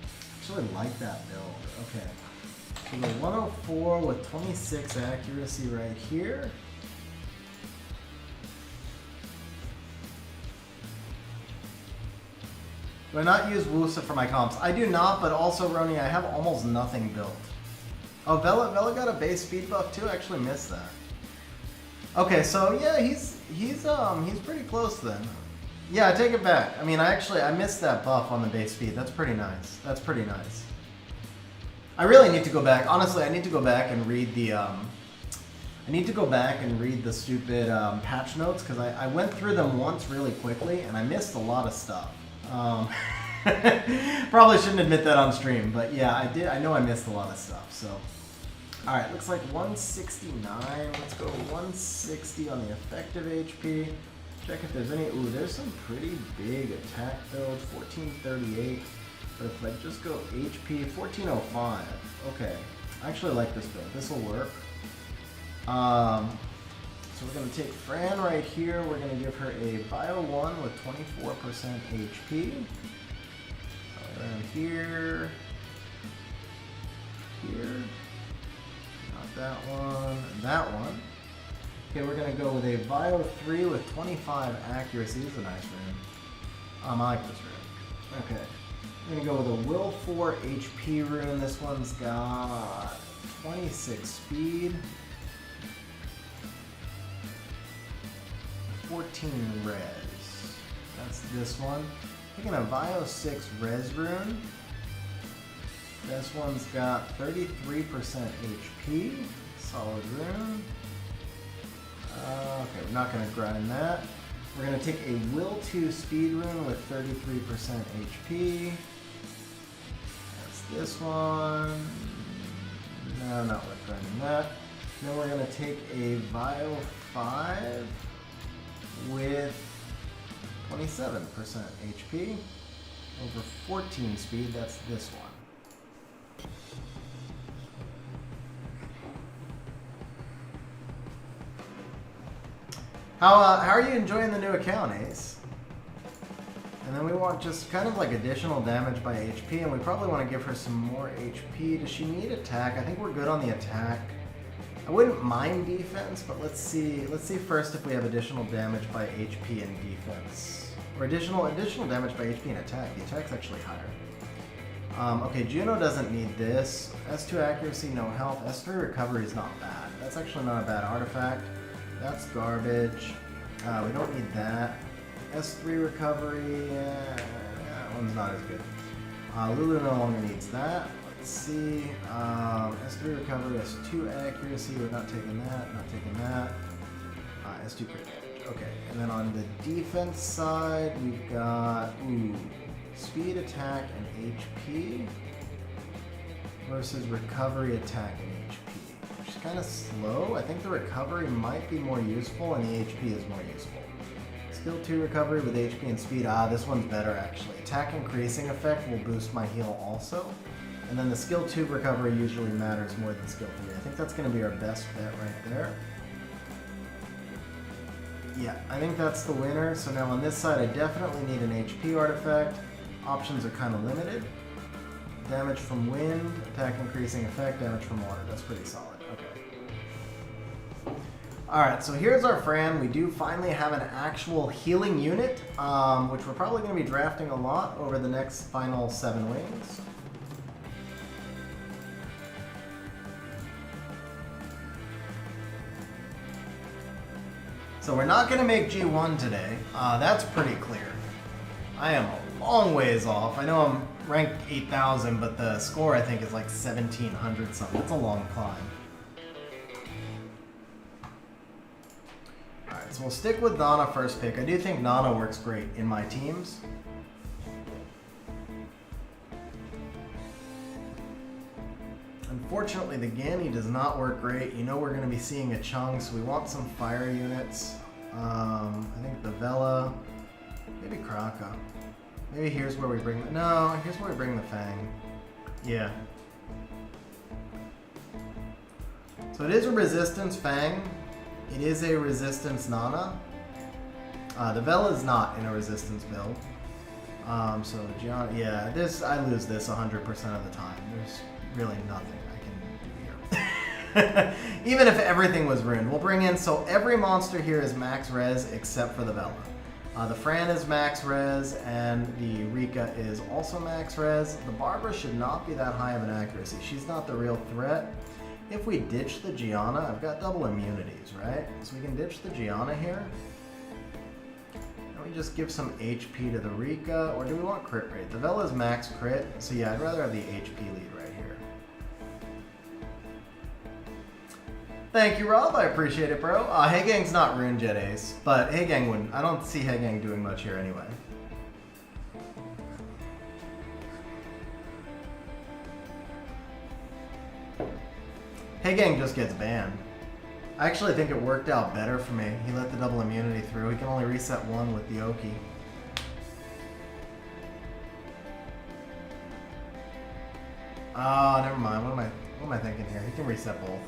I actually like that build. Okay. So the 104 with 26 accuracy right here. Do I not use Wusa for my comps? I do not, but also, Rony, I have almost nothing built. Oh, Vela got a base speed buff too? I actually missed that. Okay, so yeah, he's pretty close then. Yeah, I take it back. I mean, I missed that buff on the base speed. That's pretty nice. That's pretty nice. I really need to go back. Honestly, I need to go back and read the stupid patch notes because I went through them once really quickly and I missed a lot of stuff. Probably shouldn't admit that on stream, but yeah, I did. I know I missed a lot of stuff. So, all right, looks like 169. Let's go 160 on the effective HP. Check if there's any. Ooh, there's some pretty big attack builds. 1438. But if I just go HP, 1405. Okay, I actually like this build. This will work. So we're going to take Fran right here. We're going to give her a Bio 1 with 24% HP. Around here. Here. Not that one. And that one. Okay, we're going to go with a Bio 3 with 25 accuracy. This is a nice rune. I like this rune. Okay. I'm going to go with a Will 4 HP rune. This one's got 26 speed. 14 res. That's this one. Taking a Bio 6 res rune. This one's got 33% HP. Solid rune. Okay, we're not going to grind that. We're going to take a Will 2 speed rune with 33% HP. That's this one. No, not worth grinding that. Then we're going to take a Bio 5 with 27% HP. Over 14 speed, that's this one. How are you enjoying the new account, Ace? And then we want just kind of like additional damage by HP, and we probably want to give her some more HP. Does she need attack? I think we're good on the attack. I wouldn't mind defense, but let's see first if we have additional damage by HP and defense. Or additional damage by HP and attack. The attack's actually higher. Okay, Juno doesn't need this. S2 accuracy, no health. S3 recovery is not bad. That's actually not a bad artifact. That's garbage. We don't need that. S3 recovery, that one's not as good. Lulu no longer needs that. Let's see. S3 recovery, S2 accuracy. We're not taking that. Not taking that. S2 crit damage. Okay, and then on the defense side, we've got speed, attack, and HP versus recovery, attack, and HP. Which is kind of slow. I think the recovery might be more useful, and the HP is more useful. Skill 2 recovery with HP and speed. This one's better actually. Attack increasing effect will boost my heal also. And then the skill 2 recovery usually matters more than skill 3. I think that's going to be our best bet right there. Yeah, I think that's the winner. So now on this side, I definitely need an HP artifact. Options are kind of limited. Damage from wind, attack increasing effect, damage from water. That's pretty solid. Okay. Alright, so here's our Fran. We do finally have an actual healing unit, which we're probably going to be drafting a lot over the next final 7 wings. So we're not going to make G1 today. That's pretty clear. I am a long ways off. I know I'm ranked 8,000, but the score I think is like 1,700 something. That's a long climb. Alright, so we'll stick with Nana first pick. I do think Nana works great in my teams. Unfortunately, the Gany does not work great. You know we're going to be seeing a Chung, so we want some fire units. I think the Vela, maybe Kraka. Maybe here's where we bring the... No, here's where we bring the Fang. Yeah. So it is a resistance Fang. It is a resistance Nana. The Vela is not in a resistance build. So Gianna, yeah, this I lose this 100% of the time. There's really nothing I can do here. Even if everything was ruined. We'll bring in, so every monster here is max res except for the Vela. The Fran is max res, and the Rika is also max res. The Barbara should not be that high of an accuracy. She's not the real threat. If we ditch the Gianna, I've got double immunities, right? So we can ditch the Gianna here. And we just give some HP to the Rika, or do we want crit rate? The Vela is max crit, so yeah, I'd rather have the HP lead right here. Thank you, Rob. I appreciate it, bro. Heigang's not Rune Jet Ace, but Heigang wouldn't. I don't see Heigang doing much here anyway. Heigang just gets banned. I actually think it worked out better for me. He let the double immunity through. He can only reset 1 with the Oki. Oh, never mind. What am I thinking here? He can reset both.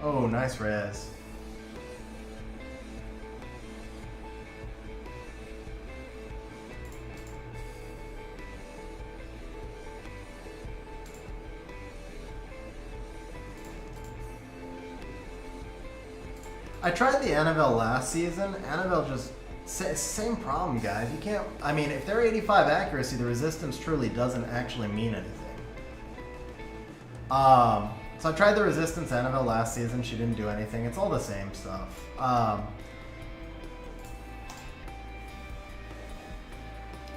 Oh, nice res. I tried the Annabelle last season. Annabelle just... Same problem, guys. You can't... I mean, if they're 85 accuracy, the resistance truly doesn't actually mean anything. So I tried the resistance Annabelle last season. She didn't do anything. It's all the same stuff.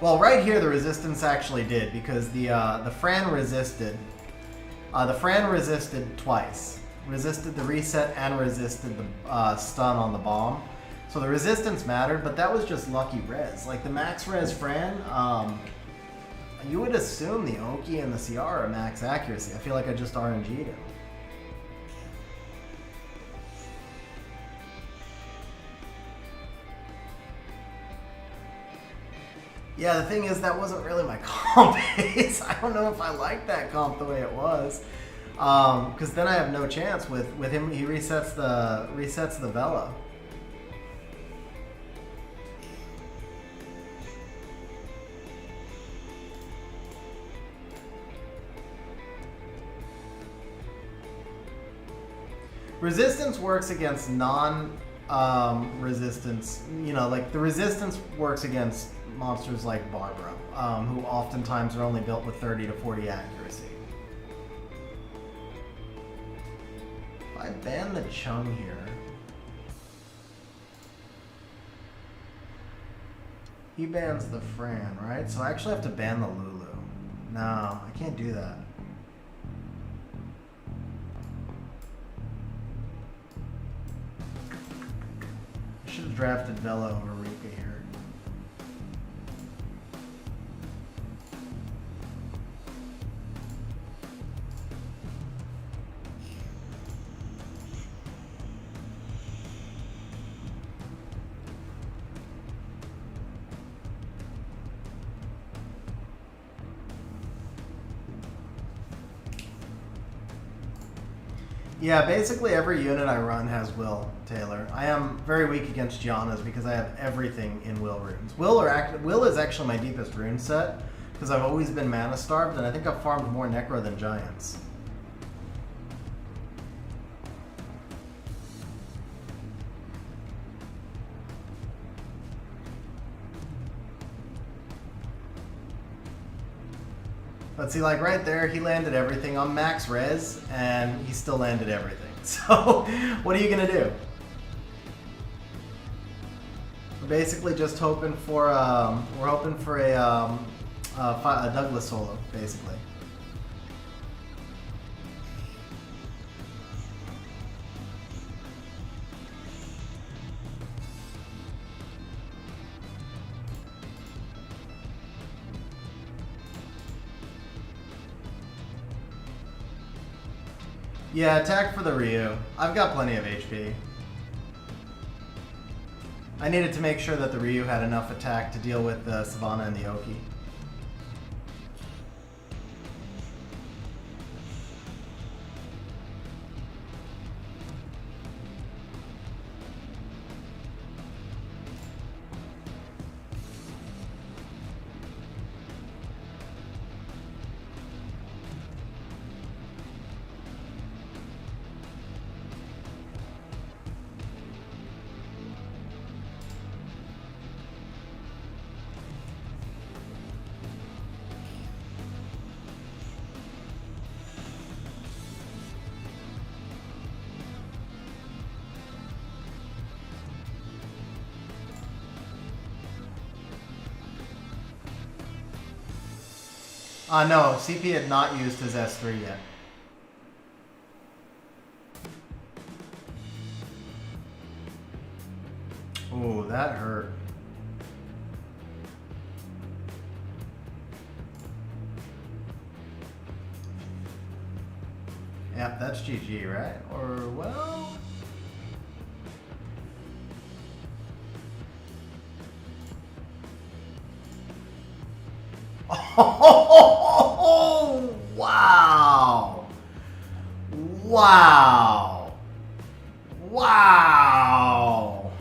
Well, right here the resistance actually did, because the Fran resisted. The Fran resisted twice. Resisted the reset and resisted the stun on the bomb. So the resistance mattered, but that was just lucky res. Like the max res Fran, you would assume the Oki and the CR are max accuracy. I feel like I just RNG'd him. Yeah, the thing is, that wasn't really my comp base. I don't know if I like that comp the way it was. Because then I have no chance with him. He resets the Vela. Resistance works against non-resistance. You know, like the resistance works against monsters like Barbara, who oftentimes are only built with 30 to 40 accuracy. If I ban the Chung here, he bans the Fran, right? So I actually have to ban the Lulu. No, I can't do that. I should have drafted Vela over Rika here. Yeah, basically every unit I run has Will, Taylor. I am very weak against Gianna's because I have everything in Will runes. Will is actually my deepest rune set because I've always been mana starved, and I think I've farmed more Necro than Giants. But see, like right there, he landed everything on max res, and he still landed everything. So, what are you gonna do? We're basically just hoping for a Douglas solo, basically. Yeah, attack for the Ryu. I've got plenty of HP. I needed to make sure that the Ryu had enough attack to deal with the Savannah and the Oki. No, CP had not used his S3 yet. Ooh, that hurt. Yep, that's GG, right? Or, well... Oh, wow. Wow. Wow.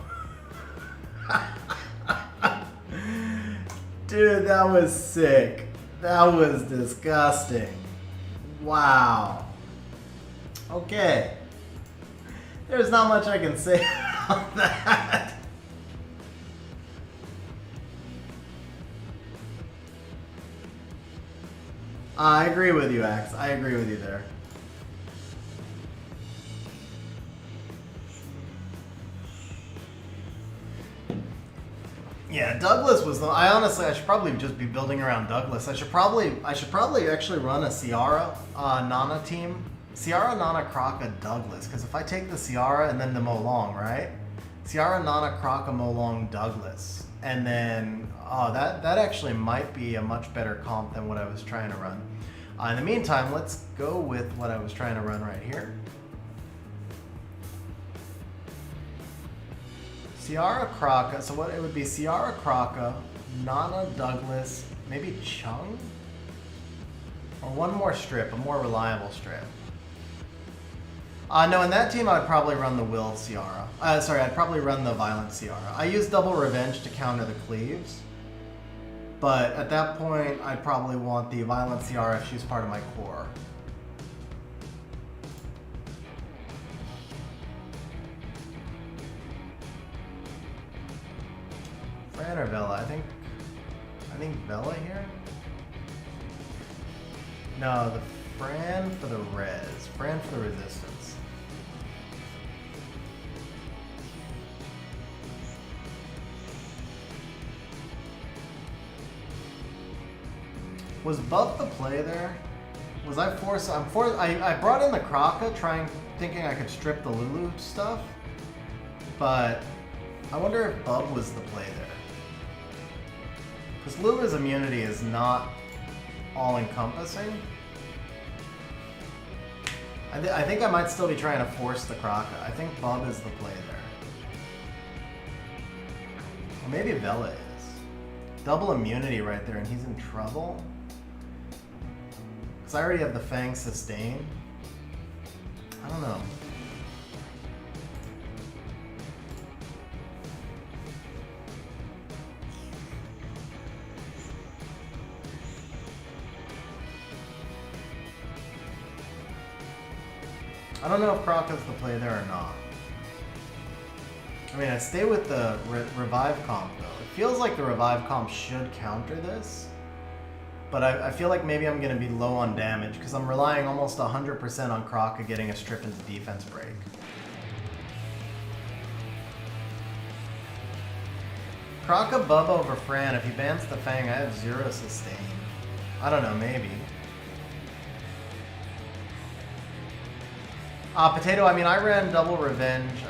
Dude, that was sick. That was disgusting. Wow. Okay. There's not much I can say about that. I agree with you, Axe. I agree with you there. Yeah, Douglas was the. I should probably just be building around Douglas. I should probably actually run a Ciara Nana team. Ciara Nana Kraka Douglas, because if I take the Ciara and then the Molong, right? Ciara Nana Kraka Molong Douglas, and then that actually might be a much better comp than what I was trying to run. In the meantime, let's go with what I was trying to run right here. Ciara Kraka, so what it would be Ciara Kraka, Nana Douglas, maybe Chung? Or one more strip, a more reliable strip. No, in that team I'd probably run the Will Ciara. I'd probably run the Violent Ciara. I use Double Revenge to counter the Cleaves. But at that point, I'd probably want the Violent Ciara if she's part of my core. Fran or Vela? I think Vela here? No, the Fran for the res. Fran for the resistance. Was Bub the play there? Was I forced? I brought in the Kraka, thinking I could strip the Lulu stuff, but I wonder if Bub was the play there. Because Lulu's immunity is not all-encompassing. I think I might still be trying to force the Kraka. I think Bub is the play there. Or maybe Vela is. Double immunity right there, and he's in trouble. I already have the Fang sustain. I don't know. I don't know if Kraka's the play there or not. I mean, I stay with the revive comp though. It feels like the revive comp should counter this. but I feel like maybe I'm going to be low on damage because I'm relying almost 100% on Kraka getting a strip into defense break. Kraka Bubba over Fran. If he bans the Fang, I have 0 sustain. I don't know, maybe. Potato, I mean, I ran double revenge.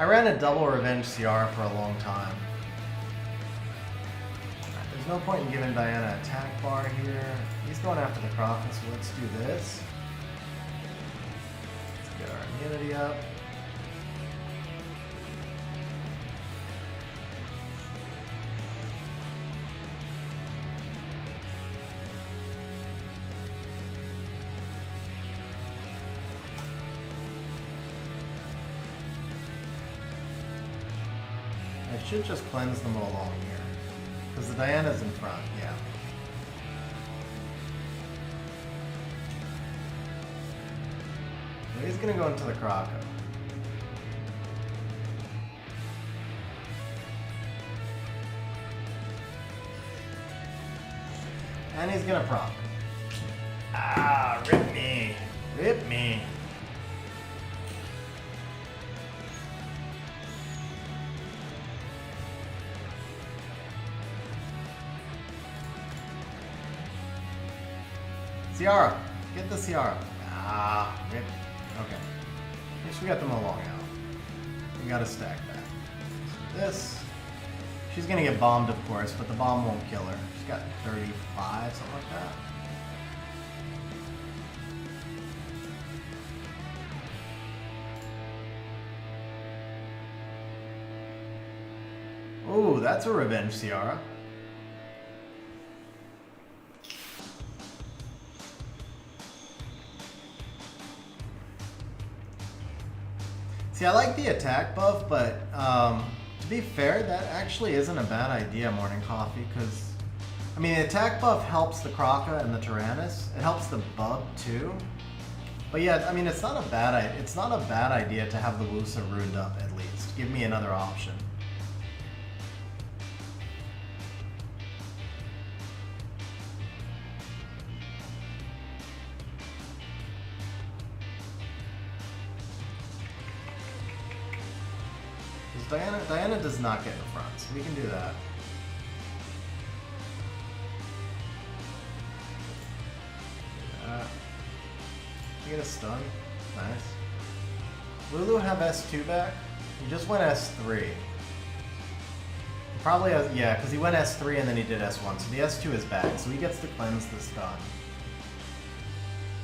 I ran a double revenge Ciara for a long time. There's no point in giving Diana an attack bar here. He's going after the Kraka, so let's do this. Let's get our immunity up. I should just cleanse them all along here. Because the Diana's in front, yeah. So he's gonna go into the Kraka. And he's gonna proc. Ah, rip me. Rip me. Ciara, get the Ciara. Ah, rip. Okay. At least we got them all long out. We gotta stack that. So this. She's gonna get bombed, of course, but the bomb won't kill her. She's got 35, something like that. Ooh, that's a revenge Ciara. See, I like the attack buff, but to be fair, that actually isn't a bad idea, Morning Coffee, because, I mean, the attack buff helps the Kraka and the Tyrannus. It helps the Bub, too. But yeah, I mean, it's not a bad idea to have the Wusa ruined up, at least. Give me another option. Diana does not get in front, so we can do that. You get a stun. Nice. Lulu have S2 back? He just went S3. Probably has, yeah, because he went S3 and then he did S1, so the S2 is back, so he gets to cleanse the stun.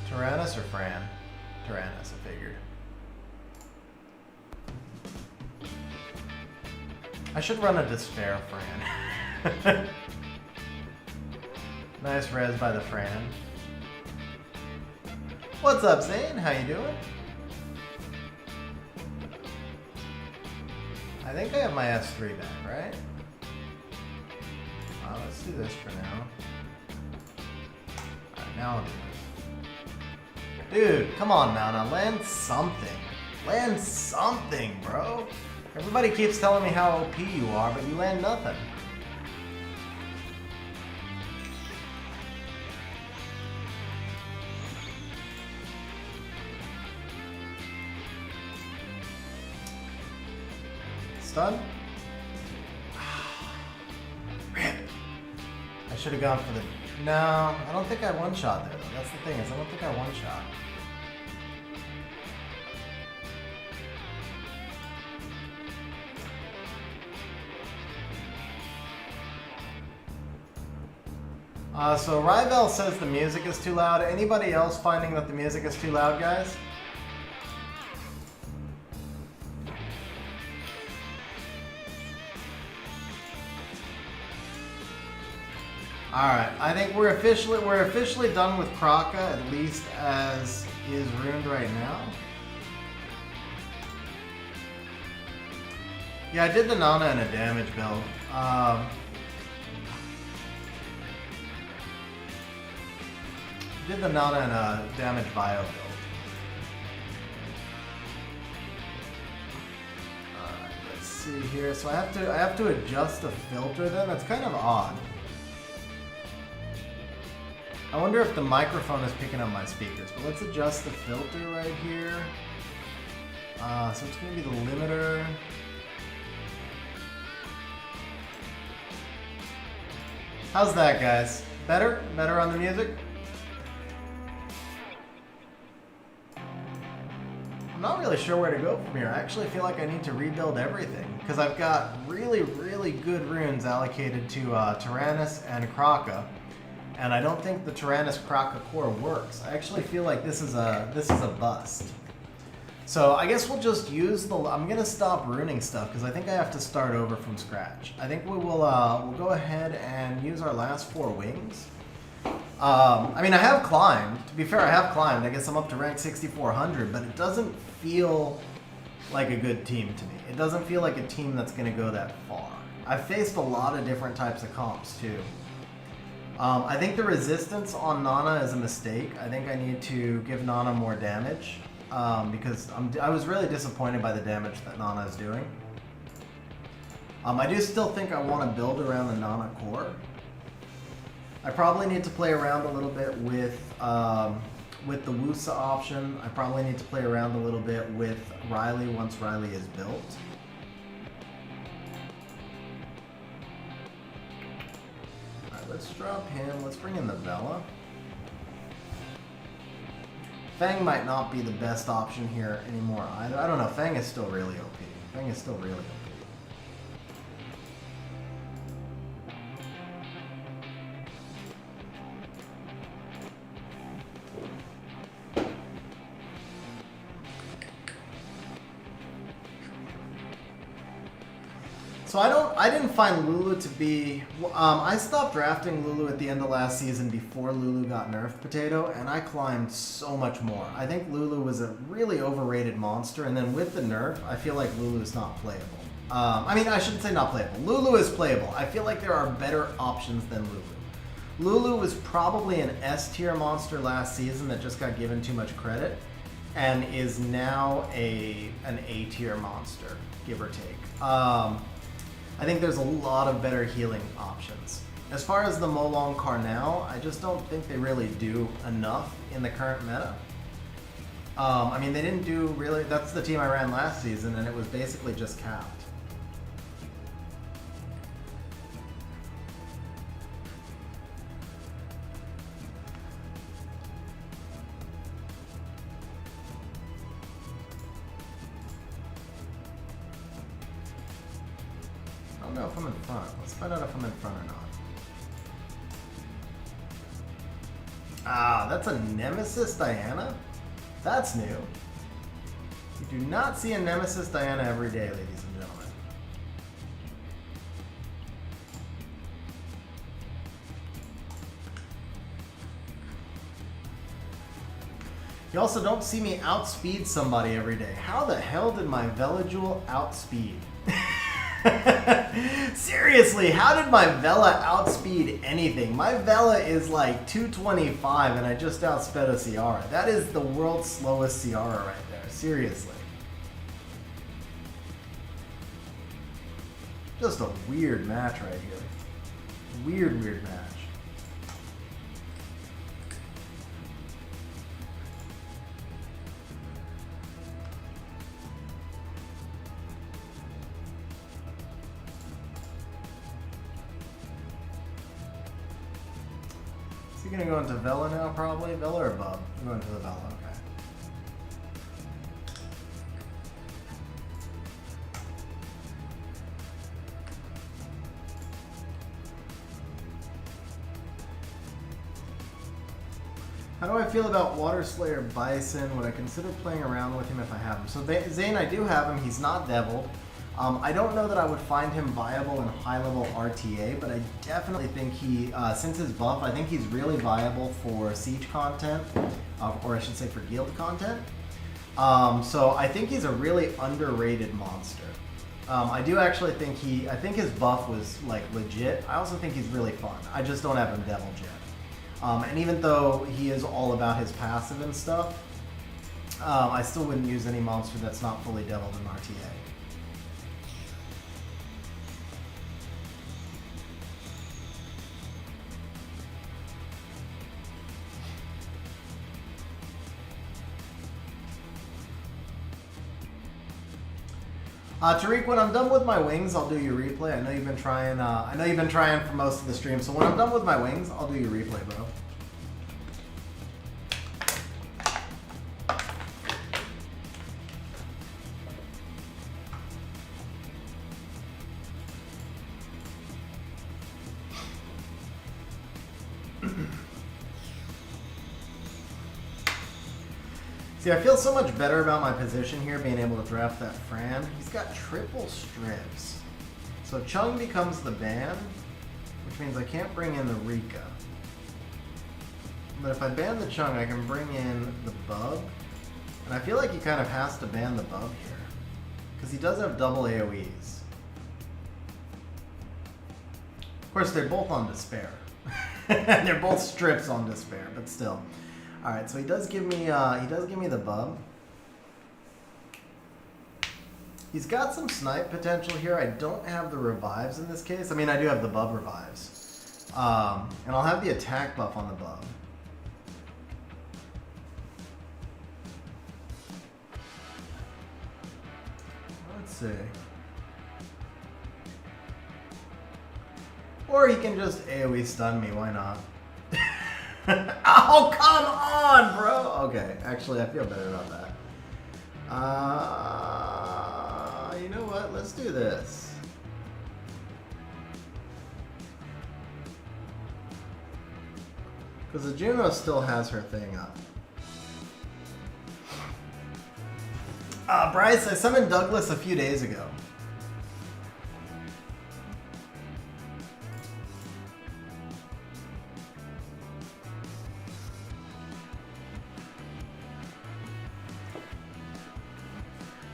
Tyrannus or Fran? Tyrannus, I figured. I should run a Despair Fran. Nice res by the Fran. What's up, Zane? How you doing? I think I have my S3 back, right? Let's do this for now. Alright, now I'll do this. Dude, come on now, land something. Land something, bro. Everybody keeps telling me how OP you are, but you land nothing. Stun? Rip. I should have gone for the... No, I don't think I one-shot there, though. That's the thing, is I don't think I one-shot. So Ryvel says the music is too loud. Anybody else finding that the music is too loud, guys? Alright, I think we're officially done with Kraka, at least as is ruined right now. Yeah, I did the Nana in a damage build. Did the Nana in a damage bio build. see here. So I have to adjust the filter then. That's kind of odd. I wonder if the microphone is picking up my speakers, but let's adjust the filter right here. So it's going to be the limiter. How's that, guys? Better? Better on the music? I'm not really sure where to go from here. I actually feel like I need to rebuild everything because I've got really, really good runes allocated to Tyrannus and Kraka, and I don't think the Tyrannus Kraka core works. I actually feel like this is a bust. So I guess we'll just use the. I'm gonna stop ruining stuff because I think I have to start over from scratch. I think we will. We'll go ahead and use our last 4 wings. I mean, I have climbed. To be fair, I have climbed. I guess I'm up to rank 6400, but it doesn't feel like a good team to me. It doesn't feel like a team that's going to go that far. I've faced a lot of different types of comps, too. I think the resistance on Nana is a mistake. I think I need to give Nana more damage because I was really disappointed by the damage that Nana is doing. I do still think I want to build around the Nana core. I probably need to play around a little bit with the Wusa option. I probably need to play around a little bit with Riley once Riley is built. Alright, let's drop him. Let's bring in the Vela. Fang might not be the best option here anymore either. I don't know. Fang is still really OP. Fang is still really OP. So I didn't find Lulu to be, I stopped drafting Lulu at the end of last season before Lulu got nerfed potato, and I climbed so much more. I think Lulu was a really overrated monster, and then with the nerf, I feel like Lulu is not playable. I mean, I shouldn't say not playable. Lulu is playable. I feel like there are better options than Lulu. Lulu was probably an S tier monster last season that just got given too much credit, and is now an A tier monster, give or take. I think there's a lot of better healing options. As far as the Molong Carnal, I just don't think they really do enough in the current meta. I mean, they didn't do really, that's the team I ran last season, and it was basically just capped. I don't know if I'm in front. Let's find out if I'm in front or not. Ah, that's a Nemesis Diana? That's new. You do not see a Nemesis Diana every day, ladies and gentlemen. You also don't see me outspeed somebody every day. How the hell did my Velajewel outspeed? Seriously, how did my Vela outspeed anything? My Vela is like 225 and I just outsped a Ciara. That is the world's slowest Ciara right there. Seriously. Just a weird match right here. Weird match. Is he gonna go into Vela now, probably? Vela or Bub? I'm going to the Vela, okay. How do I feel about Water Slayer Bison? Would I consider playing around with him if I have him? So Zane, I do have him. He's not deviled. I don't know that I would find him viable in high-level RTA, but I definitely think he, since his buff, I think he's really viable for Siege content, or I should say for Guild content. So I think he's a really underrated monster. I do actually think I think his buff was like legit. I also think he's really fun. I just don't have him deviled yet. And even though he is all about his passive and stuff, I still wouldn't use any monster that's not fully deviled in RTA. Tariq, when I'm done with my wings, I'll do your replay. I know you've been trying. I know you've been trying for most of the stream. So when I'm done with my wings, I'll do your replay, bro. See, I feel so much better about my position here, being able to draft that Fran. He's got triple strips. So Chung becomes the ban, which means I can't bring in the Rika. But if I ban the Chung, I can bring in the Bub. And I feel like he kind of has to ban the Bub here, because he does have double AoEs. Of course, they're both on Despair. They're both strips on Despair, but still. All right, so he does give me the Bub. He's got some snipe potential here. I don't have the revives in this case. I mean, I do have the Bub revives. And I'll have the attack buff on the Bub. Let's see. Or he can just AoE stun me, why not? Oh, come on, bro! Okay, actually, I feel better about that. You know what? Let's do this. Because the Juno still has her thing up. Bryce, I summoned Douglas a few days ago.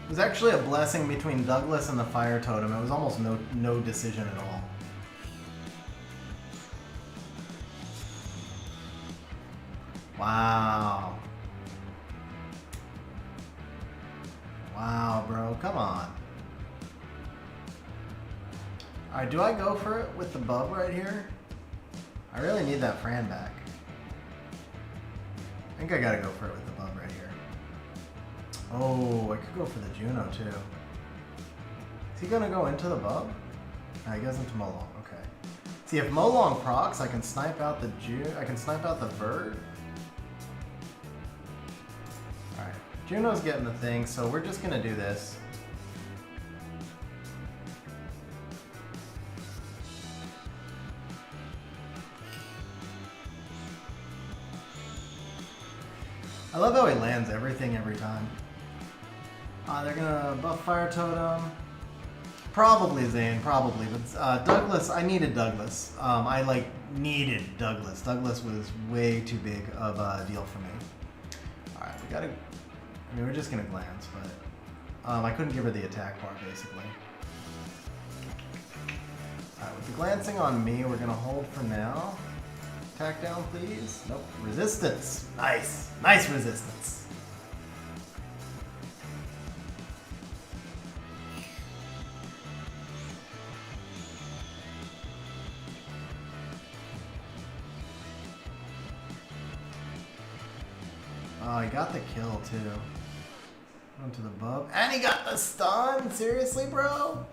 It was actually a blessing between Douglas and the Fire Totem. It was almost no decision at all. Wow. Wow, bro. Come on. Alright, do I go for it with the Bub right here? I really need that Fran back. I think I gotta go for it with the Bub right here. Oh, I could go for the Juno too. Is he gonna go into the Bub? No, he goes into Molong. Okay. See, if Molong procs, I can snipe out the I can snipe out the Bird. All right, Juno's getting the thing, so we're just gonna do this. I love how he lands everything every time. They're gonna buff Fire Totem. Probably Zane, probably. But Douglas, I needed Douglas. I needed Douglas. Douglas was way too big of a deal for me. All right, we gotta. I mean, we're just gonna glance, but I couldn't give her the attack bar basically. All right, with the glancing on me, we're gonna hold for now. Attack down, please. Nope. Resistance. Nice. Nice resistance. Oh, he got the kill too. Went to the Bub. And he got the stun? Seriously, bro?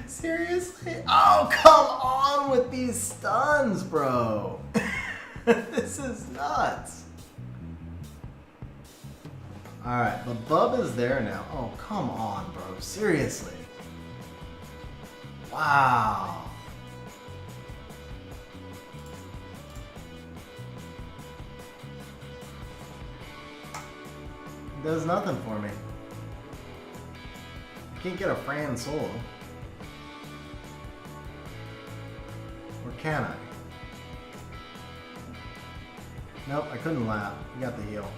Seriously? Oh, come on with these stuns, bro. This is nuts. Alright, the Bub is there now. Oh, come on, bro. Seriously. Wow. Does nothing for me. I can't get a Fran solo. Or can I? Nope, I couldn't laugh. You got the heal.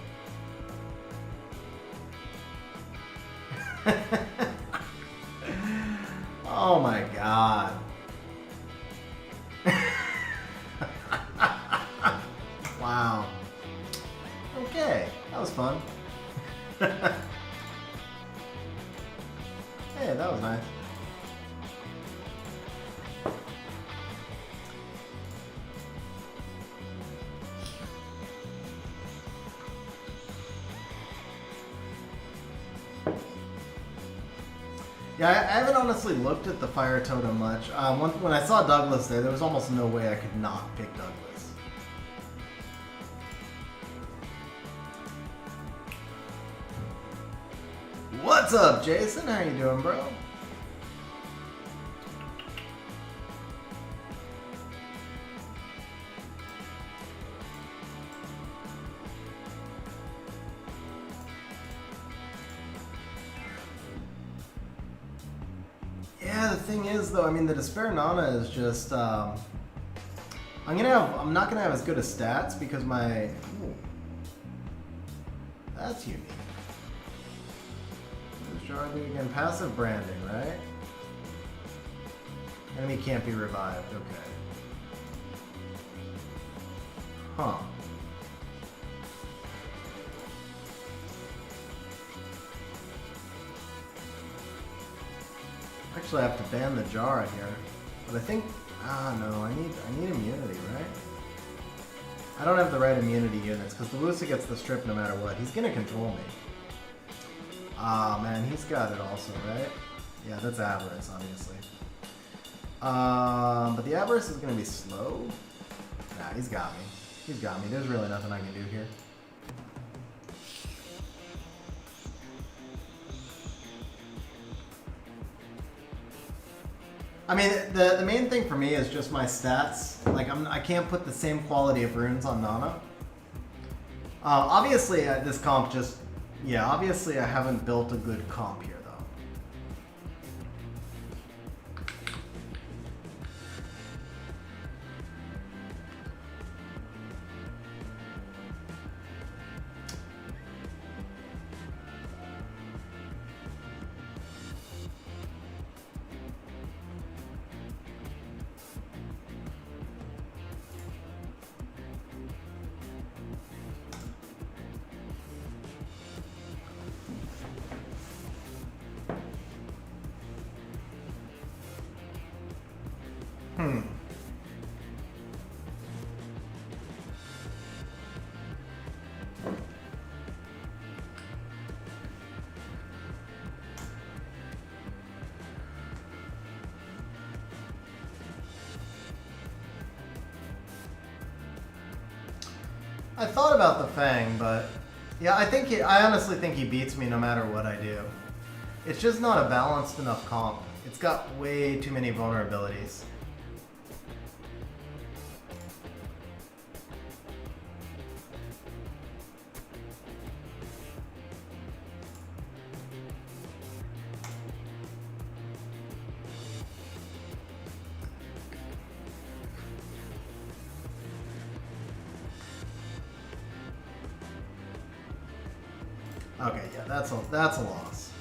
Oh my god. Wow. Okay, that was fun. Hey, that was nice. Yeah, I haven't honestly looked at the fire totem much. When I saw Douglas there was almost no way I could not pick Douglas. What's up, Jason? How you doing, bro? Yeah, the thing is, though, I mean, the Despair Nana is just, I'm not gonna have as good as stats because my, ooh, that's unique. Jardy again, passive branding, right? Enemy can't be revived, okay. Huh. Actually, I have to ban the Jara here. But I think, no, I need immunity, right? I don't have the right immunity units, because the Wusa gets the strip no matter what. He's gonna control me. Ah, man, he's got it also, right? Yeah, that's Avarice, obviously. But the Avarice is gonna be slow. Nah, he's got me. He's got me. There's really nothing I can do here. I mean, the main thing for me is just my stats. Like, I can't put the same quality of runes on Nana. Obviously, this comp just... Yeah, obviously I haven't built a good comp here, though. I thought about the Fang, but yeah, I honestly think he beats me no matter what I do. It's just not a balanced enough comp. It's got way too many vulnerabilities. Okay, yeah, that's a loss.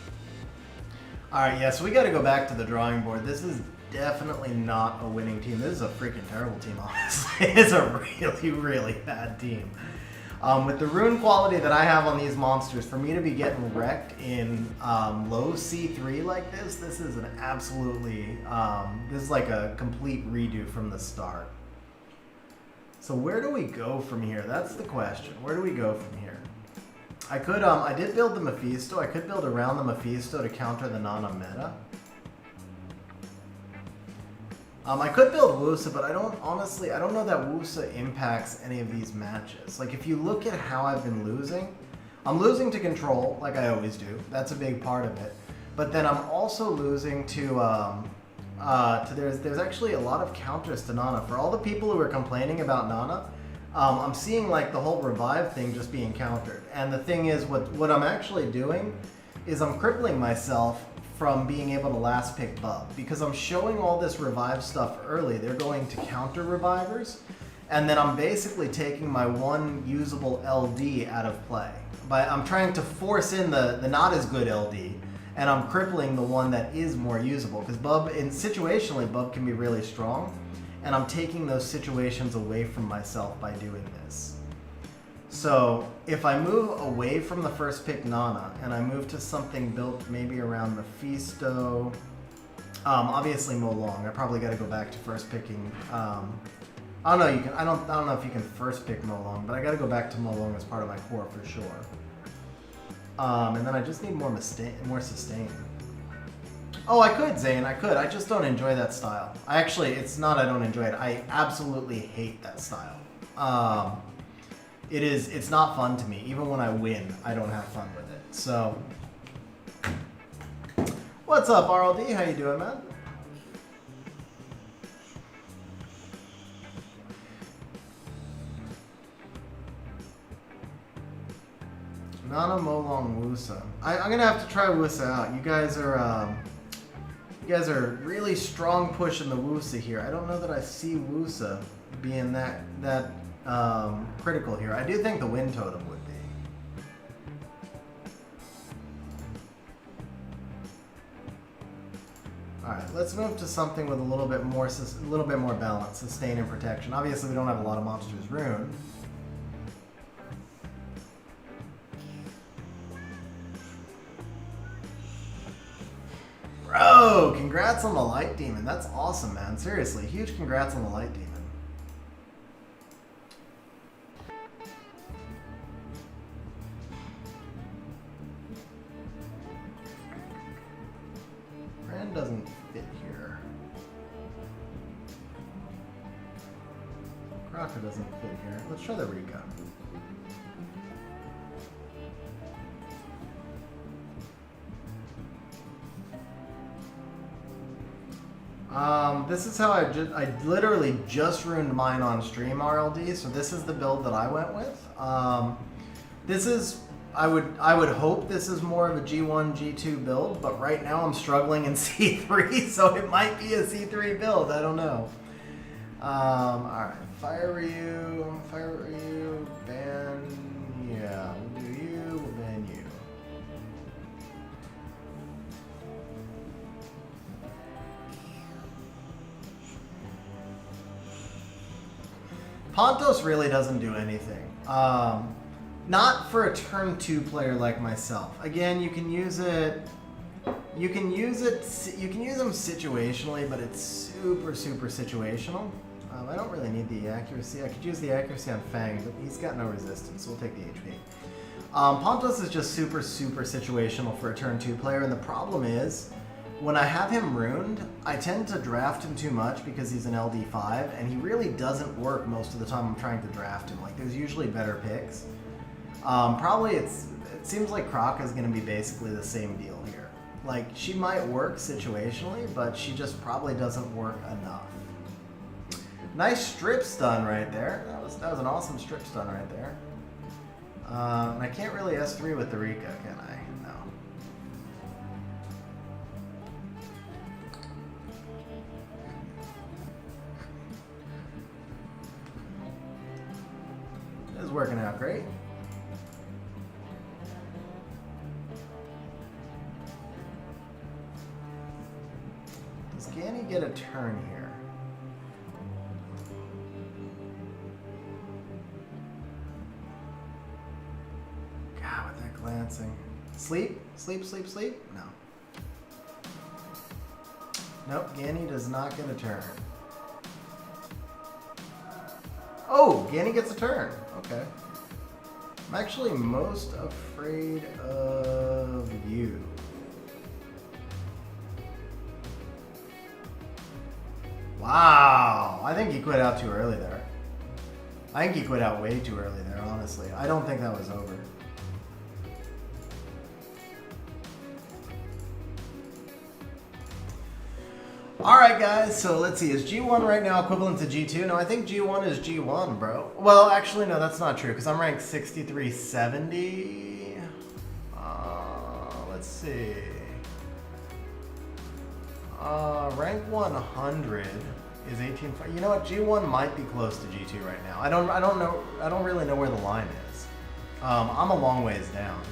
Alright, yeah, so we gotta go back to the drawing board. This is definitely not a winning team. This is a freaking terrible team, honestly. It's a really, really bad team. With the rune quality that I have on these monsters, for me to be getting wrecked in low C3 like this is an absolutely, this is like a complete redo from the start. So where do we go from here? That's the question. Where do we go from here? I could, I did build the Mephisto. I could build around the Mephisto to counter the Nana meta. I could build Wusa, but I don't know that Wusa impacts any of these matches. Like, if you look at how I've been losing, I'm losing to control, like I always do. That's a big part of it. But then I'm also losing to there's actually a lot of counters to Nana. For all the people who are complaining about Nana, I'm seeing like the whole revive thing just being countered. And the thing is, what I'm actually doing is I'm crippling myself from being able to last pick Bub. Because I'm showing all this revive stuff early, they're going to counter revivers. And then I'm basically taking my one usable LD out of play. I'm trying to force in the not as good LD, and I'm crippling the one that is more usable. Because situationally, Bub can be really strong. And I'm taking those situations away from myself by doing this. So if I move away from the first pick Nana and I move to something built maybe around Mephisto, obviously Mo Long. I probably got to go back to first picking. I don't know. I don't know if you can first pick Mo Long, but I got to go back to Mo Long as part of my core for sure. And then I just need more sustain. Oh, I could, Zane. I could. I just don't enjoy that style. It's not I don't enjoy it. I absolutely hate that style. It's not fun to me. Even when I win, I don't have fun with it. So, what's up, RLD? How you doing, man? Nana Molong Wusa. I'm gonna have to try Wusa out. You guys are really strong pushing the Wusa here. I don't know that I see Wusa being that critical here. I do think the Wind Totem would be. All right, let's move to something with a little bit more balance, sustain and protection. Obviously, we don't have a lot of monsters Rune. Bro, congrats on the Light Demon. That's awesome, man. Seriously, huge congrats on the Light Demon. Brand doesn't fit here. Kraka doesn't fit here. Let's try the Rika. This is how I literally just ruined mine on stream, RLD. So this is the build that I went with. This is, I would hope this is more of a G1, G2 build, but right now I'm struggling in C3, so it might be a C3 build. I don't know. All right, Fire Ryu, ban, yeah, we'll do you, we'll ban you. Pontos really doesn't do anything. Not for a turn 2 player like myself. Again, you can use it. You can use them situationally, but it's super situational. I don't really need the accuracy. I could use the accuracy on Fang, but he's got no resistance, so we'll take the HP. Pontos is just super situational for a turn 2 player, and the problem is, when I have him ruined, I tend to draft him too much because he's an LD5, and he really doesn't work most of the time I'm trying to draft him. Like, there's usually better picks. Probably it seems like Craka is going to be basically the same deal here. Like, she might work situationally, but she just probably doesn't work enough. Nice strip stun right there. That was an awesome strip stun right there. And I can't really S3 with the Rika, can I? No. This is working out great. Does Gany get a turn here? God, with that glancing. Sleep? Sleep? No. Nope, Gany does not get a turn. Oh, Gany gets a turn. Okay. I'm actually most afraid of you. Wow. I think he quit out too early there. I think he quit out way too early there, honestly. I don't think that was over. Alright guys, so let's see, is G1 right now equivalent to G2? No, I think G1 is G1, bro. Well, actually, no, that's not true, because I'm ranked 6370. Let's see. Rank 100 is 18. You know what? G1 might be close to G2 right now. I don't know. I don't really know where the line is. I'm a long ways down.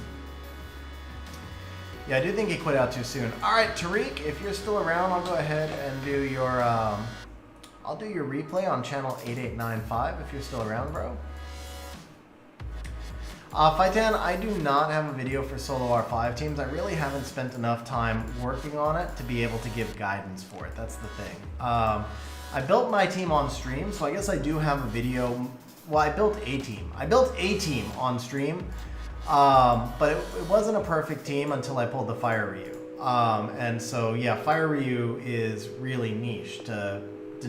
Yeah, I do think he quit out too soon. All right, Tariq, if you're still around, I'll go ahead and do your I'll do your replay on channel 8895 if you're still around, bro. Fightan, I do not have a video for solo R5 teams. I really haven't spent enough time working on it to be able to give guidance for it. That's the thing. I built my team on stream, so I guess I do have a video. Well, I built a team. I built a team on stream, but it wasn't a perfect team until I pulled the Fire Ryu. And so, yeah, Fire Ryu is really niche to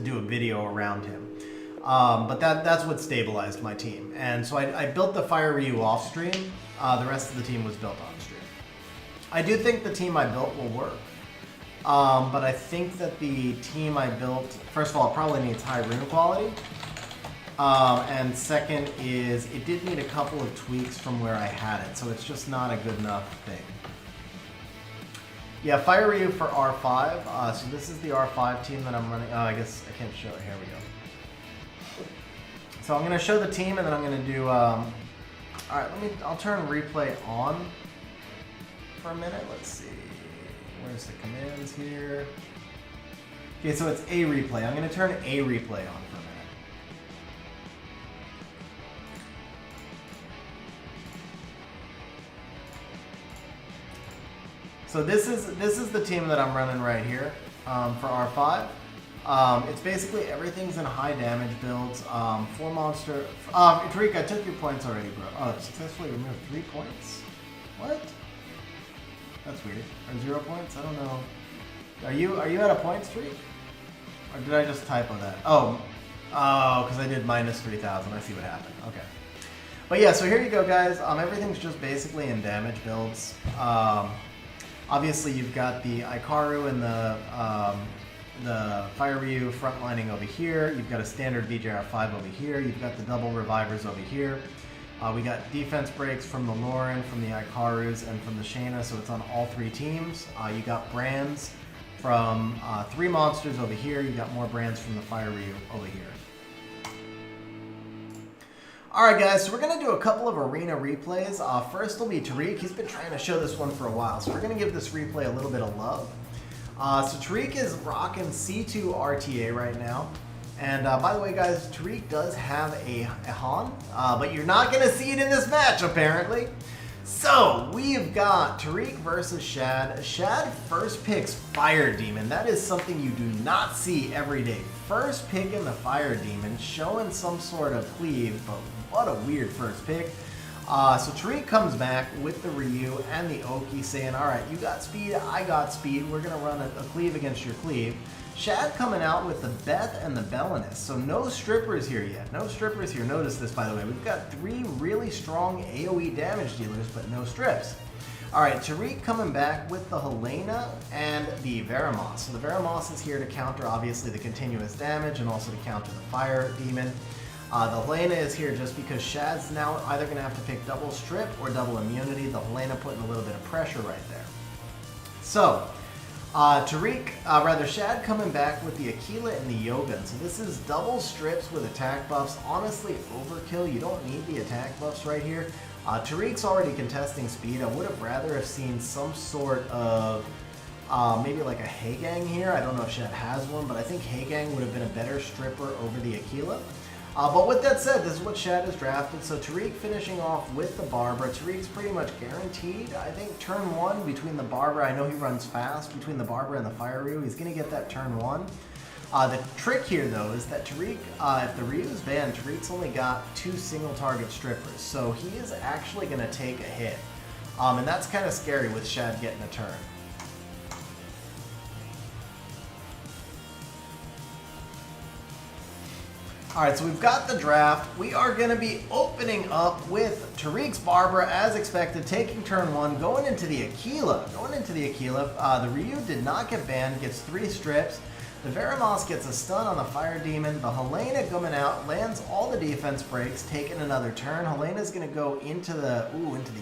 do a video around him. But that's what stabilized my team. And so I built the Fire Ryu off stream. The rest of the team was built on stream. I do think the team I built will work. But I think that the team I built, first of all, it probably needs high rune quality. And second is it did need a couple of tweaks from where I had it. So it's just not a good enough thing. Yeah, Fire Ryu for R5. So this is the R5 team that I'm running. Oh, I guess I can't show it. Here we go. So I'm going to show the team, and then I'm going to do... all right, I'll turn replay on for a minute. Let's see. Where's the commands here? Okay, so it's a replay. I'm going to turn a replay on for a minute. So this is the team that I'm running right here for R5. It's basically everything's in high damage builds. 4 monster. Rika, I took your points already, bro. Oh, successfully removed 3 points. What? That's weird. Or 0 points? I don't know. Are you at a point streak? Or did I just typo that? Oh, because I did minus 3,000. I see what happened. Okay. But yeah, so here you go, guys. Everything's just basically in damage builds. Obviously, you've got the Ikaru and the Fire Ryu frontlining over here. You've got a standard BJR5 over here. You've got the double revivers over here. We got defense breaks from the Lauren, from the Ikarus, and from the Shayna, so it's on all 3 teams. You got brands from 3 monsters over here. You got more brands from the Fire Ryu over here. Alright guys, so we're going to do a couple of arena replays. First will be Tariq. He's been trying to show this one for a while, so we're going to give this replay a little bit of love. So Tariq is rocking C2 RTA right now. And by the way guys, Tariq does have a Han, but you're not going to see it in this match apparently. So we've got Tariq versus Shad. Shad first picks Fire Demon. That is something you do not see every day. First pick in the Fire Demon, showing some sort of cleave, but what a weird first pick. So Tariq comes back with the Ryu and the Oki saying, alright, you got speed, I got speed, we're going to run a cleave against your cleave. Shad coming out with the Beth and the Belinus. So no strippers here yet. No strippers here. Notice this, by the way. We've got 3 really strong AoE damage dealers, but no strips. Alright, Tariq coming back with the Helena and the Veramos. So the Veramos is here to counter, obviously, the continuous damage and also to counter the Fire Demon. The Helena is here just because Shad's now either going to have to pick double strip or double immunity. The Helena putting a little bit of pressure right there. So, Shad coming back with the Aquila and the Yogan. So this is double strips with attack buffs. Honestly, overkill. You don't need the attack buffs right here. Tariq's already contesting speed. I would have rather have seen some sort of maybe like a Heigang here. I don't know if Shad has one, but I think Heigang would have been a better stripper over the Aquila. But with that said, this is what Shad has drafted. So Tariq finishing off with the Barbara. Tariq's pretty much guaranteed, I think, turn 1 between the Barbara. I know he runs fast between the Barbara and the Fire Ryu. He's going to get that turn 1. The trick here, though, is that Tariq, if the Ryu's banned, Tariq's only got 2 single target strippers. So he is actually going to take a hit. And that's kind of scary with Shad getting a turn. Alright, so we've got the draft. We are going to be opening up with Tariq's Barbara, as expected, taking turn 1, going into the Aquila. The Ryu did not get banned, gets 3 strips. The Veramos gets a stun on the Fire Demon. The Helena coming out, lands all the defense breaks, taking another turn. Helena's going to go into the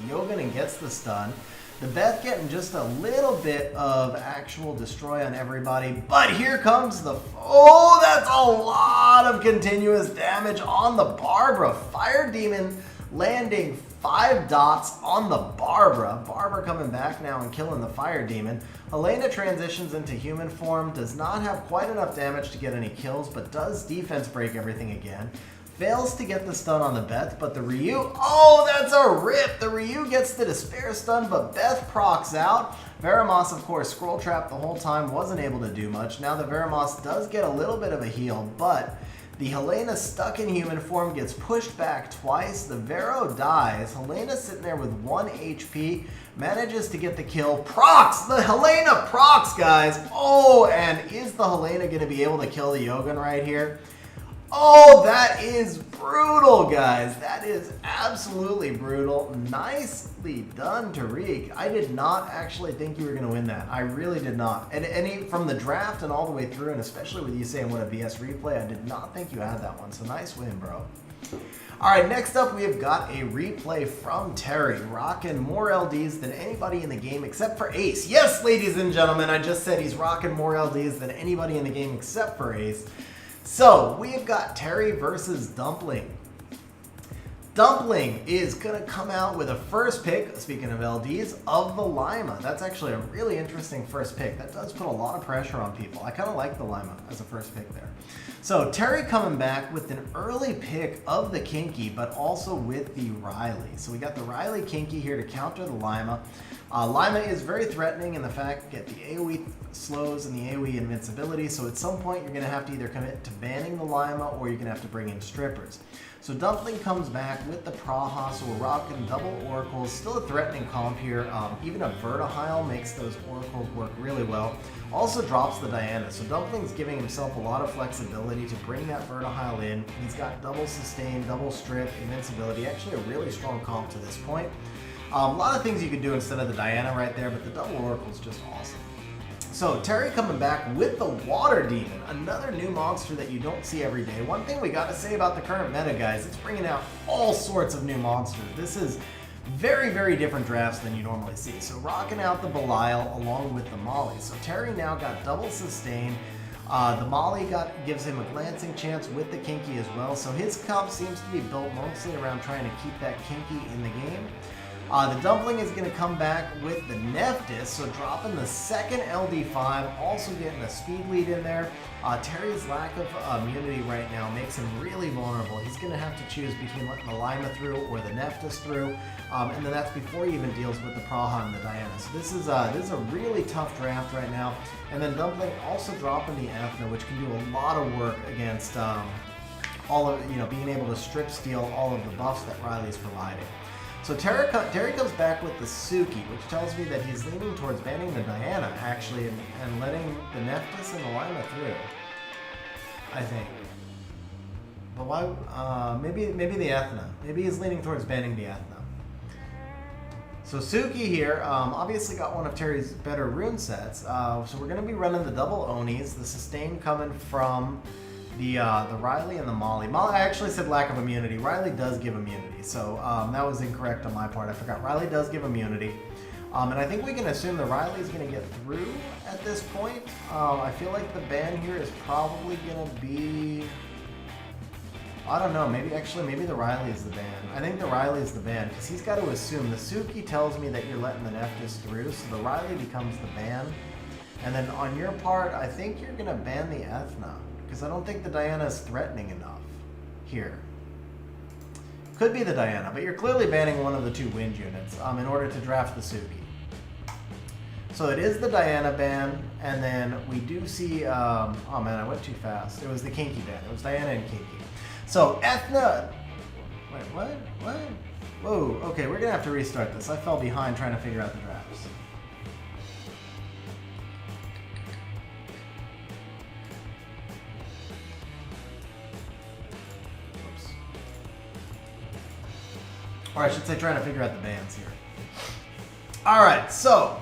Yogan and gets the stun. The Beth getting just a little bit of actual destroy on everybody, but here comes the... Oh, that's a lot of continuous damage on the Barbara. Fire Demon landing 5 dots on the Barbara. Barbara coming back now and killing the Fire Demon. Helena transitions into human form, does not have quite enough damage to get any kills, but does defense break everything again. Fails to get the stun on the Beth, but the Ryu, oh, that's a rip! The Ryu gets the despair stun, but Beth procs out. Veramos, of course, scroll trapped the whole time, wasn't able to do much. Now the Veramos does get a little bit of a heal, but the Helena stuck in human form, gets pushed back twice. The Vero dies. Helena's sitting there with 1 HP. manages to get the kill. Procs! The Helena procs, guys! Oh, and is the Helena going to be able to kill the Yogun right here? Oh, that is brutal, guys. That is absolutely brutal. Nicely done, Tariq. I did not actually think you were going to win that. I really did not. And from the draft and all the way through, and especially with you saying what a BS replay, I did not think you had that one. So nice win, bro. All right, next up, we have got a replay from Terry, rocking more LDs than anybody in the game except for Ace. Yes, ladies and gentlemen, I just said he's rocking more LDs than anybody in the game except for Ace. So, we've got Terry versus Dumpling. Dumpling is going to come out with a first pick, speaking of LDs, of the Lima. That's actually a really interesting first pick. That does put a lot of pressure on people. I kind of like the Lima as a first pick there. So, Terry coming back with an early pick of the Kinky, but also with the Riley. So, we got the Riley Kinky here to counter the Lima. Lima is very threatening in the fact get the AoE slows and the AoE invincibility, so at some point you're going to have to either commit to banning the Lima or you're going to have to bring in strippers. So Dumpling comes back with the Praha, so we're rocking double Oracles, still a threatening comp here. Even a Vertihile makes those Oracles work really well. Also drops the Diana, so Dumpling's giving himself a lot of flexibility to bring that Vertihile in. He's got double sustain, double strip, invincibility, actually a really strong comp to this point. A lot of things you could do instead of the Diana right there, but the double Oracle is just awesome. So Terry coming back with the Water Demon, another new monster that you don't see every day. One thing we got to say about the current meta, guys, it's bringing out all sorts of new monsters. This is very, very different drafts than you normally see. So rocking out the Belial along with the Molly. So Terry now got double sustain. The Molly gives him a glancing chance with the Kinky as well. So his comp seems to be built mostly around trying to keep that Kinky in the game. The Dumpling is going to come back with the Nephthys, so dropping the second LD5, also getting a speed lead in there. Terry's lack of immunity right now makes him really vulnerable. He's going to have to choose between letting the Lima through or the Nephthys through, and then that's before he even deals with the Praha and the Diana. So this is a really tough draft right now. And then Dumpling also dropping the Ethna, which can do a lot of work against all of being able to strip steal all of the buffs that Riley's providing. So Terry comes back with the Suki, which tells me that he's leaning towards banning the Diana, actually, and letting the Nephthys and the Lima through, I think. But why? Maybe the Ethna. Maybe he's leaning towards banning the Ethna. So Suki here obviously got one of Terry's better rune sets. So we're going to be running the double Onis, the sustain coming from the Riley and the Molly. I actually said lack of immunity. Riley does give immunity, so that was incorrect on my part. I forgot. Riley does give immunity. And I think we can assume the Riley's going to get through at this point. I feel like the ban here is probably going to be... I don't know. Maybe the Riley is the ban. I think the Riley is the ban because he's got to assume. The Suki tells me that you're letting the Nephthys through, so the Riley becomes the ban. And then on your part, I think you're going to ban the Ethna. Because I don't think the Diana is threatening enough here. Could be the Diana, but you're clearly banning one of the two wind units in order to draft the Suki. So it is the Diana ban, and then we do see, oh man, I went too fast. It was the Kinky ban. It was Diana and Kinky. So Ethna, wait, what? Whoa, okay, we're gonna have to restart this. I fell behind trying to figure out the drafts. Or I should say trying to figure out the bans here. Alright, so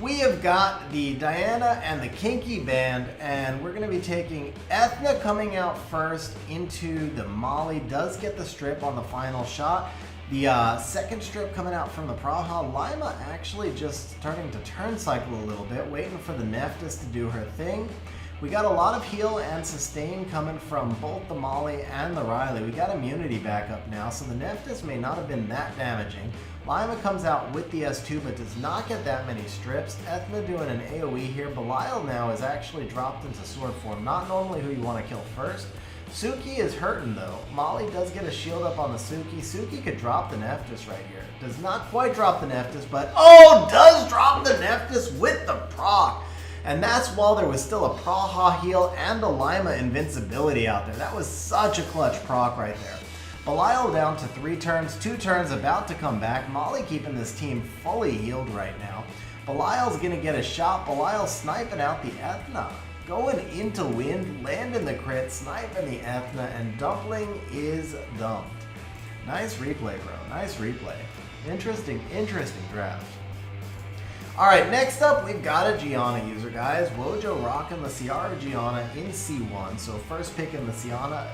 we have got the Diana and the Kinky band, and we're going to be taking Ethna coming out first into the Molly. Does get the strip on the final shot. The second strip coming out from the Praha. Lima actually just starting to turn cycle a little bit, waiting for the Nephthys to do her thing. We got a lot of heal and sustain coming from both the Molly and the Riley. We got immunity back up now, so the Nephthys may not have been that damaging. Lima comes out with the S2, but does not get that many strips. Ethna doing an AoE here. Belial now is actually dropped into sword form. Not normally who you want to kill first. Suki is hurting though. Molly does get a shield up on the Suki. Suki could drop the Nephthys right here. Does not quite drop the Nephthys, but does drop the Nephthys with the proc. And that's while there was still a Praha heal and a Lima invincibility out there. That was such a clutch proc right there. Belial down to 3 turns, 2 turns about to come back. Molly keeping this team fully healed right now. Belial's going to get a shot. Belial sniping out the Ethna. Going into wind, landing the crit, sniping the Ethna, and Dumpling is dumped. Nice replay, bro. Nice replay. Interesting draft. Alright, next up, we've got a Gianna user, guys. Wojo rocking the Ciara Gianna in C1. So first picking the Gianna.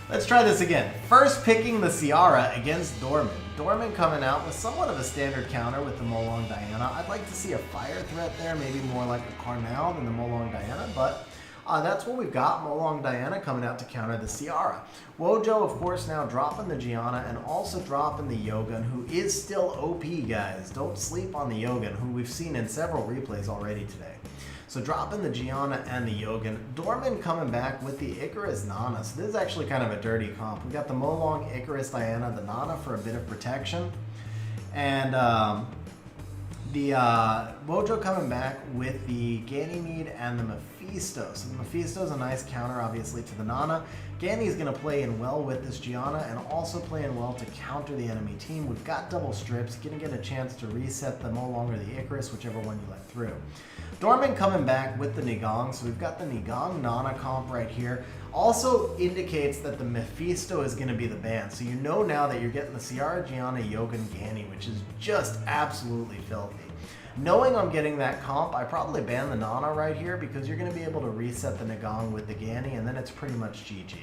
Let's try this again. First picking the Ciara against Dorman. Dorman coming out with somewhat of a standard counter with the Molong Diana. I'd like to see a fire threat there, maybe more like a Carnal than the Molong Diana, but that's what we've got. Molong Diana coming out to counter the Ciara. Wojo, of course, now dropping the Gianna and also dropping the Yogun, who is still OP, guys. Don't sleep on the Yogun, who we've seen in several replays already today. So dropping the Gianna and the Yogun. Dorman coming back with the Icarus Nana. So this is actually kind of a dirty comp. We got the Molong, Icarus Diana, the Nana for a bit of protection. And the Wojo coming back with the Ganymede and the Mephisto. So the Mephisto is a nice counter, obviously, to the Nana. Gany's going to play in well with this Gianna and also play in well to counter the enemy team. We've got double strips. Going to get a chance to reset the Molong or the Icarus, whichever one you let through. Dorman coming back with the Nigong. So we've got the Nigong Nana comp right here. Also indicates that the Mephisto is going to be the ban. So you know now that you're getting the Ciara Gianna Yogun Gany, which is just absolutely filthy. Knowing I'm getting that comp, I probably ban the Nana right here because you're going to be able to reset the Nigong with the Gany, and then it's pretty much GG.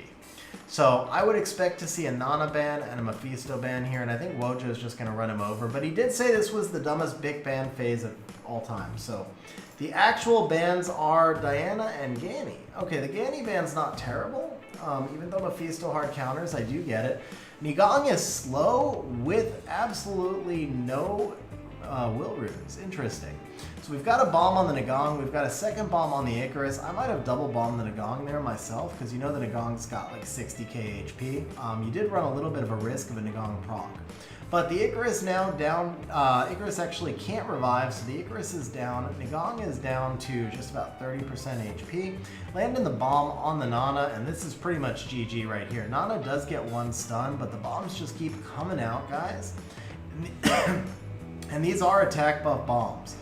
So I would expect to see a Nana ban and a Mephisto ban here, and I think Wojo is just going to run him over. But he did say this was the dumbest big ban phase of all time. So the actual bans are Diana and Gany. Okay, the Gany ban's not terrible. Even though Mephisto hard counters, I do get it. Nigong is slow with absolutely no will runes. Interesting. So we've got a bomb on the Nigong. We've got a second bomb on the Icarus. I might have double bombed the Nigong there myself because you know the Nigong's got like 60k HP. You did run a little bit of a risk of a Nigong proc. But the Icarus now down. Icarus actually can't revive, so the Icarus is down. Nigong is down to just about 30% HP. Landing the bomb on the Nana, and this is pretty much GG right here. Nana does get one stun, but the bombs just keep coming out, guys. And these are attack buff bombs.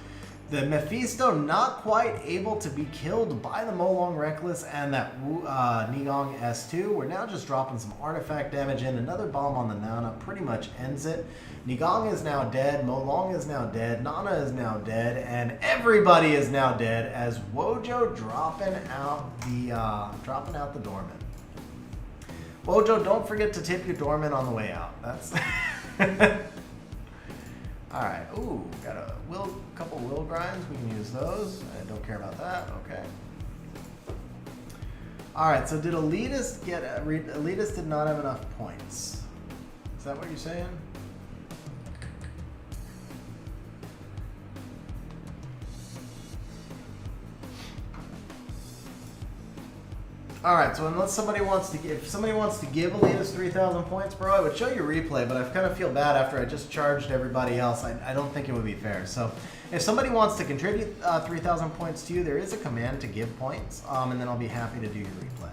The Mephisto not quite able to be killed by the Molong Reckless and that Nigong S2. We're now just dropping some artifact damage in. Another bomb on the Nana pretty much ends it. Nigong is now dead. Molong is now dead. Nana is now dead. And everybody is now dead as Wojo dropping out the Dorman. Wojo, don't forget to tip your Dorman on the way out. That's... Alright, ooh, got a couple will grinds, we can use those. I don't care about that, okay. Alright, so did Elitist get, Elitist did not have enough points. Is that what you're saying? Alright, so unless somebody wants to give, if somebody wants to give Elitist 3,000 points, bro, I would show you replay, but I kind of feel bad after I just charged everybody else. I don't think it would be fair. So if somebody wants to contribute 3,000 points to you, there is a command to give points, and then I'll be happy to do your replay.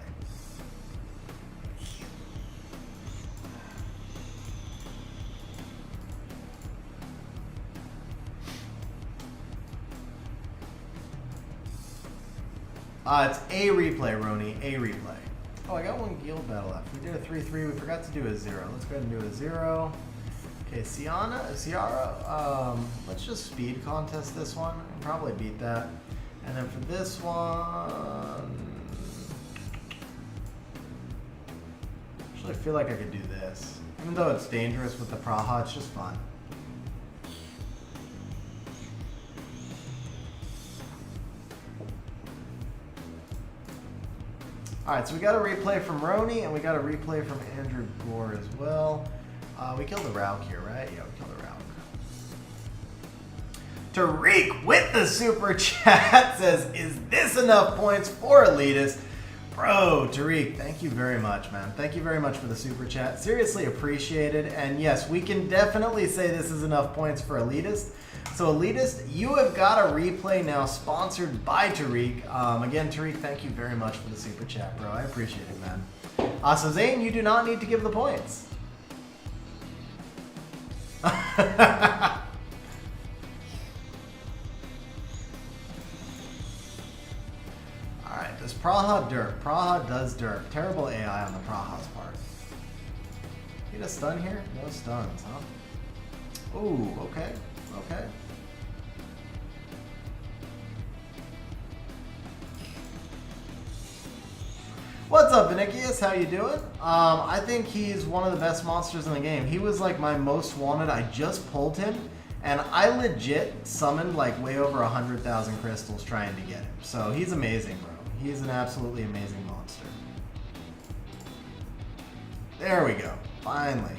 It's a replay, Rony, a replay. Oh, I got one guild battle left. We did a 3-3, we forgot to do a 0. Let's go ahead and do a 0. Okay, Ciara, let's just speed contest this one. I'll probably beat that. And then for this one... Actually, I feel like I could do this. Even though it's dangerous with the Praha, it's just fun. Alright, so we got a replay from Rony, and we got a replay from Andrew Gore as well. We killed the Rauk here, right? Yeah, we killed the Rauk. Tariq with the super chat says, is this enough points for Elitist? Bro, Tariq, thank you very much, man. Thank you very much for the super chat. Seriously appreciated. And yes, we can definitely say this is enough points for Elitist. So Elitist, you have got a replay now sponsored by Tariq. Again, Tariq, thank you very much for the super chat, bro. I appreciate it, man. So Zane, you do not need to give the points. Alright, does Praha derp? Praha does derp. Terrible AI on the Praha's part. Get a stun here? No stuns, huh? Ooh, okay. Okay. What's up, Vinicius? How you doing? I think he's one of the best monsters in the game. He was like my most wanted. I just pulled him, and I legit summoned like way over 100,000 crystals trying to get him. So he's amazing, bro. He's an absolutely amazing monster. There we go. Finally.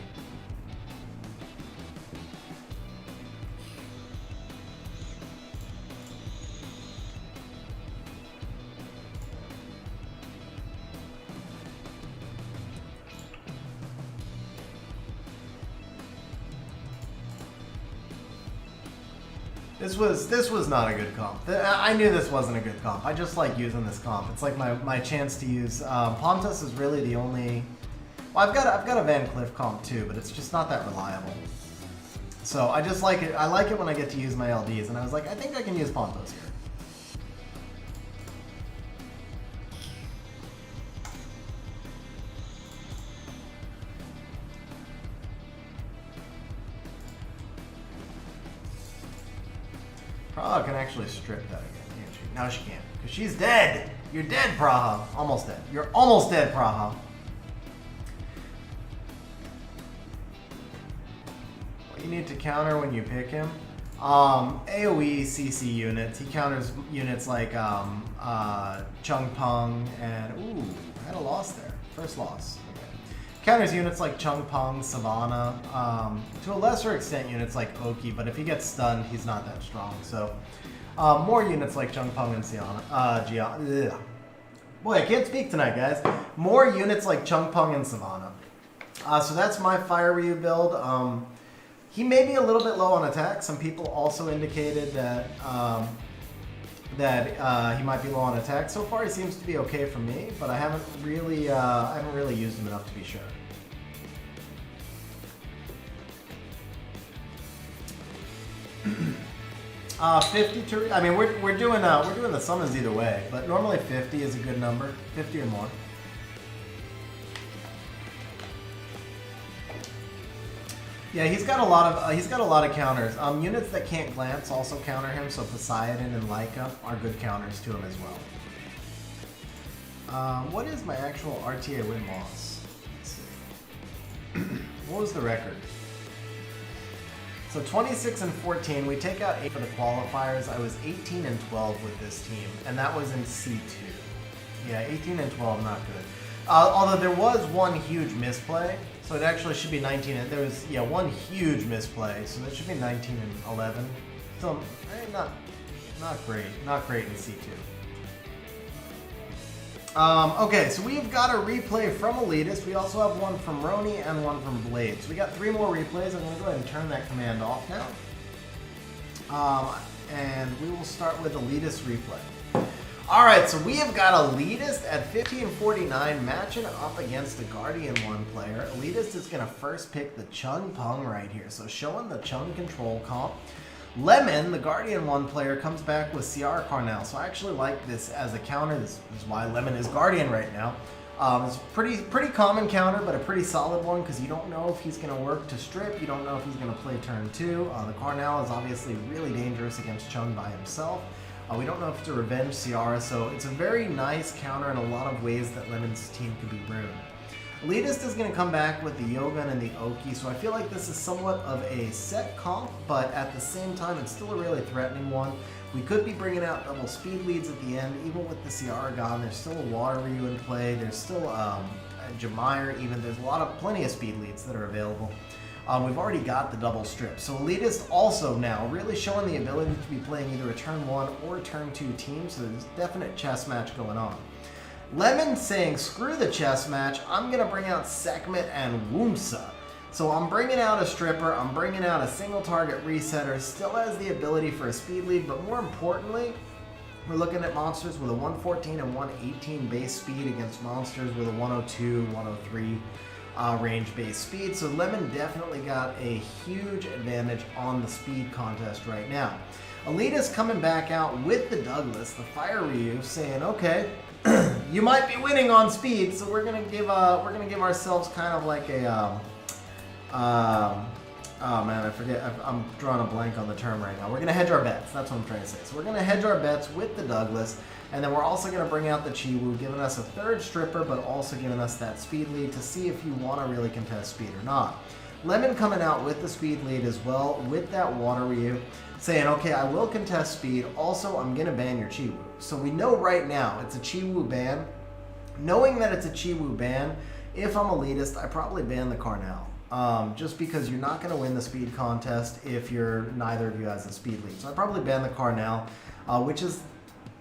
This was not a good comp. I knew this wasn't a good comp. I just like using this comp. It's like my chance to use Pontus is really the only. Well, I've got a Van Cliff comp too, but it's just not that reliable. So I just like it. I like it when I get to use my LDs, and I was like, I think I can use Pontus here. Praha can actually strip that again, can't she? No, she can't, because she's dead. You're dead, Praha. Almost dead. You're almost dead, Praha. What you need to counter when you pick him? AoE CC units. He counters units like Chung Peng and ooh, I had a loss there. First loss. Counters units like Chung Peng, Savannah, to a lesser extent units like Oki, but if he gets stunned, he's not that strong. So more units like Chung Peng and Gianna. Boy, I can't speak tonight, guys. More units like Chung Peng and Savannah. So that's my Fire Ryu build. He may be a little bit low on attack. Some people also indicated that he might be low on attack. So far, he seems to be okay for me, but I haven't really used him enough to be sure. $50 to. I mean, we're doing the summons either way, but normally 50 is a good number, 50 or more. Yeah, he's got a lot of counters. Units that can't glance also counter him, so Poseidon and Laika are good counters to him as well. What is my actual RTA win loss? Let's see. What was the record? So 26 and 14. We take out 8 for the qualifiers. I was 18 and 12 with this team, and that was in C2. Yeah, 18 and 12, not good. Although there was one huge misplay. So it actually should be 19. There was one huge misplay, so that should be 19 and 11. So not great in C2. Okay, so we've got a replay from Elitist. We also have one from Rune and one from Blade. So we got 3 more replays. I'm going to go ahead and turn that command off now. And we will start with Elitist replay. Alright, so we have got Elitist at 50 and 49 matching up against the Guardian 1 player. Elitist is going to first pick the Chung Peng right here. So showing the Chung control comp. Lemon, the Guardian 1 player, comes back with CR Carnell. So I actually like this as a counter. This is why Lemon is Guardian right now. It's a pretty common counter, but a pretty solid one because you don't know if he's going to work to strip. You don't know if he's going to play turn 2. The Carnell is obviously really dangerous against Chung by himself. We don't know if it's a revenge Ciara, so it's a very nice counter in a lot of ways that Lemon's team could be ruined. Elitist is going to come back with the Yogun and the Oki, so I feel like this is somewhat of a set comp, but at the same time, it's still a really threatening one. We could be bringing out double speed leads at the end, even with the Ciara gone. There's still a Water Ryu in play. There's still a Jamire even. There's plenty of speed leads that are available. We've already got the double strip. So Elitist also now really showing the ability to be playing either a turn 1 or turn 2 team, so there's a definite chess match going on. Lemon saying, screw the chess match, I'm going to bring out Sekhmet and Wunsa. So I'm bringing out a stripper, I'm bringing out a single target resetter, still has the ability for a speed lead, but more importantly, we're looking at monsters with a 114 and 118 base speed against monsters with a 102, 103 range base speed. So Lemon definitely got a huge advantage on the speed contest right now. Elita's coming back out with the Douglas, the Fire Ryu, saying, okay, you might be winning on speed, so we're gonna give ourselves kind of like a oh man, I forget. I'm drawing a blank on the term right now. We're gonna hedge our bets. That's what I'm trying to say. So we're gonna hedge our bets with the Douglas, and then we're also gonna bring out the Chiwu, giving us a third stripper, but also giving us that speed lead to see if you want to really contest speed or not. Lemon coming out with the speed lead as well with that Water Ryu, saying, okay, I will contest speed. Also, I'm gonna ban your Chiwu. So we know right now it's a Chiwu ban. Knowing that it's a Chiwu ban, if I'm elitist, I probably ban the Carnal. Just because you're not going to win the speed contest if neither of you has a speed lead. So I probably ban the Carnal, which is,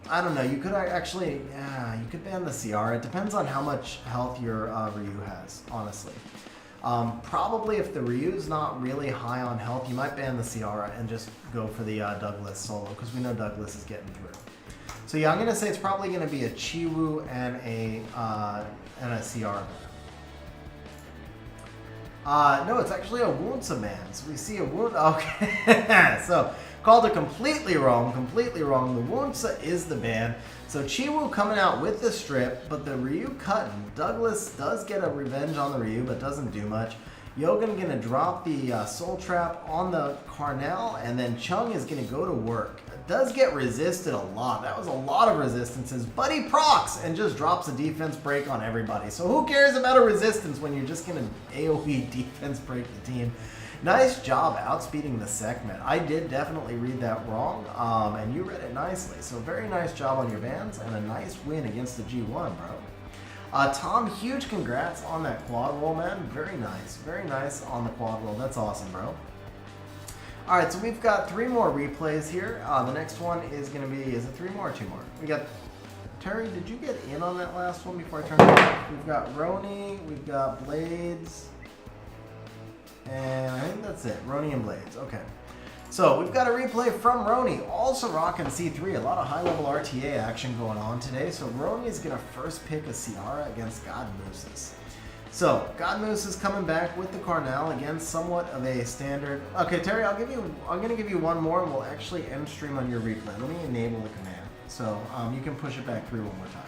I don't know, you could actually, you could ban the Ciara. It depends on how much health your Ryu has, honestly. Probably if the Ryu's not really high on health, you might ban the Ciara and just go for the Douglas solo, because we know Douglas is getting through. So yeah, I'm going to say it's probably going to be a Chiwu and a Ciara ban. No, it's actually a Wunsa ban. So we see a Wunsa. Okay, so called it completely wrong. The Wunsa is the ban. So Chiwu coming out with the strip, but the Ryu cutting. Douglas does get a revenge on the Ryu, but doesn't do much. Yogan gonna drop the Soul Trap on the Carnal, and then Chung is gonna go to work. Does get resisted a lot. That was a lot of resistances, but he procs and just drops a defense break on everybody. So who cares about a resistance when you're just gonna AoE defense break the team? Nice job outspeeding the Sekhmet. I did definitely read that wrong, and you read it nicely. So very nice job on your bans and a nice win against the G1, bro. Tom, huge congrats on that quad roll, man. Very nice on the quad roll. That's awesome, bro. All right, so we've got 3 more replays here. The next one is going to be, is it 3 more or 2 more? We got, Terry, did you get in on that last one before I turn it off? We've got Rony, we've got Blades, and I think that's it, Rony and Blades, okay. So we've got a replay from Rony, also rocking C3, a lot of high-level RTA action going on today. So Rony is going to first pick a Ciara against Godmoses. So, Godmoose is coming back with the Carnal, again, somewhat of a standard. Okay, Terry, I'm going to give you one more, and we'll actually end stream on your replay. Let me enable the command, so you can push it back through one more time.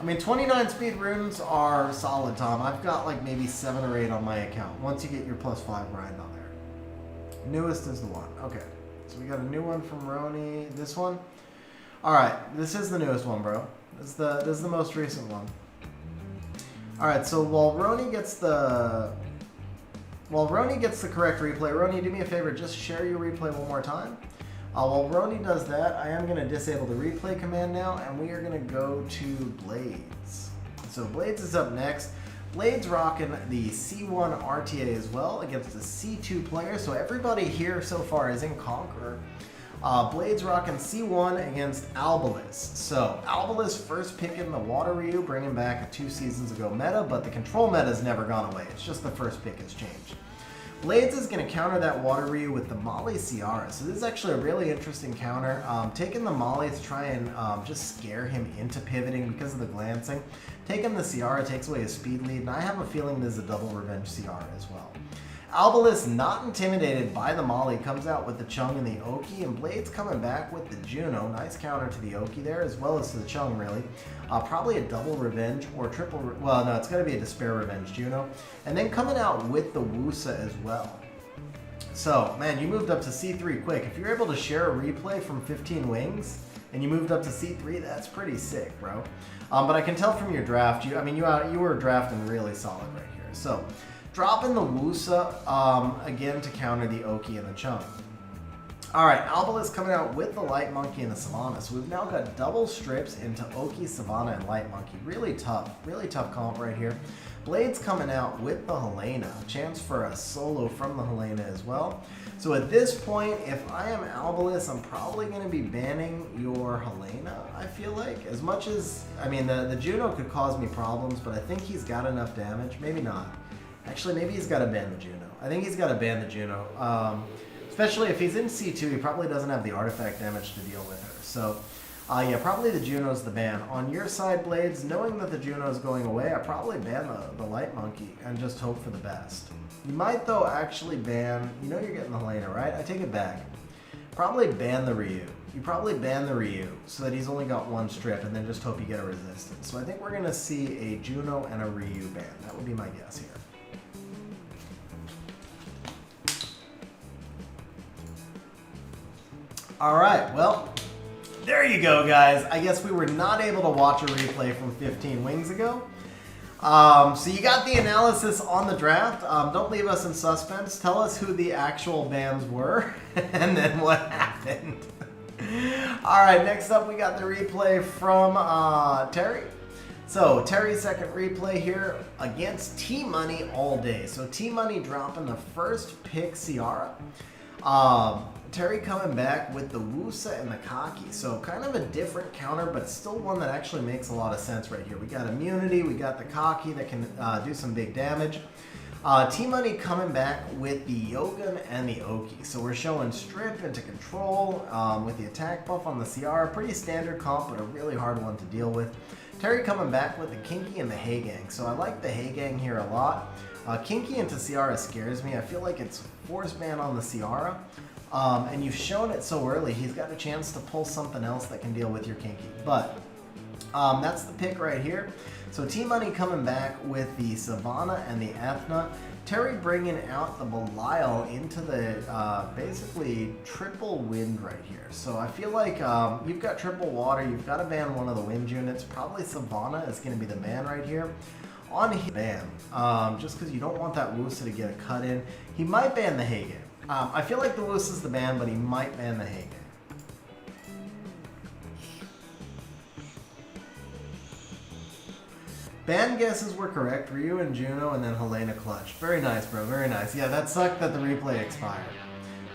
I mean, 29 speed runes are solid, Tom. I've got like maybe 7 or 8 on my account, once you get your +5 grind on there. Newest is the one. Okay, so we got a new one from Rony. This one? Alright, this is the newest one, bro. This is the most recent one. Alright, so while Rony gets the correct replay, Rony, do me a favor, just share your replay one more time. While Rony does that, I am going to disable the replay command now, and we are going to go to Blades. So Blades is up next. Blades rocking the C1 RTA as well against the C2 player, so everybody here so far is in Conqueror. Blades rocking C1 against Albalis. So, Albalis first picking the Water Ryu, bringing back a 2 seasons ago meta, but the control meta has never gone away. It's just the first pick has changed. Blades is going to counter that Water Ryu with the Molly Ciara. So this is actually a really interesting counter. Taking the Molly to try and just scare him into pivoting because of the glancing. Taking the Ciara takes away his speed lead, and I have a feeling this is a double revenge Ciara as well. Albalis, not intimidated by the Molly, comes out with the Chung and the Oki, and Blades coming back with the Juno. Nice counter to the Oki there, as well as to the Chung, really. Probably a double revenge or triple, well, no, it's going to be a Despair Revenge Juno. And then coming out with the Wusa as well. So, man, you moved up to C3 quick. If you're able to share a replay from 15 Wings, and you moved up to C3, that's pretty sick, bro. But I can tell from your draft, you were drafting really solid right here. So, dropping the Wusa again to counter the Oki and the Chung. Alright, Albalis coming out with the Light Monkey and the Savannah. So we've now got double strips into Oki, Savannah, and Light Monkey. Really tough comp right here. Blade's coming out with the Helena. Chance for a solo from the Helena as well. So at this point, if I am Albalus, I'm probably going to be banning your Helena, I feel like. As much as, I mean, the Juno could cause me problems, but I think he's got enough damage. Maybe not. Actually, maybe he's got to ban the Juno. I think he's got to ban the Juno. Especially if he's in C2, he probably doesn't have the artifact damage to deal with her. So, yeah, probably the Juno's the ban. On your side, Blades, knowing that the Juno's going away, I probably ban the Light Monkey and just hope for the best. You might, though, actually ban... You know you're getting the Helena, right? I take it back. Probably ban the Ryu. You probably ban the Ryu so that he's only got one strip and then just hope you get a resistance. So I think we're going to see a Juno and a Ryu ban. That would be my guess here. Alright, well, there you go, guys. I guess we were not able to watch a replay from 15 wings ago. So you got the analysis on the draft. Don't leave us in suspense. Tell us who the actual bans were and then what happened. Alright, next up we got the replay from Terry. So Terry's second replay here against T-Money all day. So T-Money dropping the first pick Ciara. Terry coming back with the Wusa and the Kaki. So kind of a different counter, but still one that actually makes a lot of sense right here. We got immunity, we got the Kaki that can do some big damage. T-Money coming back with the Yogan and the Oki. So we're showing strip into control with the attack buff on the Ciara. Pretty standard comp, but a really hard one to deal with. Terry coming back with the Kinky and the Heigang. So I like the Heigang here a lot. Kinky into Ciara scares me. I feel like it's force ban on the Ciara. And you've shown it so early, he's got a chance to pull something else that can deal with your Kinky. But that's the pick right here. So T-Money coming back with the Savannah and the Ethna. Terry bringing out the Belial into the basically triple wind right here. So I feel like you've got triple water, you've got to ban one of the wind units. Probably Savannah is going to be the man right here. On his ban, just because you don't want that Wusa to get a cut in. He might ban the Heigang. I feel like the Wusa is the ban, but he might ban the Heigang. Ban guesses were correct. Ryu and Juno and then Helena clutch. Very nice, bro. Very nice. Yeah, that sucked that the replay expired.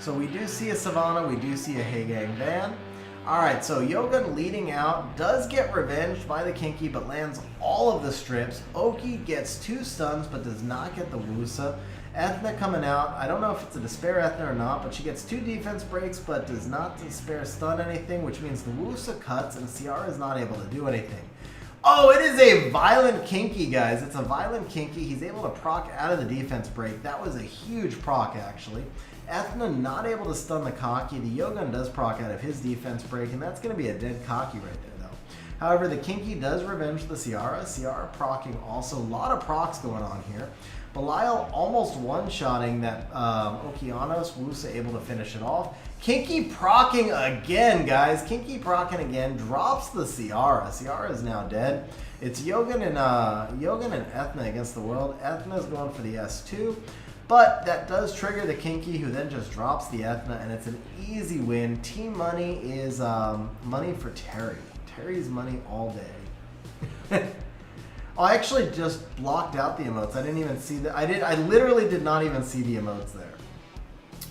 So we do see a Savannah. We do see a Heigang ban. Alright, so Yogan leading out, does get revenged by the Kinky, but lands all of the strips. Oki gets 2 stuns, but does not get the Wusa. Ethna coming out, I don't know if it's a Despair Ethna or not, but she gets 2 defense breaks, but does not Despair stun anything, which means the Wusa cuts, and Ciara is not able to do anything. Oh, it is a Violent Kinky, guys. It's a Violent Kinky. He's able to proc out of the defense break. That was a huge proc, actually. Ethna not able to stun the Kaki. The Yogan does proc out of his defense break, and that's going to be a dead Kaki right there, though. However, the Kinky does revenge the Ciara. Ciara procking also. A lot of procs going on here. Belial almost one-shotting that Okeanos. Wusa able to finish it off. Kinky procking again, guys. Kinky procking again. Drops the Ciara. Ciara is now dead. It's Yogan and Ethna against the world. Ethna's going for the S2. But that does trigger the Kinky, who then just drops the Ethna, and it's an easy win. Team Money is money for Terry. Terry's money all day. Oh, I actually just blocked out the emotes. I didn't even see that. I literally did not even see the emotes there.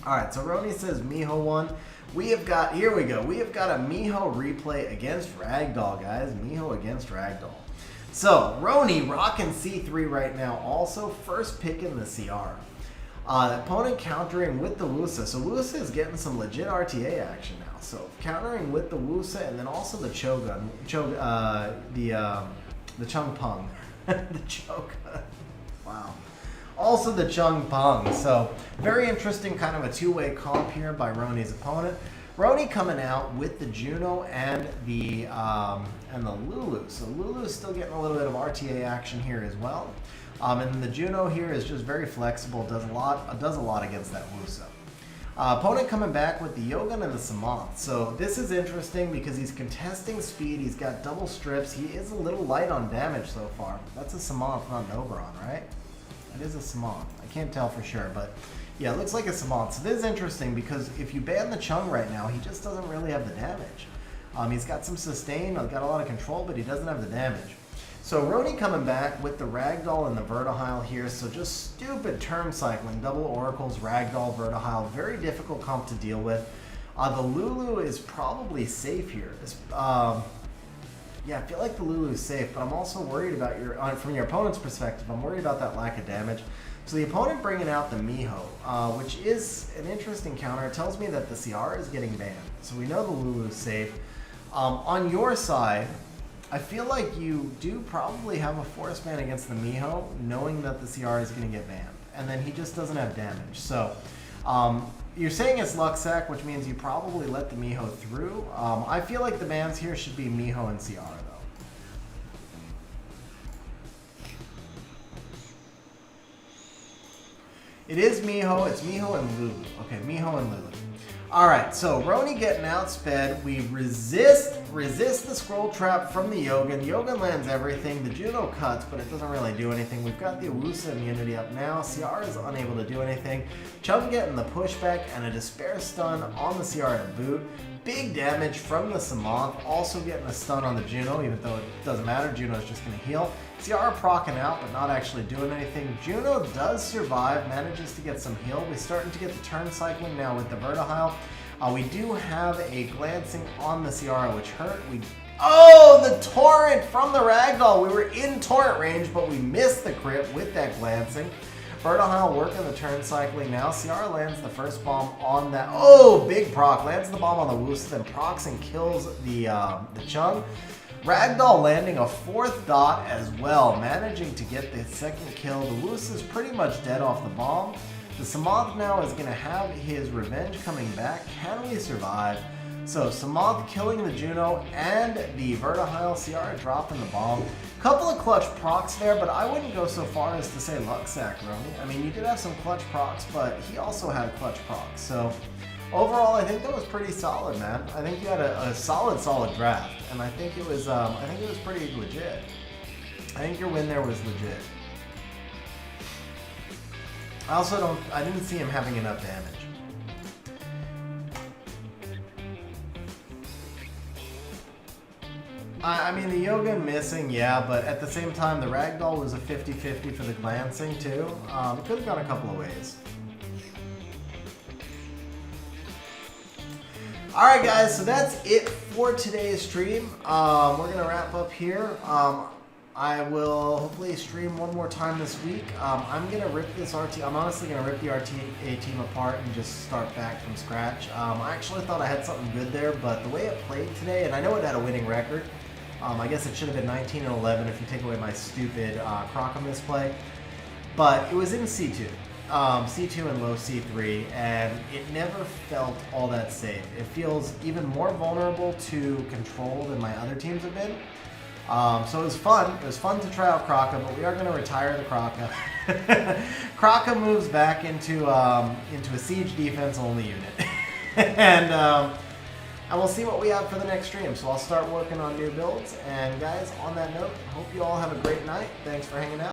All right, so Rony says Miho won. We have got, here we go. We have got a Miho replay against Ragdoll, guys. Miho against Ragdoll. So, Rony rocking C3 right now. Also, first picking the Ciara. Opponent countering with the Wusa. So Wusa is getting some legit RTA action now. So countering with the Wusa and then also the Chogun. The Chung Pung. The Chogun. Wow. Also the Chung Pung. So very interesting kind of a two-way comp here by Rony's opponent. Rony coming out with the Juno and the Lulu. So Lulu's still getting a little bit of RTA action here as well. And the Juno here is just very flexible, does a lot against that Wusa. Opponent coming back with the Yogan and the Samanth. So this is interesting because he's contesting speed, he's got double strips, he is a little light on damage so far. That's a Samanth, not an Oberon, right? It is a Samanth. I can't tell for sure, but yeah, it looks like a Samanth. So this is interesting because if you ban the Chung right now, he just doesn't really have the damage. He's got some sustain, got a lot of control, but he doesn't have the damage. So Rune coming back with the Ragdoll and the Vertihile here. So just stupid turn cycling. Double Oracles, Ragdoll, Vertihile. Very difficult comp to deal with. The Lulu is probably safe here. Yeah, I feel like the Lulu is safe, but I'm also worried about from your opponent's perspective, I'm worried about that lack of damage. So the opponent bringing out the Miho, which is an interesting counter. It tells me that the CR is getting banned. So we know the Lulu is safe. On your side, I feel like you do probably have a force ban against the Miho, knowing that the CR is going to get banned. And then he just doesn't have damage. So you're saying it's Luxac, which means you probably let the Miho through. I feel like the bans here should be Miho and CR, though. It is Miho. It's Miho and Lulu. Okay, Miho and Lulu. Alright, so Rony getting outsped. We resist the scroll trap from the Yogan. The Yogan lands everything. The Juno cuts, but it doesn't really do anything. We've got the Awusa immunity up now. CR is unable to do anything. Chum getting the pushback and a despair stun on the CR to boot. Big damage from the Samoth. Also getting a stun on the Juno, even though it doesn't matter. Juno's just going to heal. CR proccing out, but not actually doing anything. Juno does survive, manages to get some heal. We're starting to get the turn cycling now with the Vertihile. We do have a glancing on the CR, which hurt. Oh, the Torrent from the Ragdoll. We were in Torrent range, but we missed the crit with that glancing. Vertihile working the turn cycling now. CR lands the first bomb on that. Oh, big proc. Lands the bomb on the Woosa, then procs and kills the Chung. Ragdoll landing a fourth dot as well, managing to get the second kill. The Woosa is pretty much dead off the bomb. The Samoth now is going to have his revenge coming back. Can we survive? So Samoth killing the Juno and the Vertihile. CR dropping the bomb. Couple of clutch procs there, but I wouldn't go so far as to say Luxac, Rony. I mean, you did have some clutch procs, but he also had clutch procs. So overall, I think that was pretty solid, man. I think you had a solid draft, and I think it was pretty legit. I think your win there was legit. I didn't see him having enough damage. I mean, the Yoga missing, yeah, but at the same time, the Ragdoll was a 50-50 for the glancing, too. It could have gone a couple of ways. Alright, guys, so that's it for today's stream. We're going to wrap up here. I will hopefully stream one more time this week. I'm going to rip this RTA. I'm honestly going to rip the RTA team apart and just start back from scratch. I actually thought I had something good there, but the way it played today, and I know it had a winning record. I guess it should have been 19-11 if you take away my stupid Kraka misplay. But it was in C2. C2 and low C3, and it never felt all that safe. It feels even more vulnerable to control than my other teams have been. So it was fun. It was fun to try out Kraka, but we are going to retire the Kraka. Kraka moves back into a siege defense only unit. And we'll see what we have for the next stream. So I'll start working on new builds. And guys, on that note, hope you all have a great night. Thanks for hanging out.